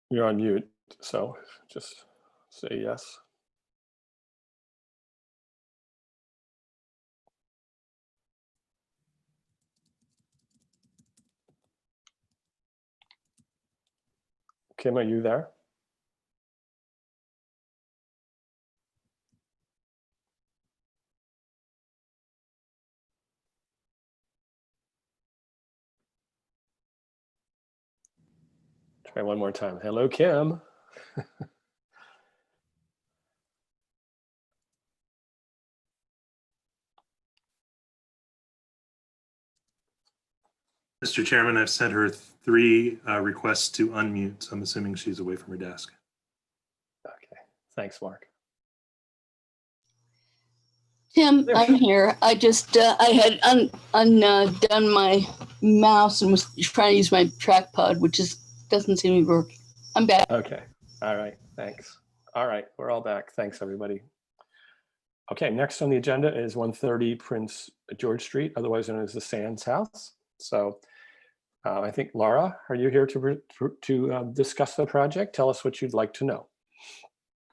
You're on mute, so just say yes. Kim, are you there? Try one more time. Hello, Kim. Mr. Chairman, I've sent her 3 requests to unmute, so I'm assuming she's away from her desk. Okay, thanks, Mark. Tim, I'm here. I just, I had undone my mouse and was trying to use my trackpad, which just doesn't seem to work. I'm back. Okay, all right, thanks. All right, we're all back. Thanks, everybody. Okay, next on the agenda is 130 Prince George Street, otherwise known as the Sands House. So I think, Laura, are you here to discuss the project? Tell us what you'd like to know.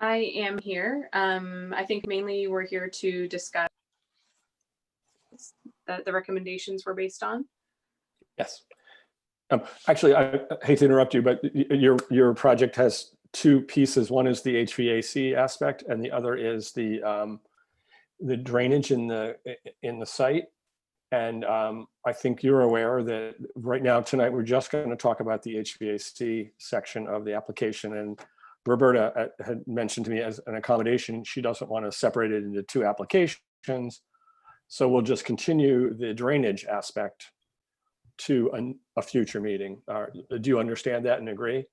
I am here. I think mainly we're here to discuss that the recommendations were based on. Yes. Actually, I hate to interrupt you, but your project has 2 pieces. One is the HVAC aspect, and the other is the drainage in the site. And I think you're aware that right now tonight we're just going to talk about the HVAC section of the application. And Roberta had mentioned to me as an accommodation, she doesn't want to separate it into 2 applications. So we'll just continue the drainage aspect to a future meeting. Do you understand that and agree?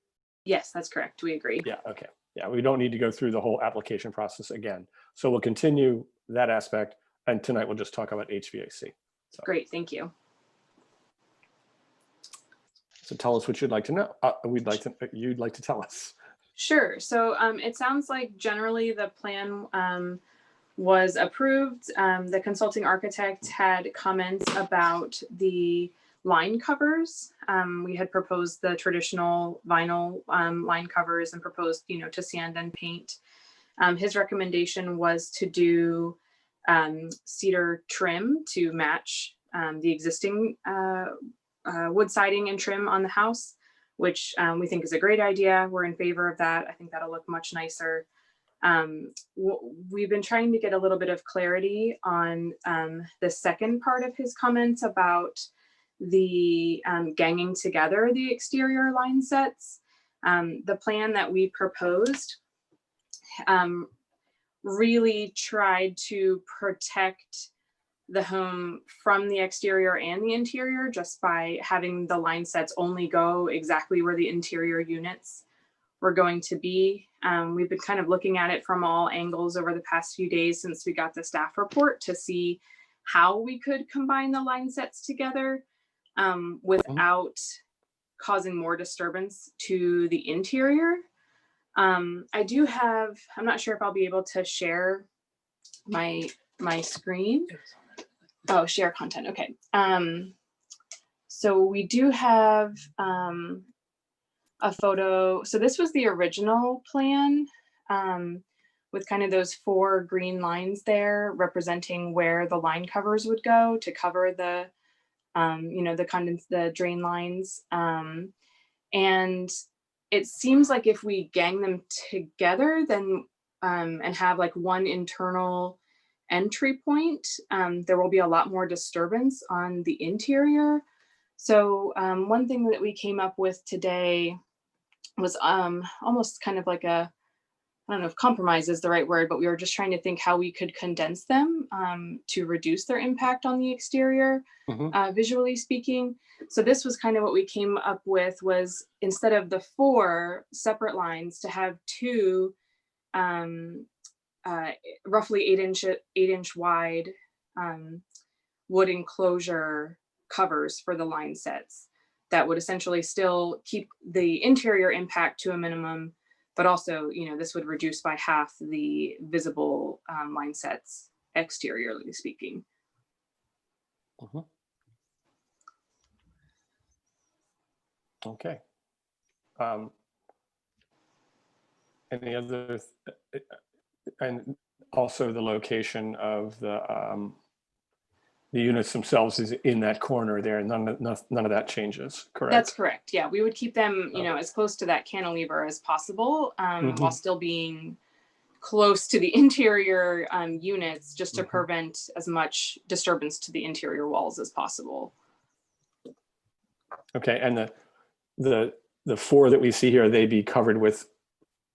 Yes, that's correct. We agree. Yeah, okay. Yeah, we don't need to go through the whole application process again. So we'll continue that aspect, and tonight we'll just talk about HVAC. So, great, thank you. So tell us what you'd like to know. You'd like to tell us. Sure. So it sounds like generally the plan was approved. The consulting architect had comments about the line covers. We had proposed the traditional vinyl line covers and proposed, to sand and paint. His recommendation was to do cedar trim to match the existing wood siding and trim on the house, which we think is a great idea. We're in favor of that. I think that'll look much nicer. We've been trying to get a little bit of clarity on the second part of his comments about the ganging together the exterior line sets. The plan that we proposed really tried to protect the home from the exterior and the interior just by having the line sets only go exactly where the interior units were going to be. We've been kind of looking at it from all angles over the past few days since we got the staff report to see how we could combine the line sets together without causing more disturbance to the interior. I do have, I'm not sure if I'll be able to share my screen. Oh, share content, okay. So we do have a photo. So this was the original plan with kind of those 4 green lines there representing where the line covers would go to cover the, the drain lines. And it seems like if we gang them together, then and have like one internal entry point, there will be a lot more disturbance on the interior. So one thing that we came up with today was almost kind of like a, I don't know if compromise is the right word, but we were just trying to think how we could condense them to reduce their impact on the exterior, visually speaking. So this was kind of what we came up with, was instead of the 4 separate lines, to have 2 roughly 8-inch wide wood enclosure covers for the line sets that would essentially still keep the interior impact to a minimum, but also, you know, this would reduce by half the visible line sets exteriorly speaking. Okay. Any other, and also the location of the units themselves is in that corner there, and none of that changes, correct? That's correct. Yeah, we would keep them, you know, as close to that cantilever as possible, while still being close to the interior units, just to prevent as much disturbance to the interior walls as possible. Okay, and the 4 that we see here, they be covered with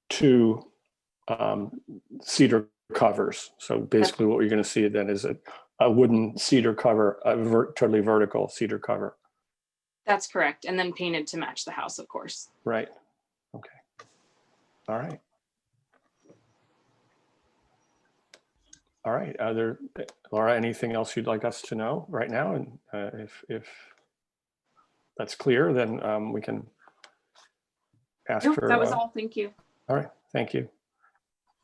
2 cedar covers. So basically what you're going to see then is a wooden cedar cover, a totally vertical cedar cover. That's correct. And then painted to match the house, of course. Right. Okay. All right. All right. Laura, anything else you'd like us to know right now? And if that's clear, then we can ask Nope, her. that was all. Thank you. All right. Thank you.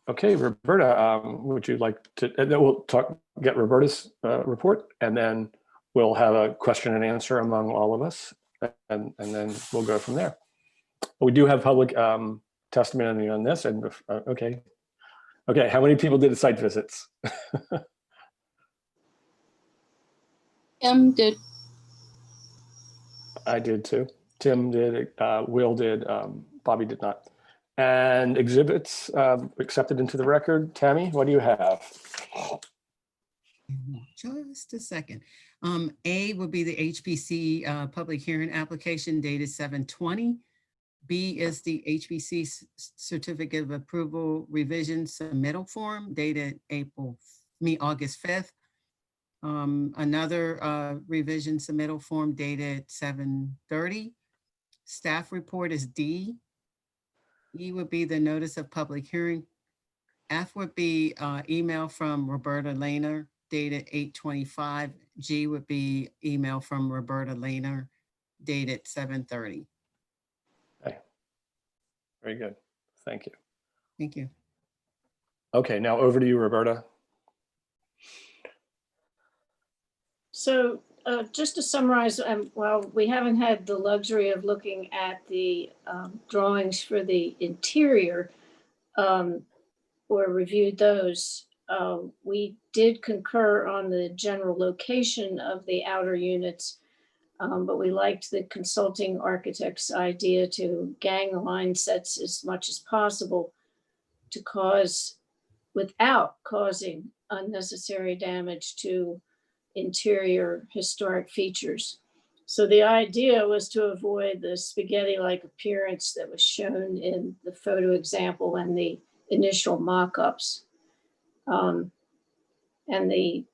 Okay, Roberta, would you like to, and then we'll get Roberta's report, and then we'll have a question and answer among all of us, and then we'll go from there. We do have public testimony on this, and okay. Okay, how many people did site visits? Tim did. I did too. Tim did, Will did, Bobby did not. And exhibits accepted into the record. Tammy, what do you have? Just a second. A would be the HPC public hearing application dated 7/20. B is the HPC certificate of approval revision submittal form dated August 5th. Another revision submittal form dated 7/30. Staff report is D. E would be the notice of public hearing. F would be email from Roberta Lehner dated 8/25. G would be email from Roberta Lehner dated 7/30. Okay. Very good. Thank you. Thank you. Okay, now over to you, Roberta. So just to summarize, while we haven't had the luxury of looking at the drawings for the interior or reviewed those, we did concur on the general location of the outer units, but we liked the consulting architect's idea to gang the line sets as much as possible to cause, without causing unnecessary damage to interior historic features. So the idea was to avoid the spaghetti-like appearance that was shown in the photo example and the initial mock-ups. And the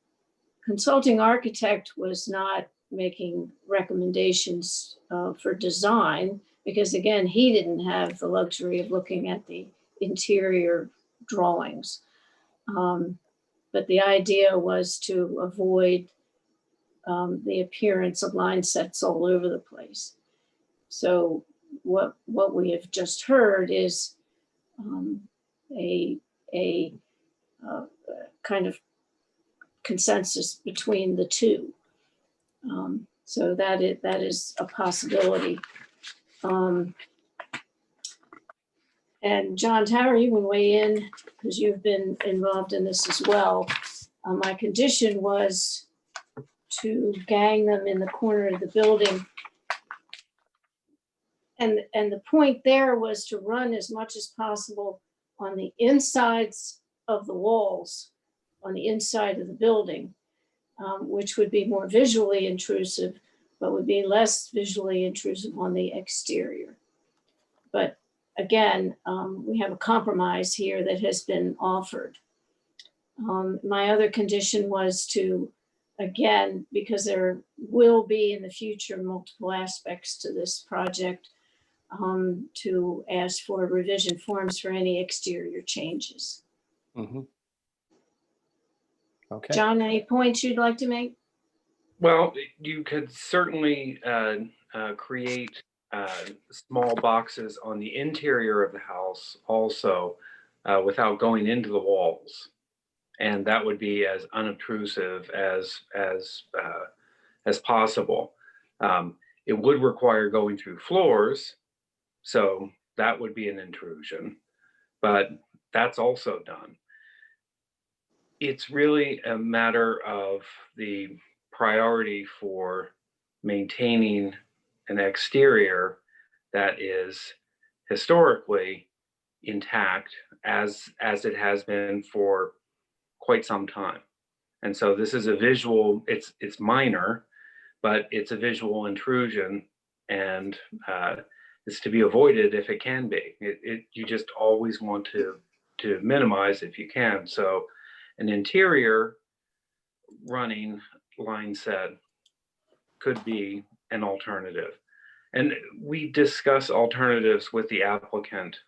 consulting architect was not making recommendations for design because, again, he didn't have the luxury of looking at the interior drawings. But the idea was to avoid the appearance of line sets all over the place. So what we have just heard is a kind of consensus between the two. So that is a possibility. And John Tower, you can weigh in because you've been involved in this as well. My condition was to gang them in the corner of the building And the point there was to run as much as possible on the insides of the walls, on the inside of the building, which would be more visually intrusive, but would be less visually intrusive on the exterior. But again, we have a compromise here that has been offered. My other condition was to, again, because there will be in the future multiple aspects to this project, to ask for revision forms for any exterior changes. Okay. John, any points you'd like to make? Well, you could certainly create small boxes on the interior of the house also without going into the walls. And that would be as unobtrusive as possible. It would require going through floors, so that would be an intrusion, but that's also done. It's really a matter of the priority for maintaining an exterior that is historically intact as it has been for quite some time. And so this is a visual, it's minor, but it's a visual intrusion, and it's to be avoided if it can be. You just always want to minimize if you can. So an interior running line set could be an alternative. And we discuss alternatives with the applicant.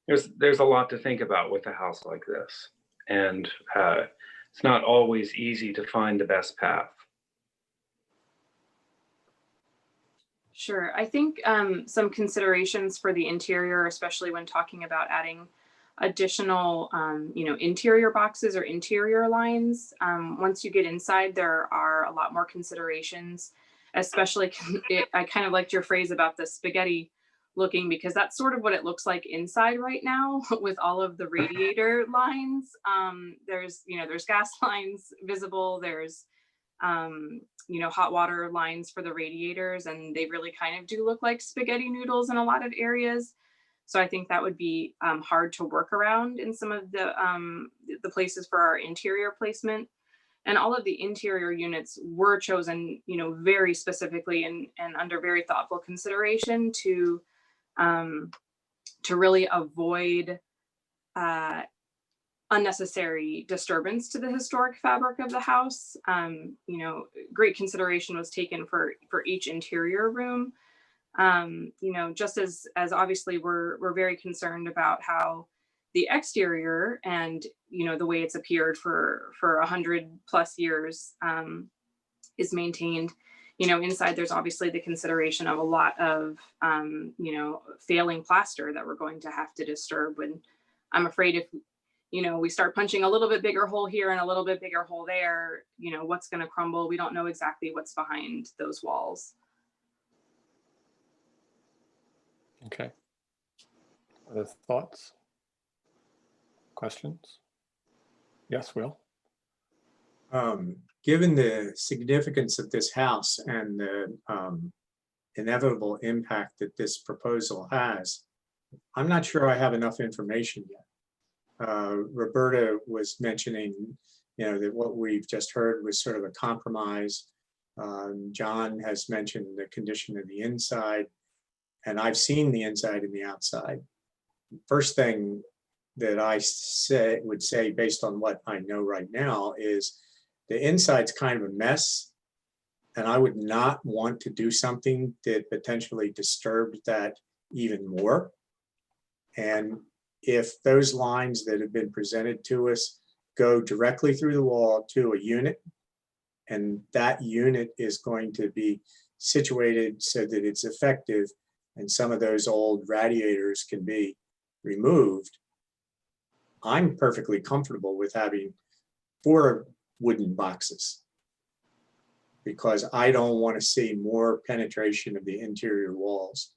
There's a lot to think about with a house like this. And it's not always easy to find the best path. Sure. I think some considerations for the interior, especially when talking about adding additional, interior boxes or interior lines. Once you get inside, there are a lot more considerations, especially I kind of liked your phrase about the spaghetti looking, because that's sort of what it looks like inside right now with all of the radiator lines. There's gas lines visible. There's hot water lines for the radiators, and they really kind of do look like spaghetti noodles in a lot of areas. So I think that would be hard to work around in some of the places for our interior placement. And all of the interior units were chosen, very specifically and under very thoughtful consideration to really avoid unnecessary disturbance to the historic fabric of the house. Great consideration was taken for each interior room. Just as obviously we're very concerned about how the exterior and the way it's appeared for 100+ years is maintained. Inside there's obviously the consideration of a lot of failing plaster that we're going to have to disturb. And I'm afraid if we start punching a little bit bigger hole here and a little bit bigger hole there, what's going to crumble? We don't know exactly what's behind those walls. Okay. Other thoughts? Questions? Yes, Will. Given the significance of this house and the inevitable impact that this proposal has, I'm not sure I have enough information yet. Roberta was mentioning, that what we've just heard was sort of a compromise. John has mentioned the condition of the inside, and I've seen the inside and the outside. First thing that I would say based on what I know right now is the inside's kind of a mess, and I would not want to do something that potentially disturbed that even more. And if those lines that have been presented to us go directly through the wall to a unit, and that unit is going to be situated so that it's effective and some of those old radiators can be removed, I'm perfectly comfortable with having 4 wooden boxes, because I don't want to see more penetration of the interior walls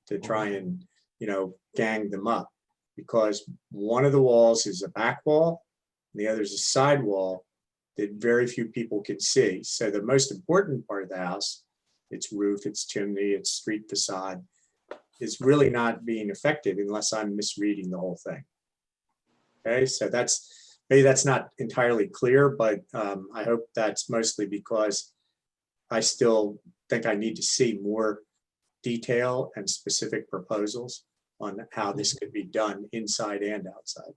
to try and, gang them up, because one of the walls is a back wall, and the other is a side wall that very few people can see. So the most important part of the house, its roof, its chimney, its street facade, is really not being affected unless I'm misreading the whole thing. Okay, so maybe that's not entirely clear, but I hope that's mostly because I still think I need to see more detail and specific proposals on how this could be done inside and outside.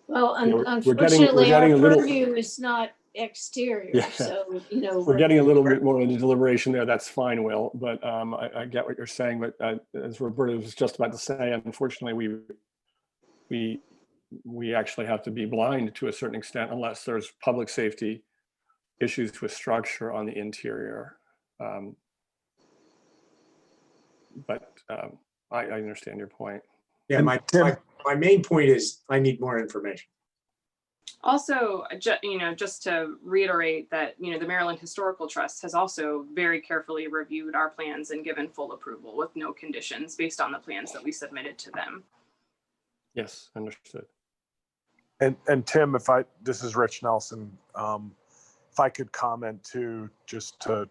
Well, Yeah, unfortunately, we're our getting a little- purview is not exterior, Yeah. so, you know. We're getting a little bit more into deliberation there. That's fine, Will, but I get what you're saying. But as Roberta was just about to say, unfortunately, we actually have to be blind to a certain extent unless there's public safety issues with structure on the interior. But I understand your point. Yeah, my main point is I need more information. Also, just to reiterate that, the Maryland Historical Trust has also very carefully reviewed our plans and given full approval with no conditions based on the plans that we submitted to them. Yes, understood. And Tim, this is Rich Nelson. If I could comment too, just to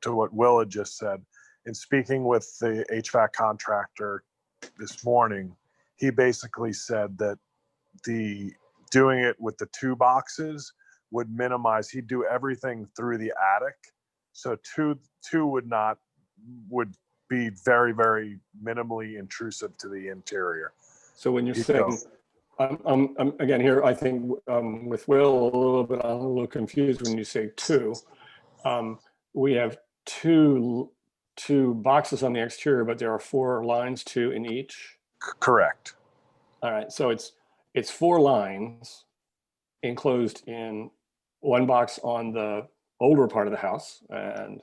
what Will had just said, in speaking with the HVAC contractor this morning, he basically said that doing it with the 2 boxes would minimize, he'd do everything through the attic. So two would be very, very minimally intrusive to the interior. So when you're saying, I'm again here, I think with Will, I'm a little confused when you say 2. We have two boxes on the exterior, but there are 4 lines, 2 in each. Correct. All right, so it's 4 lines enclosed in 1 box on the older part of the house and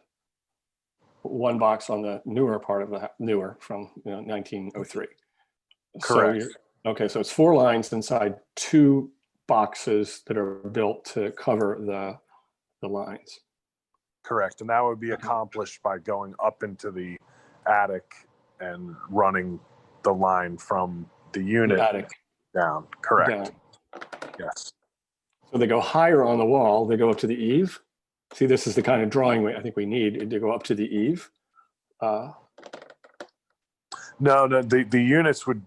1 box on the newer part of the newer from 1903. Correct. So okay, so it's 4 lines inside 2 boxes that are built to cover the lines. Correct, and that would be accomplished by going up into the attic and running the line from the unit down. Correct. Down. Yes. So they go higher on the wall. They go up to the eave. See, this is the kind of drawing I think we need to go up to the eave. No, the units would.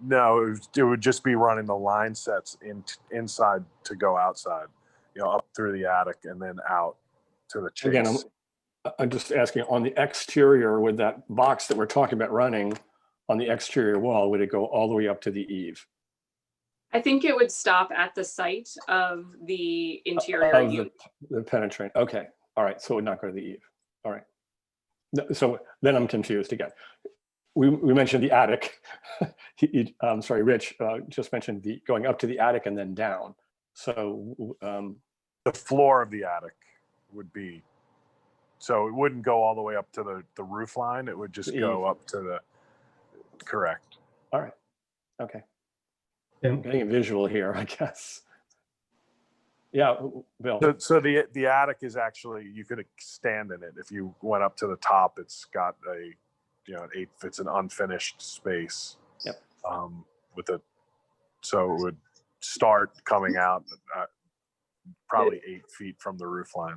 No, it would just be running the line sets inside to go outside, up through the attic and then out to the chase. Again, I'm just asking, on the exterior, with that box that we're talking about running on the exterior wall, would it go all the way up to the eave? I think it would stop at the site of the interior unit. The penetrant. Okay. All right. So it would not go to the eave. All right. So then I'm confused again. We mentioned the attic. I'm sorry, Rich just mentioned the going up to the attic and then down. So the floor of the attic would be, so it wouldn't go all the way up to the roof line. It would just go up to the, correct. All right. Okay. I'm getting a visual here, I guess. Yeah, Bill. So the attic is actually, you could stand in it. If you went up to the top, it's got it's an unfinished space. Yep. So it would start coming out probably 8 feet from the roof line.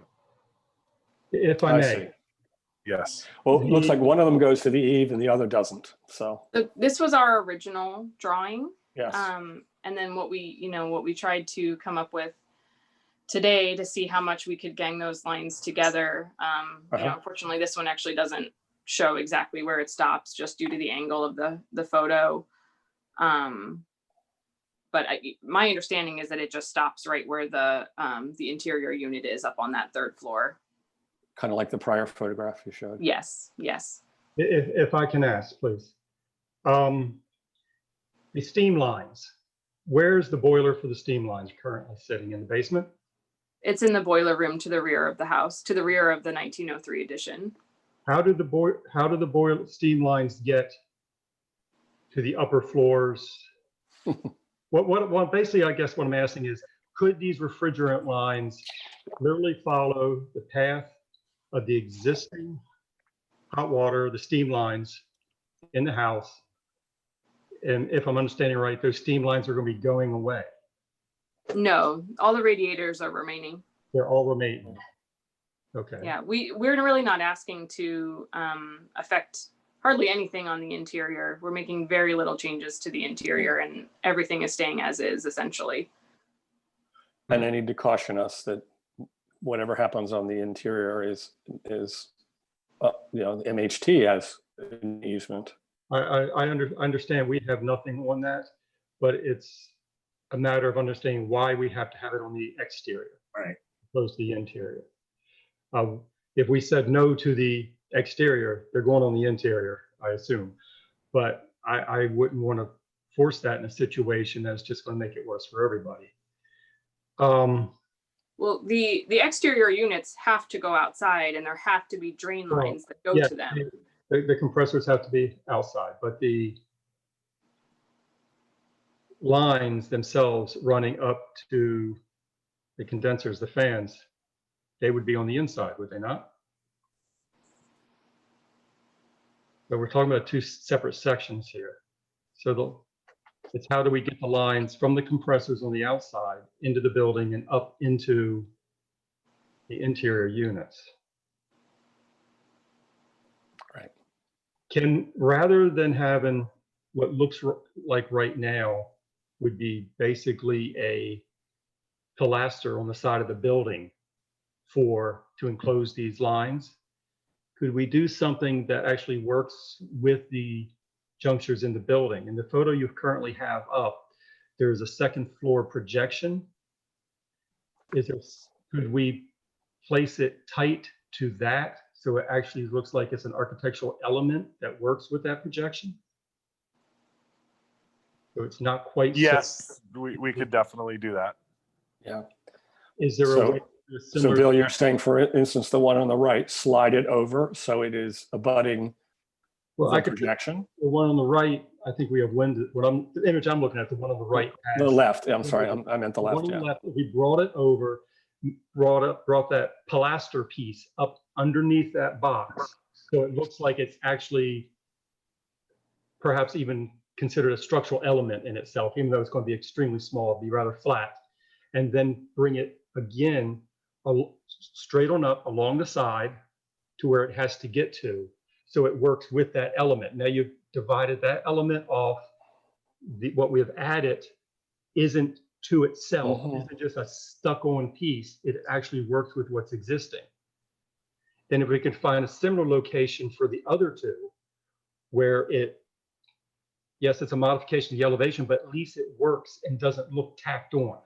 If I may. See. Yes. Well, it looks like one of them goes to the eave and the other doesn't. So This was our original drawing. yes. And then what we tried to come up with today to see how much we could gang those lines together. Unfortunately, this one actually doesn't show exactly where it stops just due to the angle of the photo. But my understanding is that it just stops right where the interior unit is up on that 3rd floor. Kind of like the prior photograph you showed. Yes, yes. If I can ask, please. The steam lines, where's the boiler for the steam lines currently sitting? In the basement? It's in the boiler room to the rear of the house, to the rear of the 1903 edition. How do the boiler steam lines get to the upper floors? What basically, I guess what I'm asking is, could these refrigerant lines literally follow the path of the existing hot water, the steam lines in the house? And if I'm understanding right, those steam lines are going to be going away. No, all the radiators are remaining. They're all remaining. Okay. Yeah, we're really not asking to affect hardly anything on the interior. We're making very little changes to the interior, and everything is staying as is essentially. And I need to caution us that whatever happens on the interior is MHT has an easement. I understand we have nothing on that, but it's a matter of understanding why we have to have it on the exterior, Right. opposed to the interior. If we said no to the exterior, they're going on the interior, I assume. But I wouldn't want to force that in a situation that's just going to make it worse for everybody. Well, the exterior units have to go outside, and there have to be drain lines that go to them. The compressors have to be outside, but the lines themselves running up to the condensers, the fans, they would be on the inside, would they not? So we're talking about two separate sections here. So it's how do we get the lines from the compressors on the outside into the building and up into the interior units? Right. Rather than having what looks like right now would be basically a pilaster on the side of the building to enclose these lines, could we do something that actually works with the junctures in the building? In the photo you currently have up, there's a second floor projection. Could we place it tight to that so it actually looks like it's an architectural element that works with that projection? So it's not quite. Yes, we could definitely do that. Yeah. Is there a way? So Bill, you're saying, for instance, the one on the right, slide it over so it is abutting the projection? The one on the right, I think we have wind. The image I'm looking at, the one on the right. The left. I'm sorry, I meant the left. One on the left, we brought it over, brought that pilaster piece up underneath that box, so it looks like it's actually perhaps even considered a structural element in itself, even though it's going to be extremely small, it'll be rather flat, and then bring it again straight on up along the side to where it has to get to, so it works with that element. Now you've divided that element off. What we have added isn't to itself, isn't just a stuck-on piece. It actually works with what's existing. Then if we can find a similar location for the other two, where yes, it's a modification of the elevation, but at least it works and doesn't look tacked on.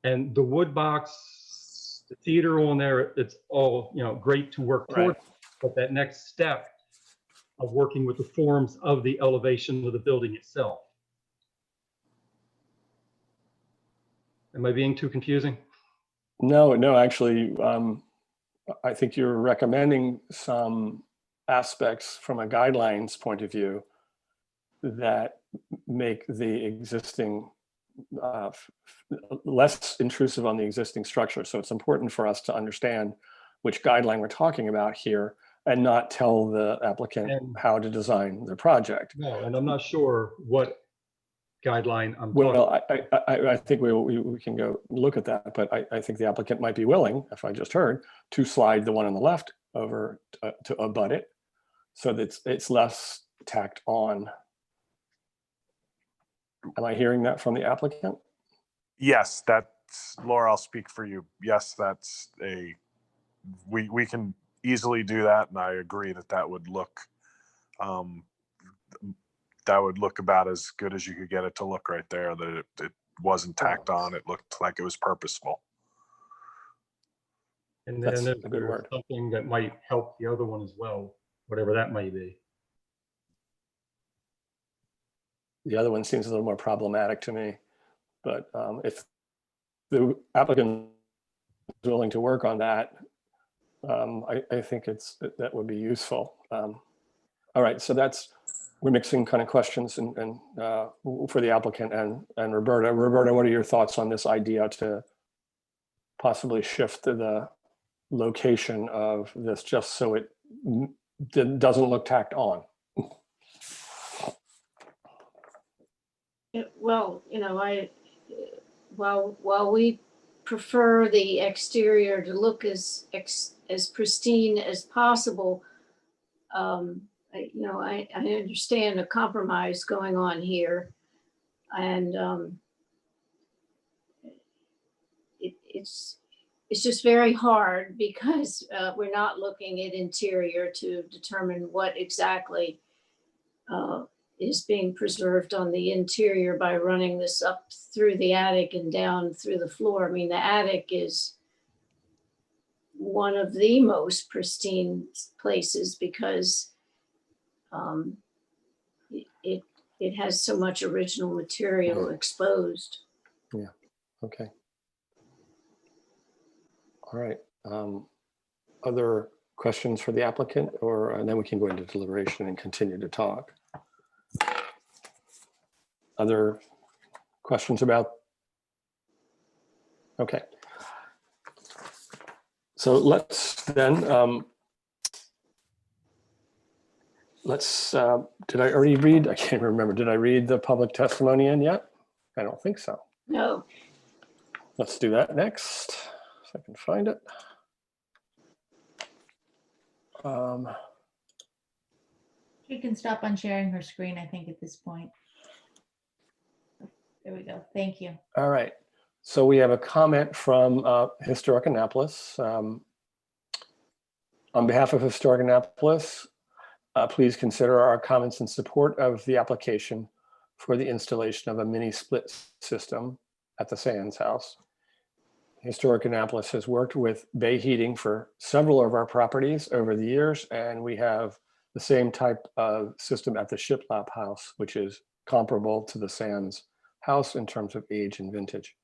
And the wood box, the theater on there, it's all great to work toward, but that next step of working with the forms of the elevation of the building itself. Am I being too confusing? No, actually, I think you're recommending some aspects from a guidelines point of view that make the existing less intrusive on the existing structure. So it's important for us to understand which guideline we're talking about here and not tell the applicant how to design their project. No, and I'm not sure what guideline I'm Well, I think we can go look at that, but I think the applicant might be willing, if I just heard, to slide the one on the left over to abut it so that it's less tacked on. Am I hearing that from the applicant? Yes, that's, Laura, I'll speak for you. Yes, that's we can easily do that, and I agree that would look about as good as you could get it to look right there, that it wasn't tacked on. It looked like it was purposeful. And then there's something that might help the other one as well, whatever that may be. The other one seems a little more problematic to me, but if the applicant is willing to work on that, I think that would be useful. All right, so we're mixing kind of questions and for the applicant and Roberta. Roberta, what are your thoughts on this idea to possibly shift the location of this just so it doesn't look tacked on? Well, while we prefer the exterior to look as pristine as possible. I understand a compromise going on here, and it's just very hard because we're not looking at interior to determine what exactly is being preserved on the interior by running this up through the attic and down through the floor. I mean, the attic is one of the most pristine places because it has so much original material exposed. Yeah, okay. All right. Other questions for the applicant, or and then we can go into deliberation and continue to talk. Other questions about? Okay. So let's then, did I already read? I can't remember. Did I read the public testimony in yet? I don't think so. No. Let's do that next, if I can find it. She can stop on sharing her screen, I think, at this point. There we go. Thank you. All right. So we have a comment from Historic Annapolis. On behalf of Historic Annapolis, please consider our comments in support of the application for the installation of a mini split system at the Sands House. Historic Annapolis has worked with Bay Heating for several of our properties over the years, and we have the same type of system at the Shiplap House, which is comparable to the Sands House in terms of age and vintage.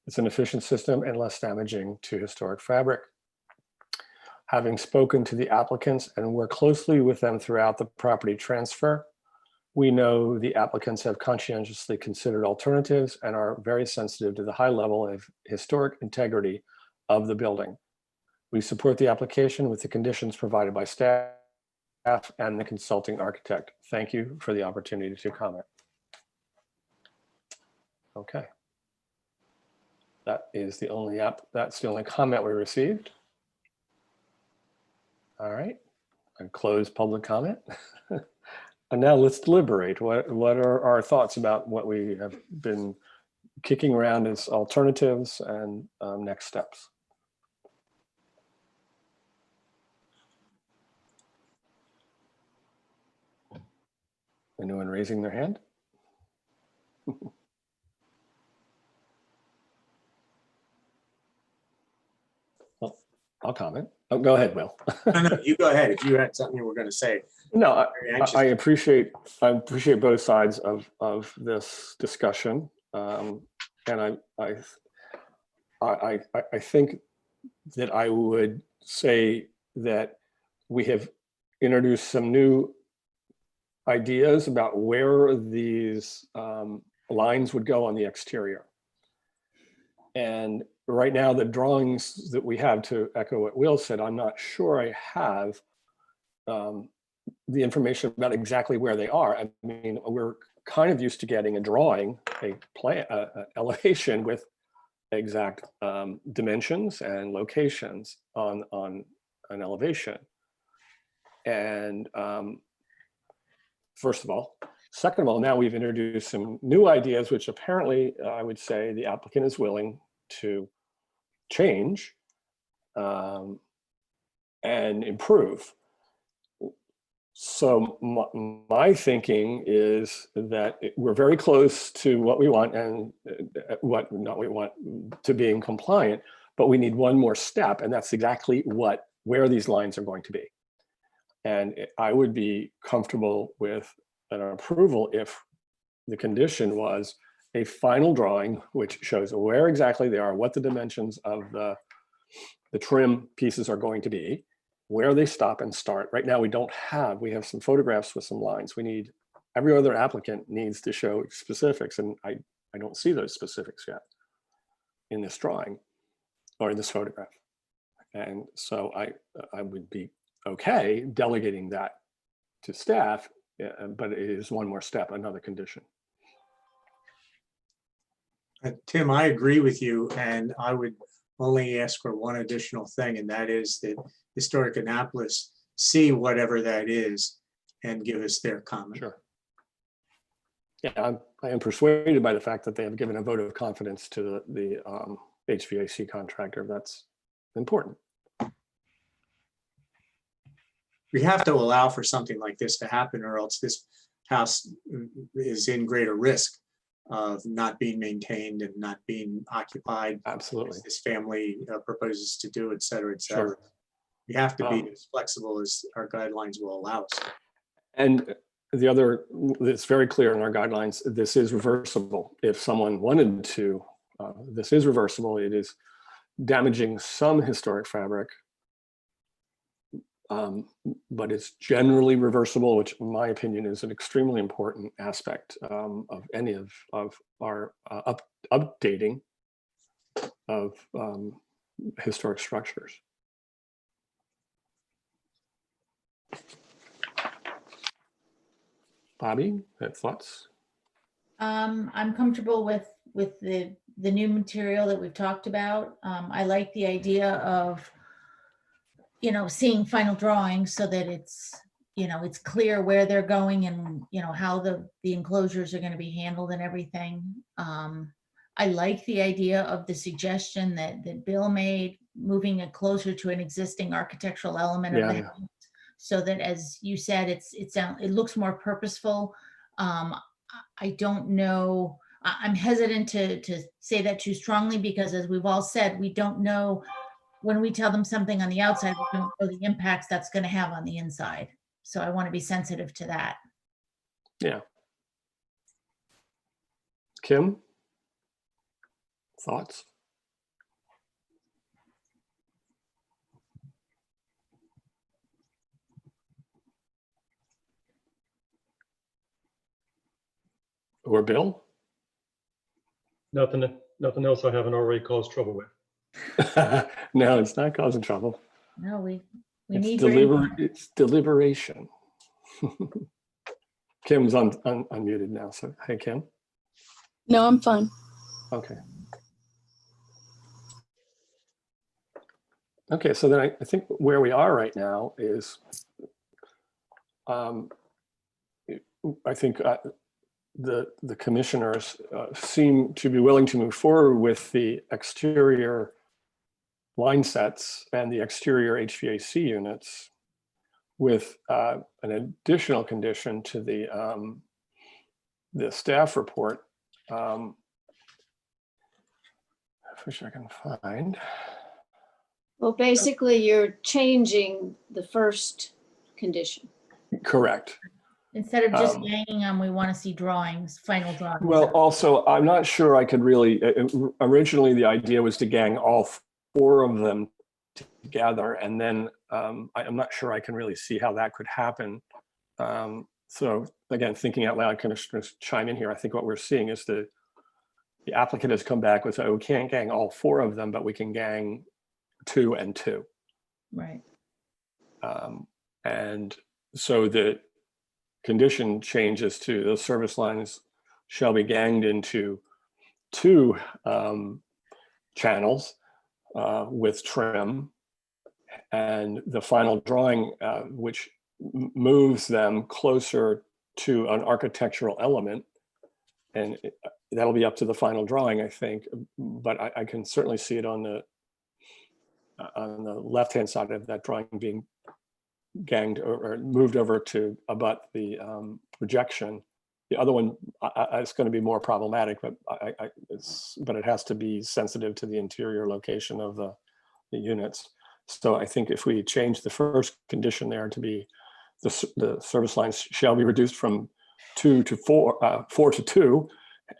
It's an efficient system and less damaging to historic fabric. Having spoken to the applicants and worked closely with them throughout the property transfer, we know the applicants have conscientiously considered alternatives and are very sensitive to the high level of historic integrity of the building. We support the application with the conditions provided by staff and the consulting architect. Thank you for the opportunity to comment. Okay. That's the only comment we received. All right, and close public comment. And now let's deliberate. What are our thoughts about what we have been kicking around as alternatives and next steps? Anyone raising their hand? Well, I'll comment. Oh, go ahead, Will. No, you go ahead. If you had something you were going to say. No, I appreciate both sides of this discussion, and I think that I would say that we have introduced some new ideas about where these lines would go on the exterior. And right now, the drawings that we have, to echo what Will said, I'm not sure I have the information about exactly where they are. I mean, we're kind of used to getting a drawing, a plan, elevation with exact dimensions and locations on an elevation. And first of all. Second of all, now we've introduced some new ideas, which apparently I would say the applicant is willing to change and improve. So my thinking is that we're very close to what we want and to being compliant, but we need one more step, and that's exactly where these lines are going to be. And I would be comfortable with an approval if the condition was a final drawing, which shows where exactly they are, what the dimensions of the trim pieces are going to be, where they stop and start. Right now, we have some photographs with some lines. Every other applicant needs to show specifics, and I don't see those specifics yet in this drawing or in this photograph. And so I would be okay delegating that to staff, but it is one more step, another condition. Tim, I agree with you, and I would only ask for one additional thing, and that is that Historic Annapolis see whatever that is and give us their comment. Sure. Yeah, I am persuaded by the fact that they have given a vote of confidence to the HVAC contractor. That's important. We have to allow for something like this to happen, or else this house is in greater risk of not being maintained and not being occupied. Absolutely. As this family proposes to do, et cetera, et cetera. Sure. We have to be as flexible as our guidelines will allow us. And the other, it's very clear in our guidelines, this is reversible. If someone wanted to, this is reversible. It is damaging some historic fabric, but it's generally reversible, which in my opinion is an extremely important aspect of any of our updating of historic structures. Bobby, thoughts? I'm comfortable with the new material that we've talked about. I like the idea of, seeing final drawings so that it's, it's clear where they're going and, how the enclosures are going to be handled and everything. I like the idea of the suggestion that Bill made, moving it closer to an existing architectural element of the house, so that, as you said, it looks more purposeful. I don't know. I'm hesitant to say that too strongly, because as we've all said, we don't know when we tell them something on the outside, we don't know the impacts that's going to have on the inside. So I want to be sensitive to that. Yeah. Kim, thoughts? Or Bill? Nothing else I haven't already caused trouble with. No, it's not causing trouble. No, we It's need it's deliberation. Kim's unmuted now, so hey, Kim. No, I'm fine. Okay. Okay, so then I think where we are right now is, I think the commissioners seem to be willing to move forward with the exterior line sets and the exterior HVAC units, with an additional condition to the staff report. I wish I can find. Well, basically, you're changing the first condition. Correct. Instead of just hanging them, we want to see drawings, final drawings. Well, also, I'm not sure I could really, originally the idea was to gang all 4 of them together, and then I'm not sure I can really see how that could happen. So again, thinking out loud, kind of chime in here. I think what we're seeing is the applicant has come back with, we can't gang all 4 of them, but we can gang 2 and 2. Right. And so the condition changes to those service lines shall be ganged into 2 channels with trim, and the final drawing, which moves them closer to an architectural element, and that'll be up to the final drawing, I think, but I can certainly see it on the left-hand side of that drawing being ganged or moved over to abut the projection. The other one, it's going to be more problematic, but but it has to be sensitive to the interior location of the units. So I think if we change the first condition there to be the service lines shall be reduced from 2 to 4, 4 to 2,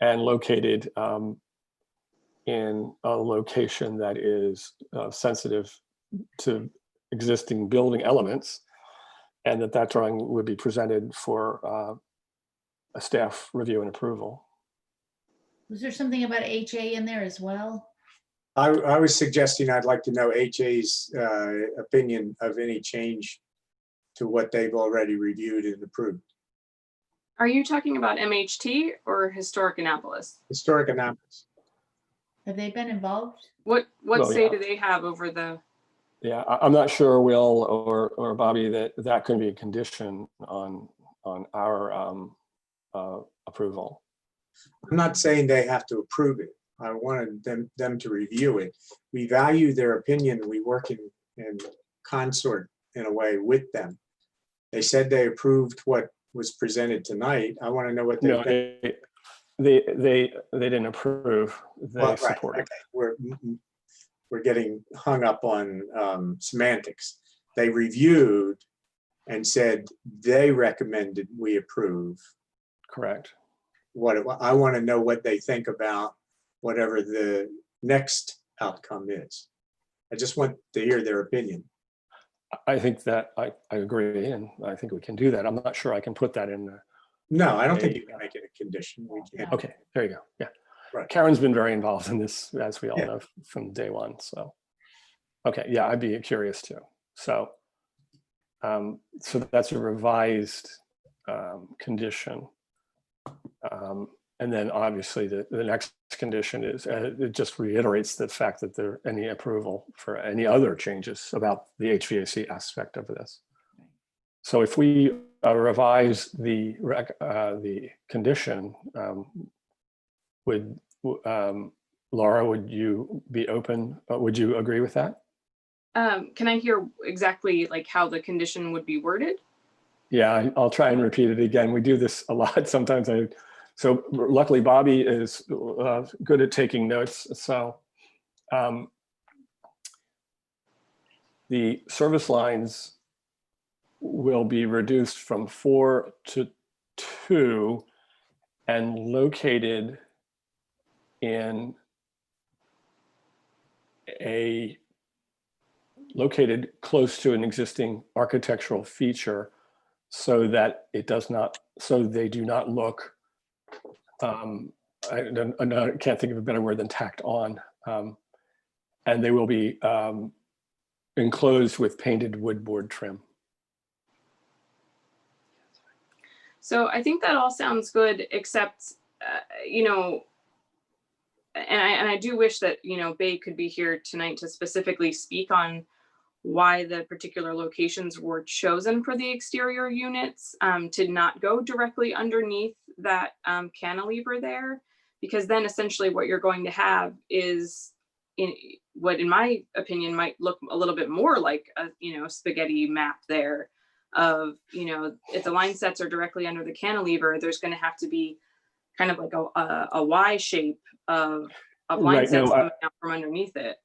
and located in a location that is sensitive to existing building elements, and that drawing would be presented for a staff review and approval. Was there something about HA in there as well? I was suggesting I'd like to know HA's opinion of any change to what they've already reviewed and approved. Are you talking about MHT or Historic Annapolis? Historic Annapolis. Have they been involved? What Well, say yeah. do they have over the? Yeah, I'm not sure, Will or Bobby, that could be a condition on our approval. I'm not saying they have to approve it. I wanted them to review it. We value their opinion. We work in consort in a way with them. They said they approved what was presented tonight. I want to know what they No, think. they didn't approve. They Well, right, supported. okay. We're getting hung up on semantics. They reviewed and said they recommended we approve. Correct. I want to know what they think about whatever the next outcome is. I just want to hear their opinion. I think that I agree, and I think we can do that. I'm not sure I can put that in. No, I don't think you can make it a condition. We can't. Okay, there you go. Yeah. Right. Karen's been very involved in this, as we all Yeah. know, from day one. So, okay, yeah, I'd be curious too. So, so that's a revised condition. And then obviously the next condition is, it just reiterates the fact that there any approval for any other changes about the HVAC aspect of this. So if we revise the condition, Laura, would you be open? Would you agree with that? Can I hear exactly like how the condition would be worded? Yeah, I'll try and repeat it again. We do this a lot sometimes. So luckily Bobby is good at taking notes. So the service lines will be reduced from 4 to 2 and located close to an existing architectural feature so that they do not look, I can't think of a better word than tacked on. And they will be enclosed with painted wood board trim. So I think that all sounds good, except, you know, and I do wish that, you know, Bay could be here tonight to specifically speak on why the particular locations were chosen for the exterior units to not go directly underneath that cantilever there, because then essentially what you're going to have is what in my opinion might look a little bit more like a, you know, spaghetti map there of, you know, if the line sets are directly under the cantilever, there's going to have to be kind of like a Y shape of line Right, sets no, coming out from underneath it.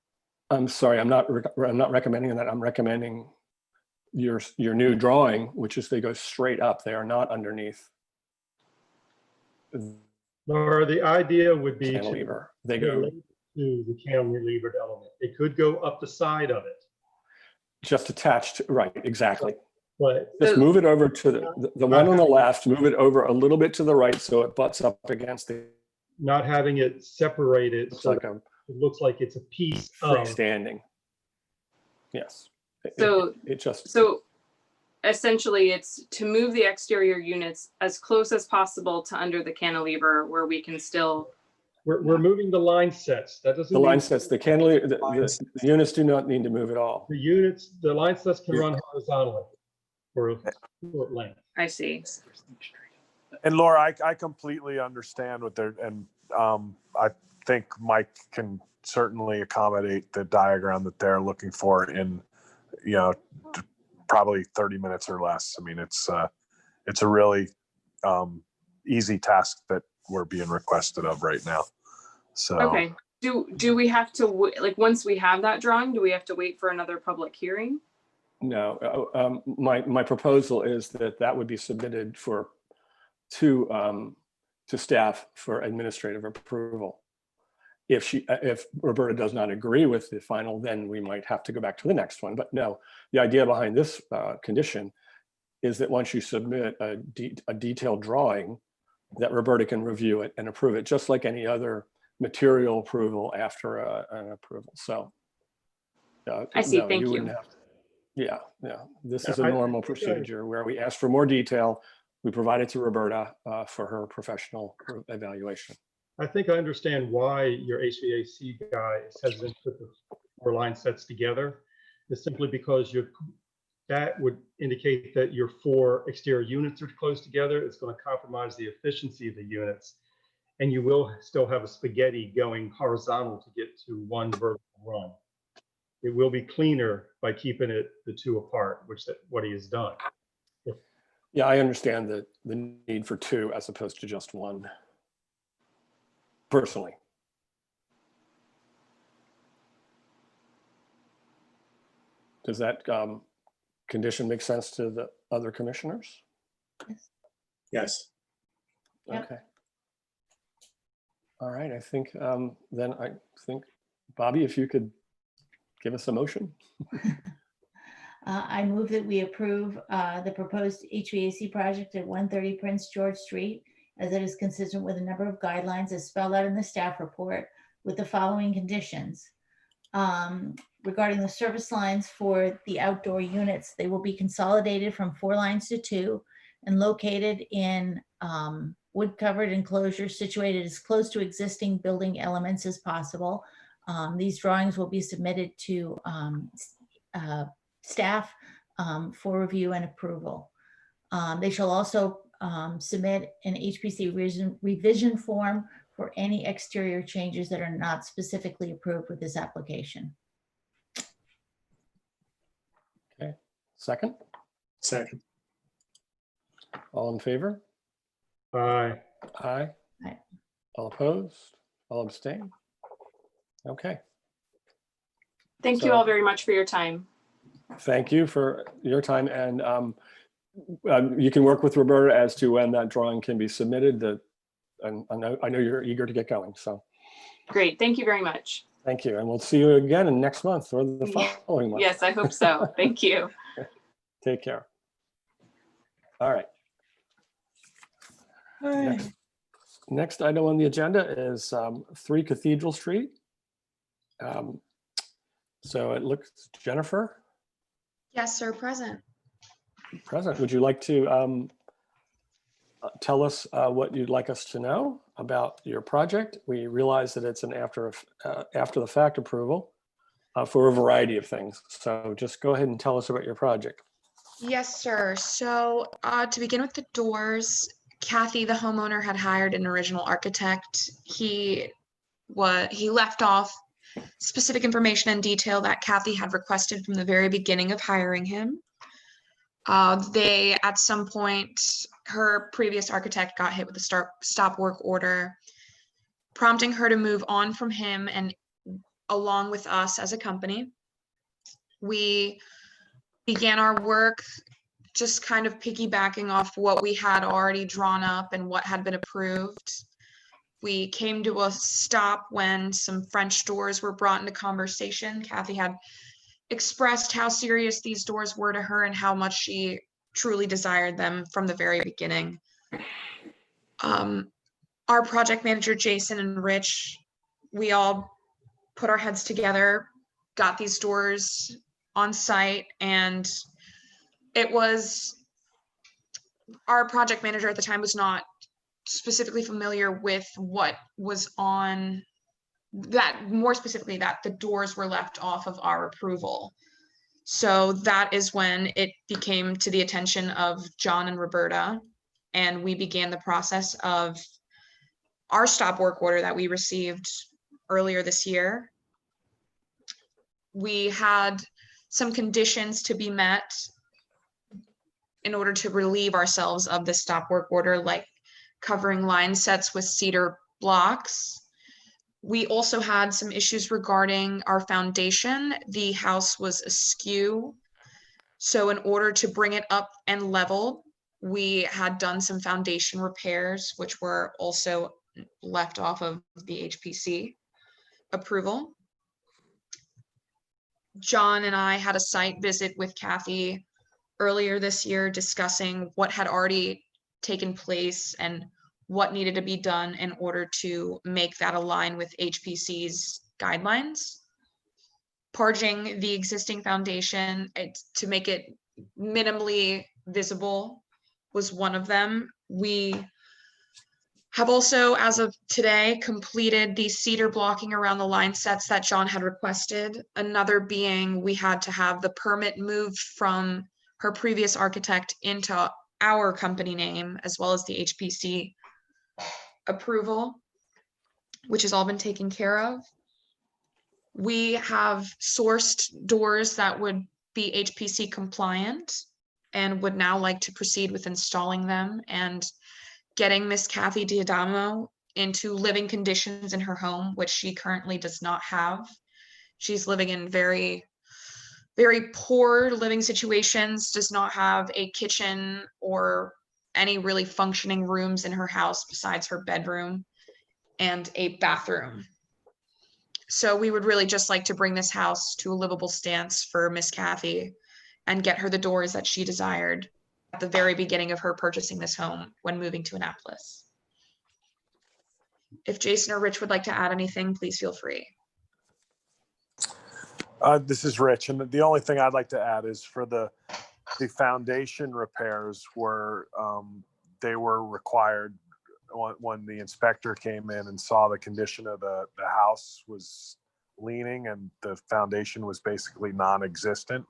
I'm sorry, I'm not recommending that. I'm recommending your new drawing, which is they go straight up. They are not underneath. Laura, the idea would be cantilever. They to go relate to the cantilevered element. It could go up the side of it. just attached. Right, exactly. But just move it over to the one on the left. Move it over a little bit to the right so it butts up against the. Not having it separated so like it looks like it's a piece of freestanding. Yes. So So essentially it's to move the exterior units as close as possible to under the cantilever where we can still. We're moving the line sets. That doesn't the mean line sets, the cantilever, the units do not need to move at all. the line sets can run horizontally for a short length. I see. And Laura, I completely understand what they're, and I think Mike can certainly accommodate the diagram that they're looking for in, you know, probably 30 minutes or less. I mean, it's a really easy task that we're being requested of right now. So Okay. Do we have to like once we have that drawing, do we have to wait for another public hearing? No, my proposal is that would be submitted to staff for administrative approval. If Roberta does not agree with the final, then we might have to go back to the next one. But no, the idea behind this condition is that once you submit a detailed drawing, that Roberta can review it and approve it, just like any other material approval after an approval. So I see. no, Thank you. wouldn't have to. Yeah. This is a normal procedure where we ask for more detail. We provide it to Roberta for her professional evaluation. I think I understand why your HVAC guy is hesitant to put the 4 line sets together. It's simply because that would indicate that your 4 exterior units are close together. It's going to compromise the efficiency of the units. And you will still have a spaghetti going horizontal to get to one vertical run. It will be cleaner by keeping the 2 apart, which is what he has done. Yeah, I understand the need for 2 as opposed to just 1, personally. Does that condition make sense to the other commissioners? Yes. Yep. Okay. All right, I think then I think, Bobby, if you could give us a motion. I move that we approve the proposed HVAC project at 130 Prince George Street as it is consistent with a number of guidelines as spelled out in the staff report with the following conditions. Regarding the service lines for the outdoor units, they will be consolidated from 4 lines to 2 and located in wood-covered enclosures situated as close to existing building elements as possible. These drawings will be submitted to staff for review and approval. They shall also submit an HPC revision form for any exterior changes that are not specifically approved with this application. Okay, second? Second. All in favor? Aye. Aye. Aye. All opposed? All abstain? Okay, Thank you So- all very much for your time. thank you for your time, and you can work with Roberta as to when that drawing can be submitted. And I know you're eager to get going, so Great. Thank you very much. thank you. And we'll see you again in next month or the following month. Yes, I hope so. Thank you. Take care. All right. Next item on the agenda is 3 Cathedral Street. So it looks, Jennifer, Yes, sir, present. present. Would you like to tell us what you'd like us to know about your project? We realize that it's an after the fact approval for a variety of things. So just go ahead and tell us about your project. Yes, sir. So to begin with the doors, Kathy, the homeowner, had hired an original architect. He left off specific information and detail that Kathy had requested from the very beginning of hiring him. At some point, her previous architect got hit with a stop work order, prompting her to move on from him and along with us as a company. We began our work just kind of piggybacking off what we had already drawn up and what had been approved. We came to a stop when some French doors were brought into conversation. Kathy had expressed how serious these doors were to her and how much she truly desired them from the very beginning. Our project manager, Jason and Rich, we all put our heads together, got these doors on site, and our project manager at the time was not specifically familiar with what was on that, more specifically that the doors were left off of our approval. So that is when it became to the attention of John and Roberta, and we began the process of our stop work order that we received earlier this year. We had some conditions to be met in order to relieve ourselves of the stop work order, like covering line sets with cedar blocks. We also had some issues regarding our foundation. The house was askew. So in order to bring it up and level, we had done some foundation repairs, which were also left off of the HPC approval. John and I had a site visit with Kathy earlier this year discussing what had already taken place and what needed to be done in order to make that align with HPC's guidelines. Parging the existing foundation to make it minimally visible was one of them. We Have also, as of today, completed the cedar blocking around the line sets that John had requested. Another being we had to have the permit moved from her previous architect into our company name, as well as the HPC approval, which has all been taken care of. We have sourced doors that would be HPC compliant and would now like to proceed with installing them and getting Miss Kathy Diadamo into living conditions in her home, which she currently does not have. She's living in very, very poor living situations, does not have a kitchen or any really functioning rooms in her house besides her bedroom and a bathroom. So we would really just like to bring this house to a livable stance for Miss Kathy and get her the doors that she desired at the very beginning of her purchasing this home when moving to Annapolis. If Jason or Rich would like to add anything, please feel free. This is Rich, and the only thing I'd like to add is for the foundation repairs were they were required when the inspector came in and saw the condition of the house was leaning and the foundation was basically non-existent.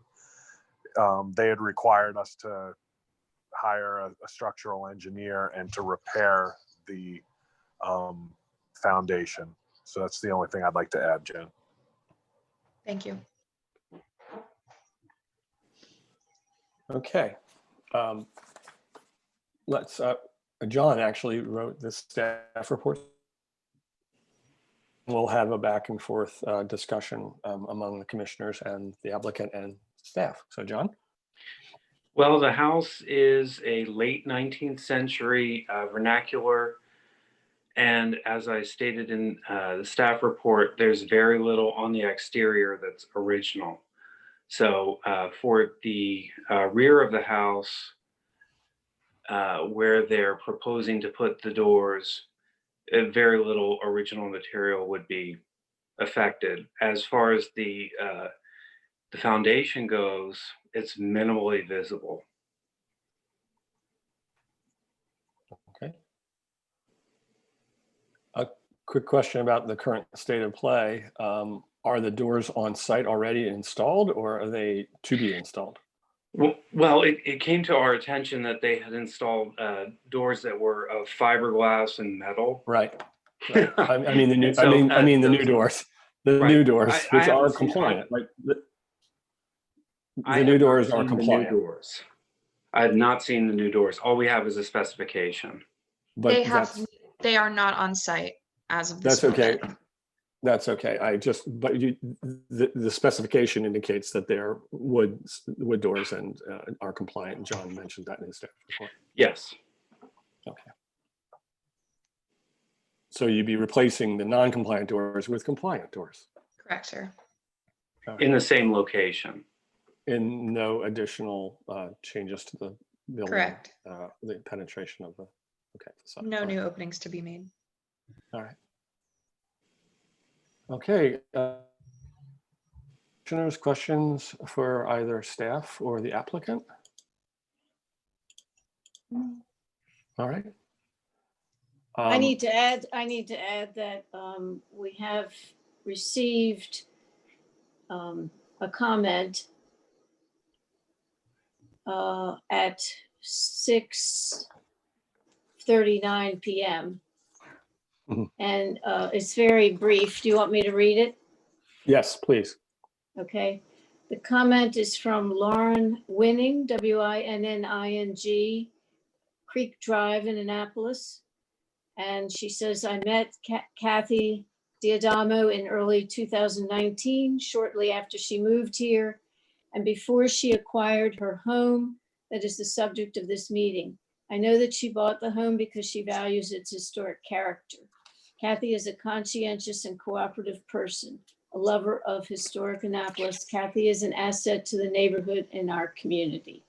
They had required us to hire a structural engineer and to repair the foundation. So that's the only thing I'd like to add, Jen. Thank you. Okay. Let's, John actually wrote this staff report. We'll have a back and forth discussion among the commissioners and the applicant and staff. So John? Well, the house is a late 19th century vernacular. And as I stated in the staff report, there's very little on the exterior that's original. So for the rear of the house, where they're proposing to put the doors, very little original material would be affected. As far as the foundation goes, it's minimally visible. Okay. A quick question about the current state of play. Are the doors on site already installed or are they to be installed? Well, it came to our attention that they had installed doors that were of fiberglass and metal. Right. I mean the new. So, I mean the new doors. The right. new doors, I which are haven't seen- compliant. Right. I The new have not doors are seen the compliant. new doors. I have not seen the new doors. All we have is a specification. But They are not on site as of this that's okay. moment. That's okay. The specification indicates that they're wood doors and are compliant. John mentioned that in his staff report. Yes. Okay. So you'd be replacing the non-compliant doors with compliant doors. Correct, sir. In the same location. And no additional changes to the building. Correct. The penetration of the facade. No new openings to be made. All right. Okay. Commissioners, questions for either staff or the applicant? All right. I need to add that we have received a comment at 6:39 p.m. And it's very brief. Do you want me to read it? Yes, please. Okay. The comment is from Lauren Winning, W-I-N-N-I-N-G, Creek Drive in Annapolis. And she says, I met Kathy Diadamo in early 2019, shortly after she moved here, and before she acquired her home that is the subject of this meeting. I know that she bought the home because she values its historic character. Kathy is a conscientious and cooperative person, a lover of historic Annapolis. Kathy is an asset to the neighborhood and our community.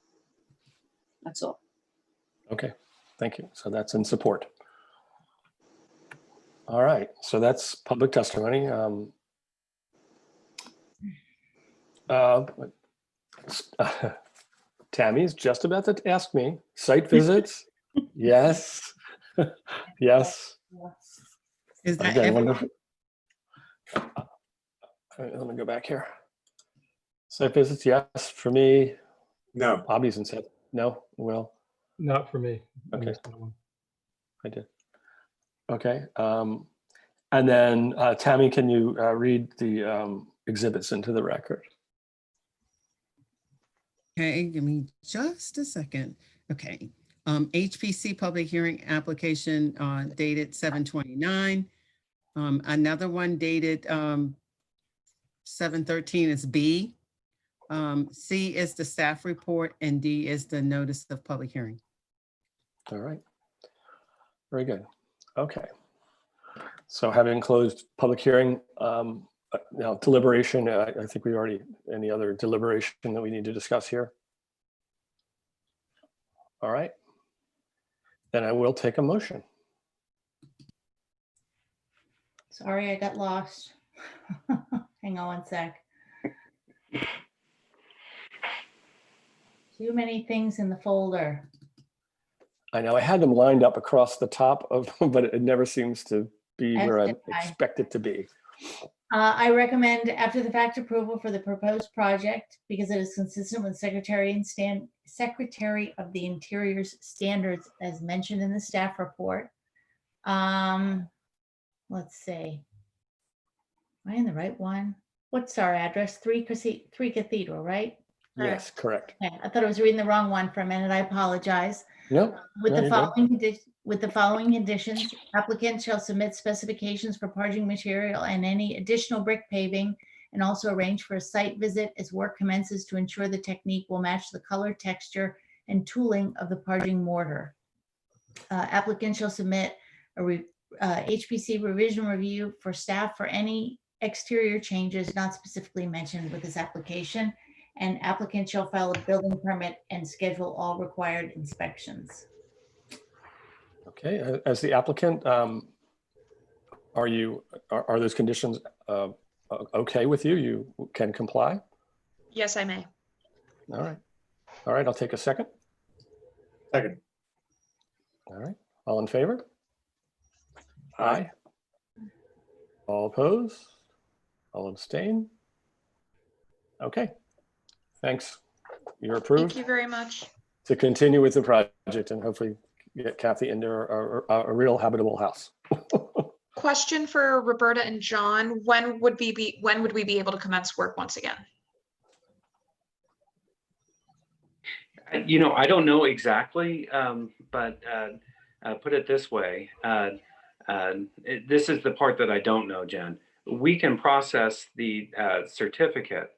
That's all. Okay, thank you. So that's in support. All right, so that's public testimony. Tammy's just about to ask me, site visits? Yes. Yes. Is that Again, everyone? wonderful. Let me go back here. Site visits, yes, for me. No. Bobby's and said, no, Will, Not for me. I Okay. missed that one. I did. Okay. And then Tammy, can you read the exhibits into the record? Okay, give me just a second. Okay. HPC public hearing application dated 7/29. Another one dated 7/13 is B. C is the staff report and D is the notice of public hearing. All right. Very good. Okay. So having closed public hearing, now deliberation, I think we already, any other deliberation that we need to discuss here? All right. Then I will take a motion. Sorry, I got lost. Hang on one sec. Too many things in the folder. I know I had them lined up across the top of, but it never seems to be where I SDI. expect it to be. I recommend after the fact approval for the proposed project because it is consistent with Secretary of the Interior's standards as mentioned in the staff report. Let's see. Am I in the right one? What's our address? 3 Cathedral, right? Yes, correct. Yeah, I thought I was reading the wrong one for a minute. I apologize. Nope. With no, the you're good. following conditions, applicant shall submit specifications for parging material and any additional brick paving, and also arrange for a site visit as work commences to ensure the technique will match the color, texture, and tooling of the parging mortar. Applicant shall submit a HPC revision review for staff for any exterior changes not specifically mentioned with this application, and applicant shall file a building permit and schedule all required inspections. Okay, as the applicant, are those conditions okay with you? You can comply? Yes, I may. All right. All right, I'll take a second. Second. All right, all in favor? Aye. All opposed? All abstain? Okay, thanks. You're approved. Thank you very much. To continue with the project and hopefully get Kathy into a real habitable house. Question for Roberta and John. When would we be able to commence work once again? You know, I don't know exactly, but put it this way. This is the part that I don't know, Jen. We can process the certificate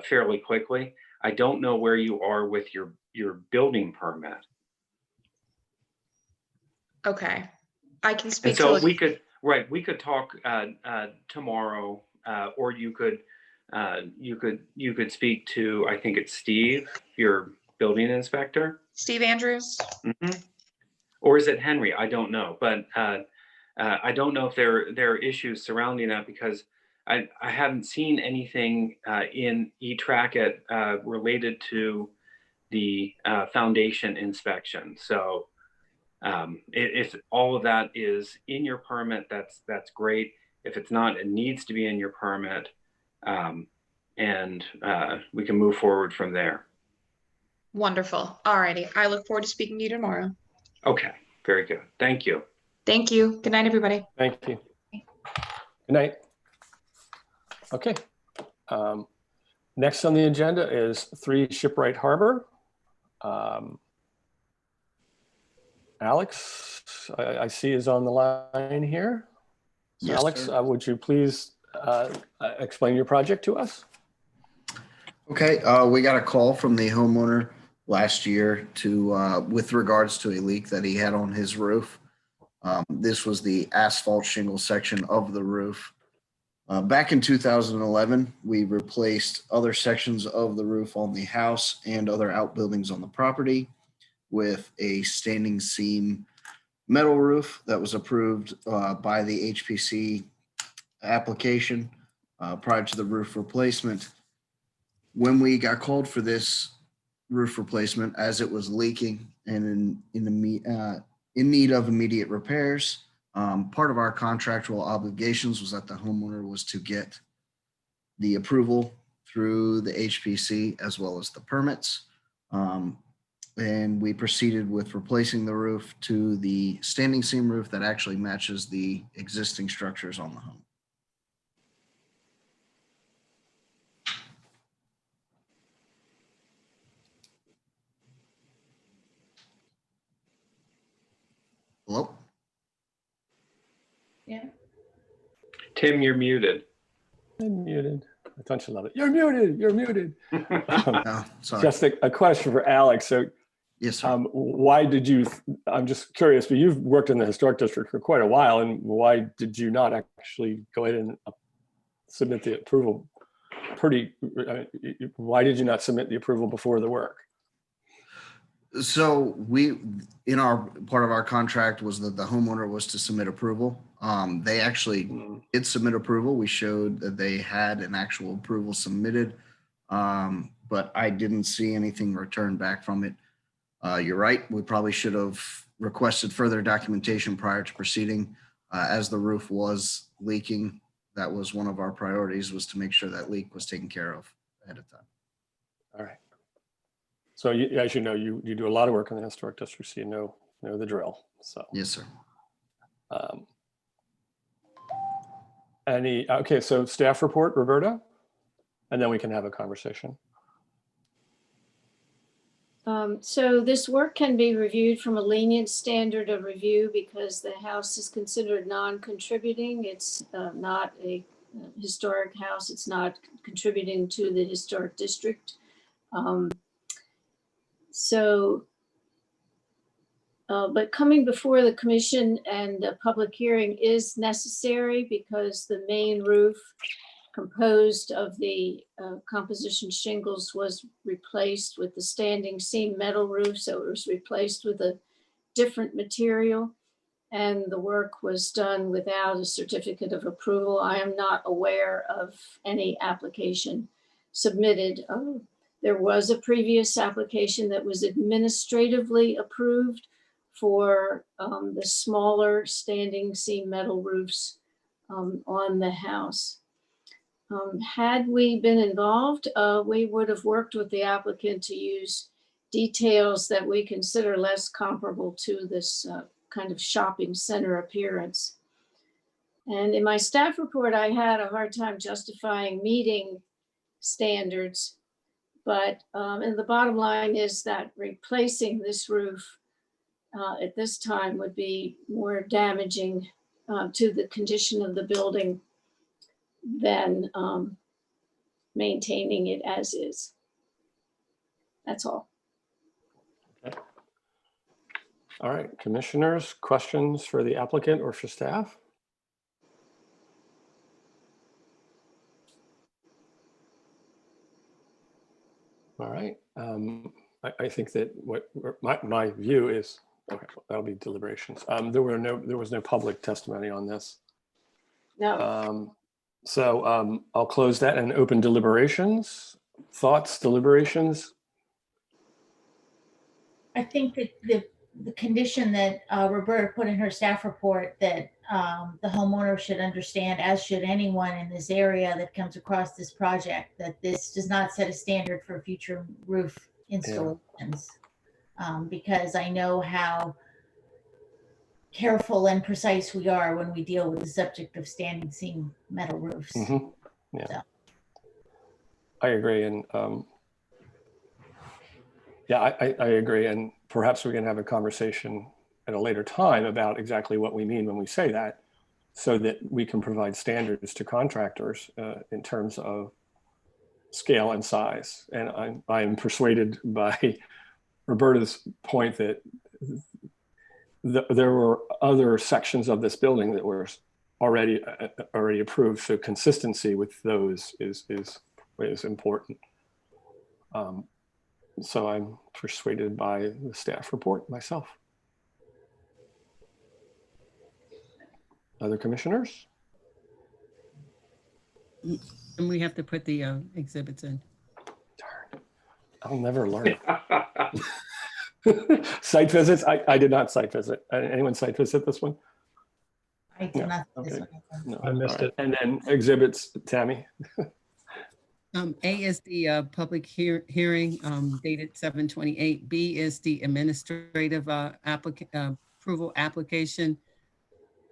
fairly quickly. I don't know where you are with your building permit. Okay, I can speak And so to. we could talk tomorrow, or you could speak to, I think it's Steve, your building inspector. Steve Andrews. Mm-hmm. Or is it Henry? I don't know, but I don't know if there are issues surrounding that because I haven't seen anything in eTrackit related to the foundation inspection. So if all of that is in your permit, that's great. If it's not, it needs to be in your permit, and we can move forward from there. Wonderful. All righty. I look forward to speaking to you tomorrow. Okay, very good. Thank you. Thank you. Good night, everybody. Thank you. Good night. Okay. Next on the agenda is 3 Shipwright Harbor. Alex, I see is on the line here. So Yes, Alex, sir. would you please explain your project to us? Okay, we got a call from the homeowner last year with regards to a leak that he had on his roof. This was the asphalt shingle section of the roof. Back in 2011, we replaced other sections of the roof on the house and other outbuildings on the property with a standing seam metal roof that was approved by the HPC application prior to the roof replacement. When we got called for this roof replacement, as it was leaking and in in need of immediate repairs. Part of our contractual obligations was that the homeowner was to get the approval through the HPC as well as the permits. And we proceeded with replacing the roof to the standing seam roof that actually matches the existing structures on the home. Hello? Yeah. Tim, you're muted. I'm muted. I thought you love it. You're muted. You're muted. Oh, sorry. Just a question for Alex. So, yes, sir. Why did you? I'm just curious. But you've worked in the historic district for quite a while, and why did you not actually go ahead and submit the approval? Why did you not submit the approval before the work? So in our part of our contract was that the homeowner was to submit approval. They actually did submit approval. We showed that they had an actual approval submitted, but I didn't see anything returned back from it. You're right. We probably should have requested further documentation prior to proceeding. As the roof was leaking, that was one of our priorities, was to make sure that leak was taken care of ahead of time. All right. So as you know, you do a lot of work in the historic district, so you know the drill. So yes, sir. Okay, so staff report, Roberta, and then we can have a conversation. So this work can be reviewed from a lenient standard of review because the house is considered non-contributing. It's not a historic house. It's not contributing to the historic district. But coming before the commission and a public hearing is necessary because the main roof composed of the composition shingles was replaced with the standing seam metal roof. So it was replaced with a different material, and the work was done without a certificate of approval. I am not aware of any application submitted. There was a previous application that was administratively approved for the smaller standing seam metal roofs on the house. Had we been involved, we would have worked with the applicant to use details that we consider less comparable to this kind of shopping center appearance. And in my staff report, I had a hard time justifying meeting standards, but and the bottom line is that replacing this roof at this time would be more damaging to the condition of the building than maintaining it as is. That's all. Okay. All right, commissioners, questions for the applicant or for staff? All right. I think that what my view is, okay, that'll be deliberations. There was no public testimony on this. No. So I'll close that and open deliberations. Thoughts, deliberations? I think that the condition that Roberta put in her staff report, that the homeowner should understand, as should anyone in this area that comes across this project, that this does not set a standard for future roof installations. Because I know how careful and precise we are when we deal with the subject of standing seam metal roofs. Mm-hmm. Yeah, so. I agree. And yeah, I agree. And perhaps we can have a conversation at a later time about exactly what we mean when we say that, so that we can provide standards to contractors in terms of scale and size. And I'm persuaded by Roberta's point that there were other sections of this building that were already approved. So consistency with those is important. So I'm persuaded by the staff report myself. Other commissioners? And we have to put the exhibits in. Darn, I'll never learn. Site visits, I did not site visit. Anyone site visit this one? I did No, not. okay. No, I missed all right. it. And then exhibits, Tammy. A is the public hearing dated 7/28. B is the administrative approval application.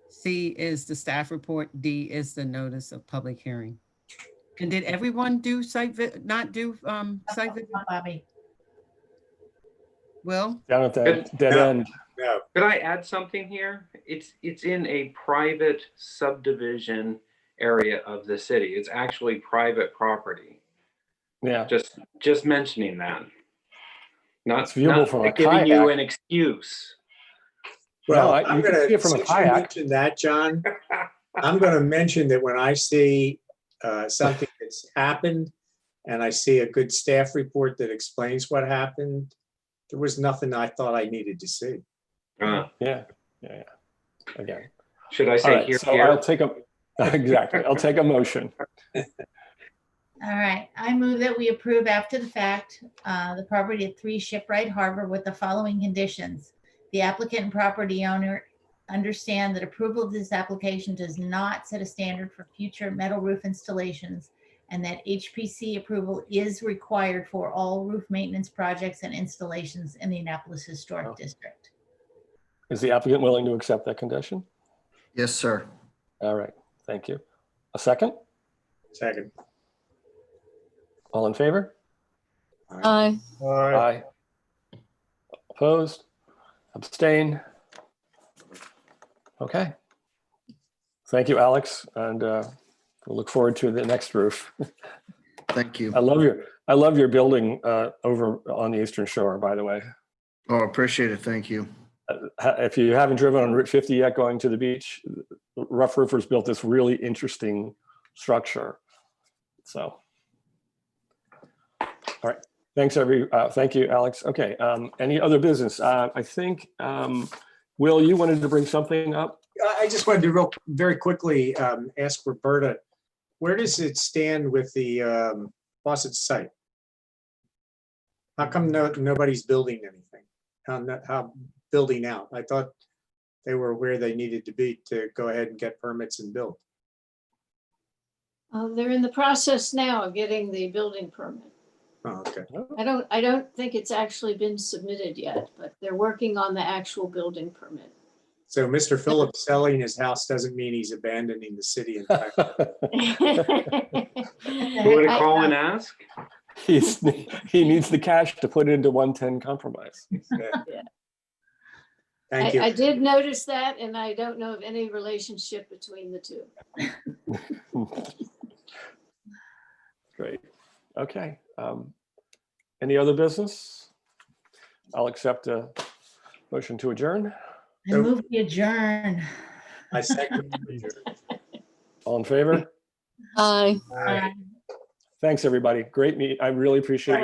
C is the staff report. D is the notice of public hearing. And did everyone do not do site visit? Bobby. Will? Down at that dead No. end. No, Could I add something here? It's in a private subdivision area of the city. It's actually private property. Yeah. Just mentioning that. It's viewable Not from a giving you kayak. an excuse. well, No, I'm you can gonna, see it from a since you kayak. mentioned that, John, I'm gonna mention that when I see something that's happened and I see a good staff report that explains what happened, there was nothing I thought I needed to see. Yeah. Again. Should I All say right, here? so Here? I'll take exactly. I'll take a motion. All right, I move that we approve after the fact, the property at 3 Shipwright Harbor with the following conditions. The applicant and property owner understand that approval of this application does not set a standard for future metal roof installations, and that HPC approval is required for all roof maintenance projects and installations in the Annapolis Historic District. Is the applicant willing to accept that condition? Yes, sir. All right, thank you. A second? Second. All in favor? Aye. Aye. Opposed? Abstain? Okay. Thank you, Alex, and we'll look forward to the next roof. Thank you. I love your building over on the Eastern Shore, by the way. Oh, appreciate it. Thank you. If you haven't driven on Route 50 yet going to the beach, Rough Roofers built this really interesting structure. So, all right. Thank you, Alex. Okay. Any other business? I think, Will, you wanted to bring something up? I just wanted to very quickly ask Roberta, where does it stand with the Fawcett site? How come nobody's building anything? How building out? I thought they were where they needed to be to go ahead and get permits and build. They're in the process now of getting the building permit. Oh, okay. I don't think it's actually been submitted yet, but they're working on the actual building permit. So Mr. Phillips selling his house doesn't mean he's abandoning the city entirely. You want to call and ask? He needs the cash to put into 110 compromise. Yeah. Thank you. I did notice that, and I don't know of any relationship between the two. Great. Okay. Any other business? I'll accept a motion to adjourn. I move we adjourn. I second adjourn. All in favor? Aye. Aye. Thanks, everybody. Great meet. I really appreciate